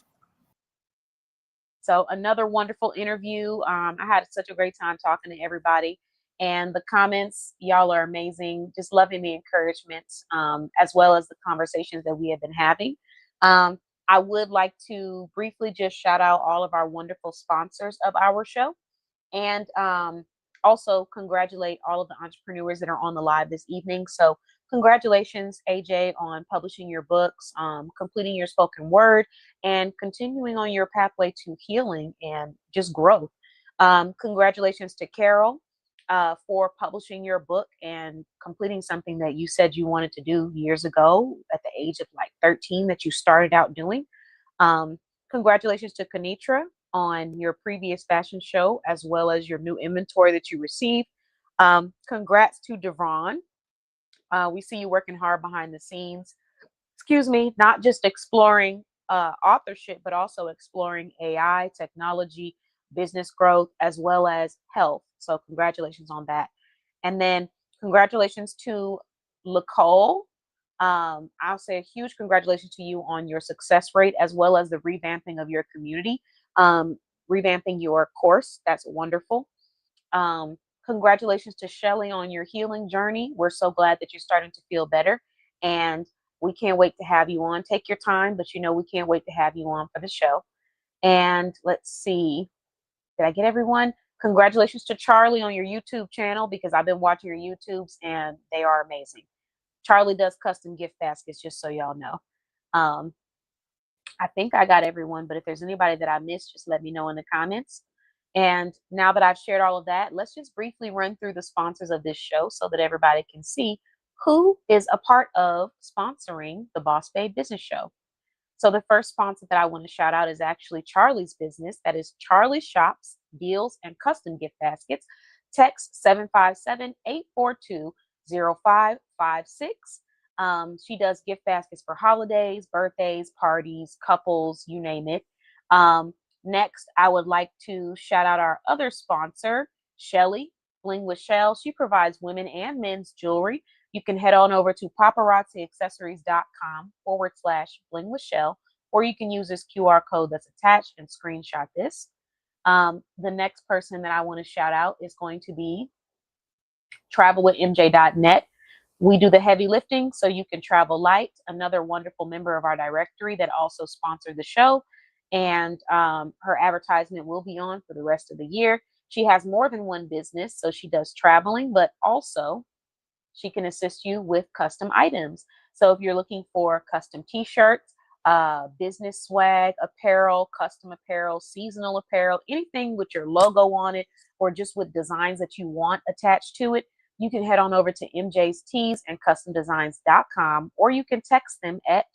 So another wonderful interview. I had such a great time talking to everybody, and the comments, y'all are amazing. Just loving the encouragement, as well as the conversations that we have been having. Um, I would like to briefly just shout out all of our wonderful sponsors of our show, and also congratulate all of the entrepreneurs that are on the live this evening. So congratulations, AJ, on publishing your books, completing your spoken word, and continuing on your pathway to healing and just growth. Congratulations to Carol for publishing your book and completing something that you said you wanted to do years ago at the age of like 13 that you started out doing. Um, Congratulations to Conitra on your previous fashion show, as well as your new inventory that you received. Congrats to Devron. We see you working hard behind the scenes. Excuse me, not just exploring authorship, but also exploring AI, technology, business growth, as well as health. So, congratulations on that. And then, congratulations to Lacole. I'll say a huge congratulations to you on your success rate, as well as the revamping of your community, um, revamping your course. That's wonderful. Um, Congratulations to Shelly on your healing journey. We're so glad that you're starting to feel better. And we can't wait to have you on. Take your time, but we can't wait to have you on for the show. And let's see. Did I get everyone? Congratulations to Charlie on your YouTube channel because I've been watching your YouTubes and they are amazing. Charlie does custom gift baskets, just so y'all know. Um, I think I got everyone, but if there's anybody that I missed, just let me know in the comments. And now that I've shared all of that, let's just briefly run through the sponsors of this show so that everybody can see who is a part of sponsoring the Boss Babe Business Show. So the first sponsor that I want to shout out is actually Charlie's business. That is Charlie Shops, Deals, and Custom Gift Baskets. Text 757-842-0556. She does gift baskets for holidays, birthdays, parties, couples, you name it. Next, I would like to shout out our other sponsor, Shelly, Bling with Shell. She provides women and men's jewelry. You can head on over to paparazziaccessories.com/bling with Shell, or you can use this QR code that's attached and screenshot this. The next person that I want to shout out is going to be travelwithmj.net. We do the heavy lifting so you can travel light. Another wonderful member of our directory that also sponsored the show. and her advertisement will be on for the rest of the year. She has more than one business, so she does traveling, but also she can assist you with custom items. So if you're looking for custom t-shirts, business swag, apparel, custom apparel, seasonal apparel, anything with your logo on it, or just with designs that you want attached to it, you can head on over to MJ's Tees and CustomDesigns.com, or you can text them at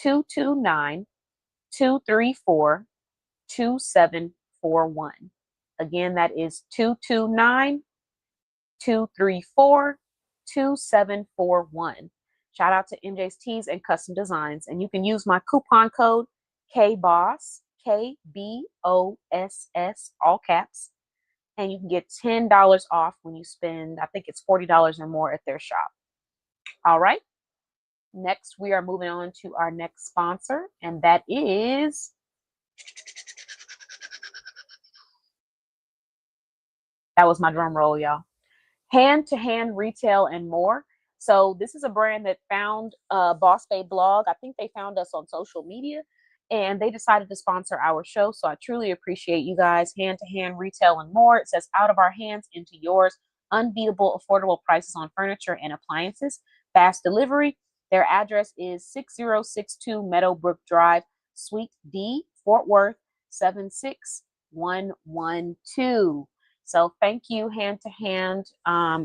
229-234-2741. Again, that is 229-234-2741. Shout out to MJ's Tees and Custom Designs. And you can use my coupon code KBOSS, KBOSS, all caps. And you can get $10 off when you spend, I think it's $40 or more at their shop. All right. Next, we are moving on to our next sponsor, and that is that was my drum roll, y'all. Hand to Hand Retail and More. So this is a brand that found Boss Bay blog. I think they found us on social media, and they decided to sponsor our show. So I truly appreciate you guys. Hand to Hand Retail and More. It says out of our hands into yours. Unbeatable, affordable prices on furniture and appliances. Fast delivery. Their address is 6062 Meadowbrook Drive, Suite D, Fort Worth, 76112. So thank you, Hand to Hand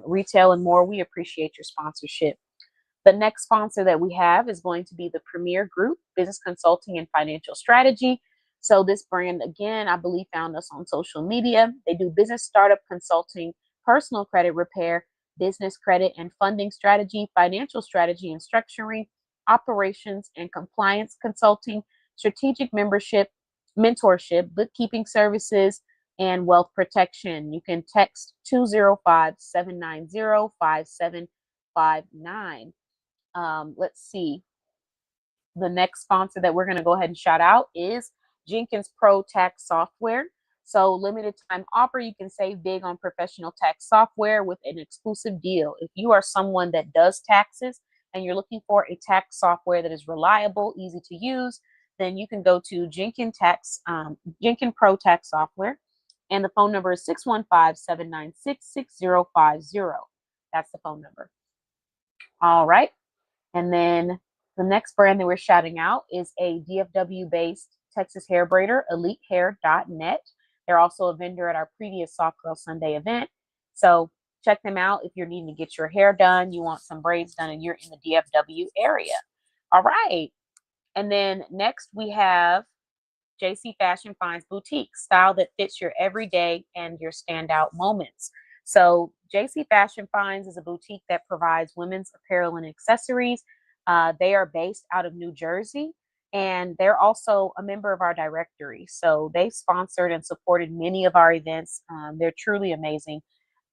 Retail and More. We appreciate your sponsorship. The next sponsor that we have is going to be the Premier Group, Business Consulting and Financial Strategy. So this brand, again, I believe found us on social media. They do business startup consulting, personal credit repair, business credit and funding strategy, financial strategy and structuring, operations and compliance consulting, strategic mentorship, bookkeeping services, and wealth protection. You can text 205-790-5759. Let's see. The next sponsor that we're going to go ahead and shout out is Jenkins Pro Tax Software. So limited time offer, you can save big on professional tax software with an exclusive deal. If you are someone that does taxes and you're looking for a tax software that is reliable, easy to use, then you can go to Jenkins Pro Tax Software. And the phone number is 615-796-6050. That's the phone number. All right. And then the next brand that we're shouting out is a DFW-based Texas hair braider, EliteHair.net. They're also a vendor at our previous Soft Girl Sunday event. So check them out if you're needing to get your hair done, you want some braids done, and you're in the DFW area. All right. And then next we have JC Fashion Finds Boutique, style that fits your everyday and your standout moments. So JC Fashion Finds is a boutique that provides women's apparel and accessories. They are based out of New Jersey, and they're also a member of our directory. So they sponsored and supported many of our events. They're truly amazing.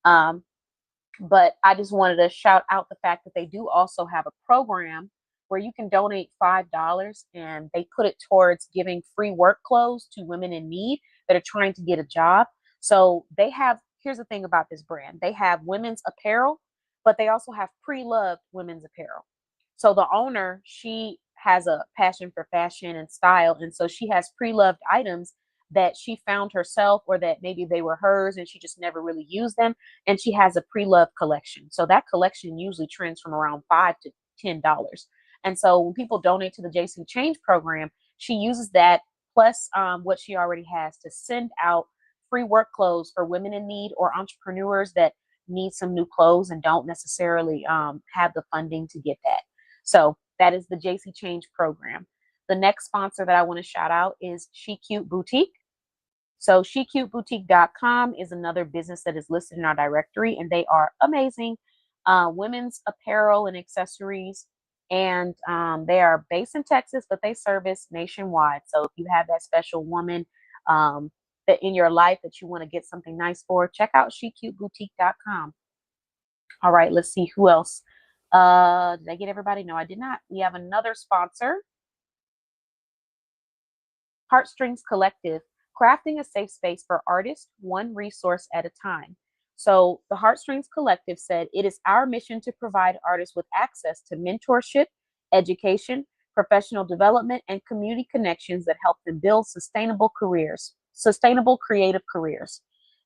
But I just wanted to shout out the fact that they do also have a program where you can donate $5 and they put it towards giving free work clothes to women in need that are trying to get a job. So they have, here's the thing about this brand. They have women's apparel, but they also have pre-loved women's apparel. So the owner, she has a passion for fashion and style. And so she has pre-loved items that she found herself, or that maybe they were hers and she just never really used them. And she has a pre-loved collection. So that collection usually trends from around $5 to $10. And so when people donate to the JC Change program, she uses that plus what she already has to send out free work clothes for women in need or entrepreneurs that need some new clothes and don't necessarily have the funding to get that. So that is the JC Change program. The next sponsor that I want to shout out is She Cute Boutique. So SheCuteBoutique.com is another business that is listed in our directory, and they are amazing women's apparel and accessories. And they are based in Texas, but they service nationwide. So if you have that special woman that in your life that you want to get something nice for, check out SheCuteBoutique.com. All right, let's see who else. Did I get everybody? No, I did not. We have another sponsor. Heartstrings Collective, crafting a safe space for artists, one resource at a time. So the Heartstrings Collective said, it is our mission to provide artists with access to mentorship, education, professional development, and community connections that help them build sustainable creative careers.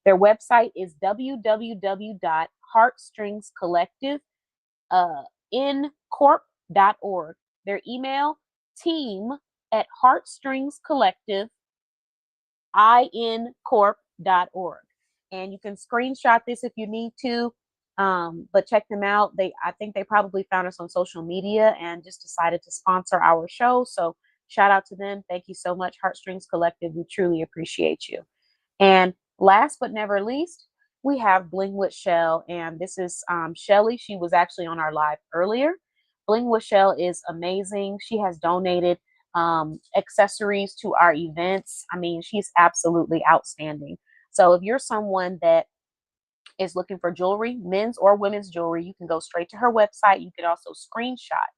Their website is www.heartstringscollective.incorp.org. Their email, team@heartstringscollective.incorp.org. And you can screenshot this if you need to. But check them out. I think they probably found us on social media and just decided to sponsor our show. So shout out to them. Thank you so much, Heartstrings Collective. We truly appreciate you. And last but never least, we have Bling with Shell. And this is Shelly. She was actually on our live earlier. Bling with Shell is amazing. She has donated accessories to our events. I mean, she's absolutely outstanding. So if you're someone that is looking for jewelry, men's or women's jewelry, you can go straight to her website. You can also screenshot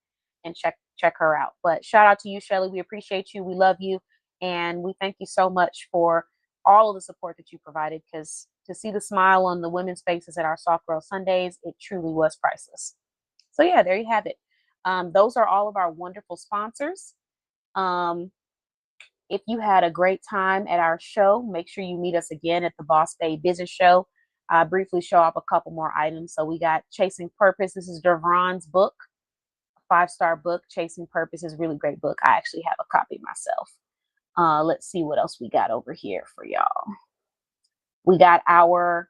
and check her out. But shout out to you, Shelly. We appreciate you. We love you. And we thank you so much for all of the support that you provided, because to see the smile on the women's faces at our Soft Girl Sundays, it truly was priceless. So yeah, there you have it. Those are all of our wonderful sponsors. If you had a great time at our show, make sure you meet us again at the Boss Babe Business Show. Briefly show off a couple more items. So we got Chasing Purpose. This is Dervron's book, a 5-star book. Chasing Purpose is a really great book. I actually have a copy myself. Let's see what else we got over here for y'all. We got our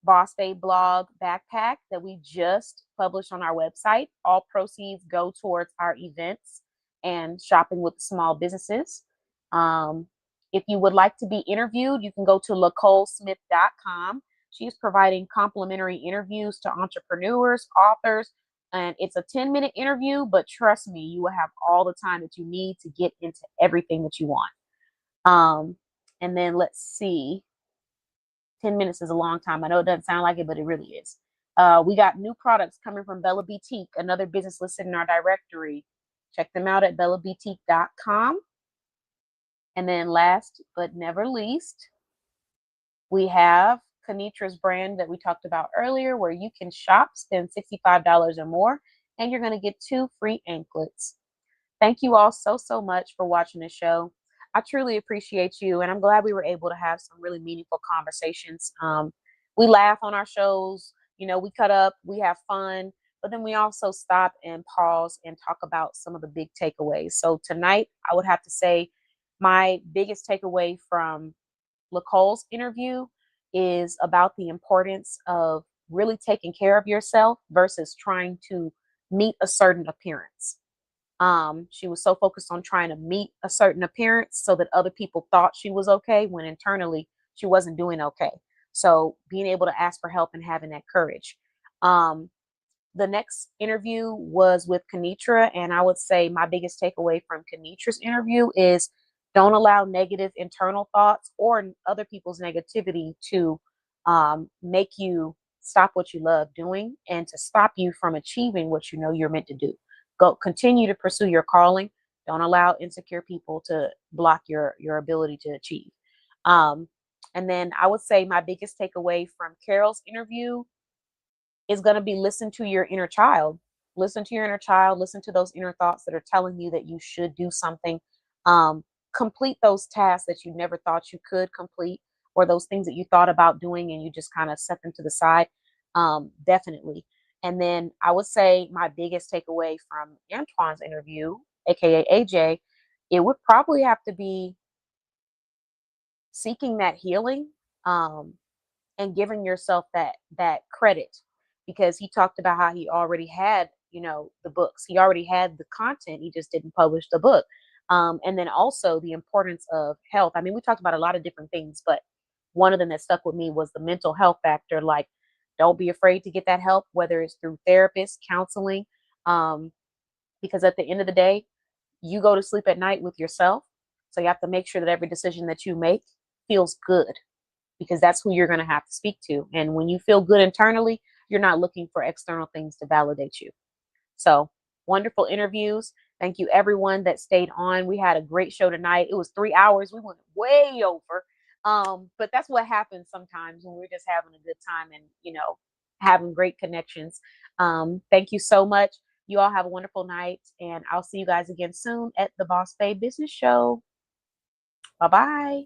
Boss Babe blog backpack that we just published on our website. All proceeds go towards our events and shopping with small businesses. If you would like to be interviewed, you can go to lacolesmith.com. She's providing complimentary interviews to entrepreneurs, authors, and it's a 10-minute interview, but trust me, you will have all the time that you need to get into everything that you want. And then let's see. 10 minutes is a long time. I know it doesn't sound like it, but it really is. We got new products coming from Bella Boutique, another business listed in our directory. Check them out at bellaboutique.com. And then last but never least, we have Conitra's brand that we talked about earlier, where you can shop, spend $65 or more, and you're going to get 2 free anklets. Thank you all so much for watching the show. I truly appreciate you, and I'm glad we were able to have some really meaningful conversations. We laugh on our shows, you know, we cut up, we have fun, but then we also stop and pause and talk about some of the big takeaways. So tonight, I would have to say my biggest takeaway from Lacole's interview is about the importance of really taking care of yourself versus trying to meet a certain appearance. She was so focused on trying to meet a certain appearance so that other people thought she was okay, when internally she wasn't doing okay. So being able to ask for help and having that courage. The next interview was with Conitra, and I would say my biggest takeaway from Conitra's interview is don't allow negative internal thoughts or other people's negativity to make you stop what you love doing and to stop you from achieving what you know you're meant to do. Continue to pursue your calling. Don't allow insecure people to block your ability to achieve. And then I would say my biggest takeaway from Carol's interview is going to be listen to your inner child. Listen to your inner child. Listen to those inner thoughts that are telling you that you should do something. Complete those tasks that you never thought you could complete, or those things that you thought about doing and you just kind of set them to the side. Definitely. And then I would say my biggest takeaway from Antwon's interview, aka AJ, it would probably have to be seeking that healing, and giving yourself that credit, because he talked about how he already had, you know, the books. He already had the content. He just didn't publish the book. And then also the importance of health. I mean, we talked about a lot of different things, but one of them that stuck with me was the mental health factor. Like, don't be afraid to get that help, whether it's through therapists, counseling, because at the end of the day, you go to sleep at night with yourself. So you have to make sure that every decision that you make feels good, because that's who you're going to have to speak to. And when you feel good internally, you're not looking for external things to validate you. So wonderful interviews. Thank you, everyone that stayed on. We had a great show tonight. It was 3 hours. We went way over. But that's what happens sometimes when we're just having a good time and, you know, having great connections. Thank you so much. You all have a wonderful night, and I'll see you guys again soon at the Boss Babe Business Show. Bye-bye.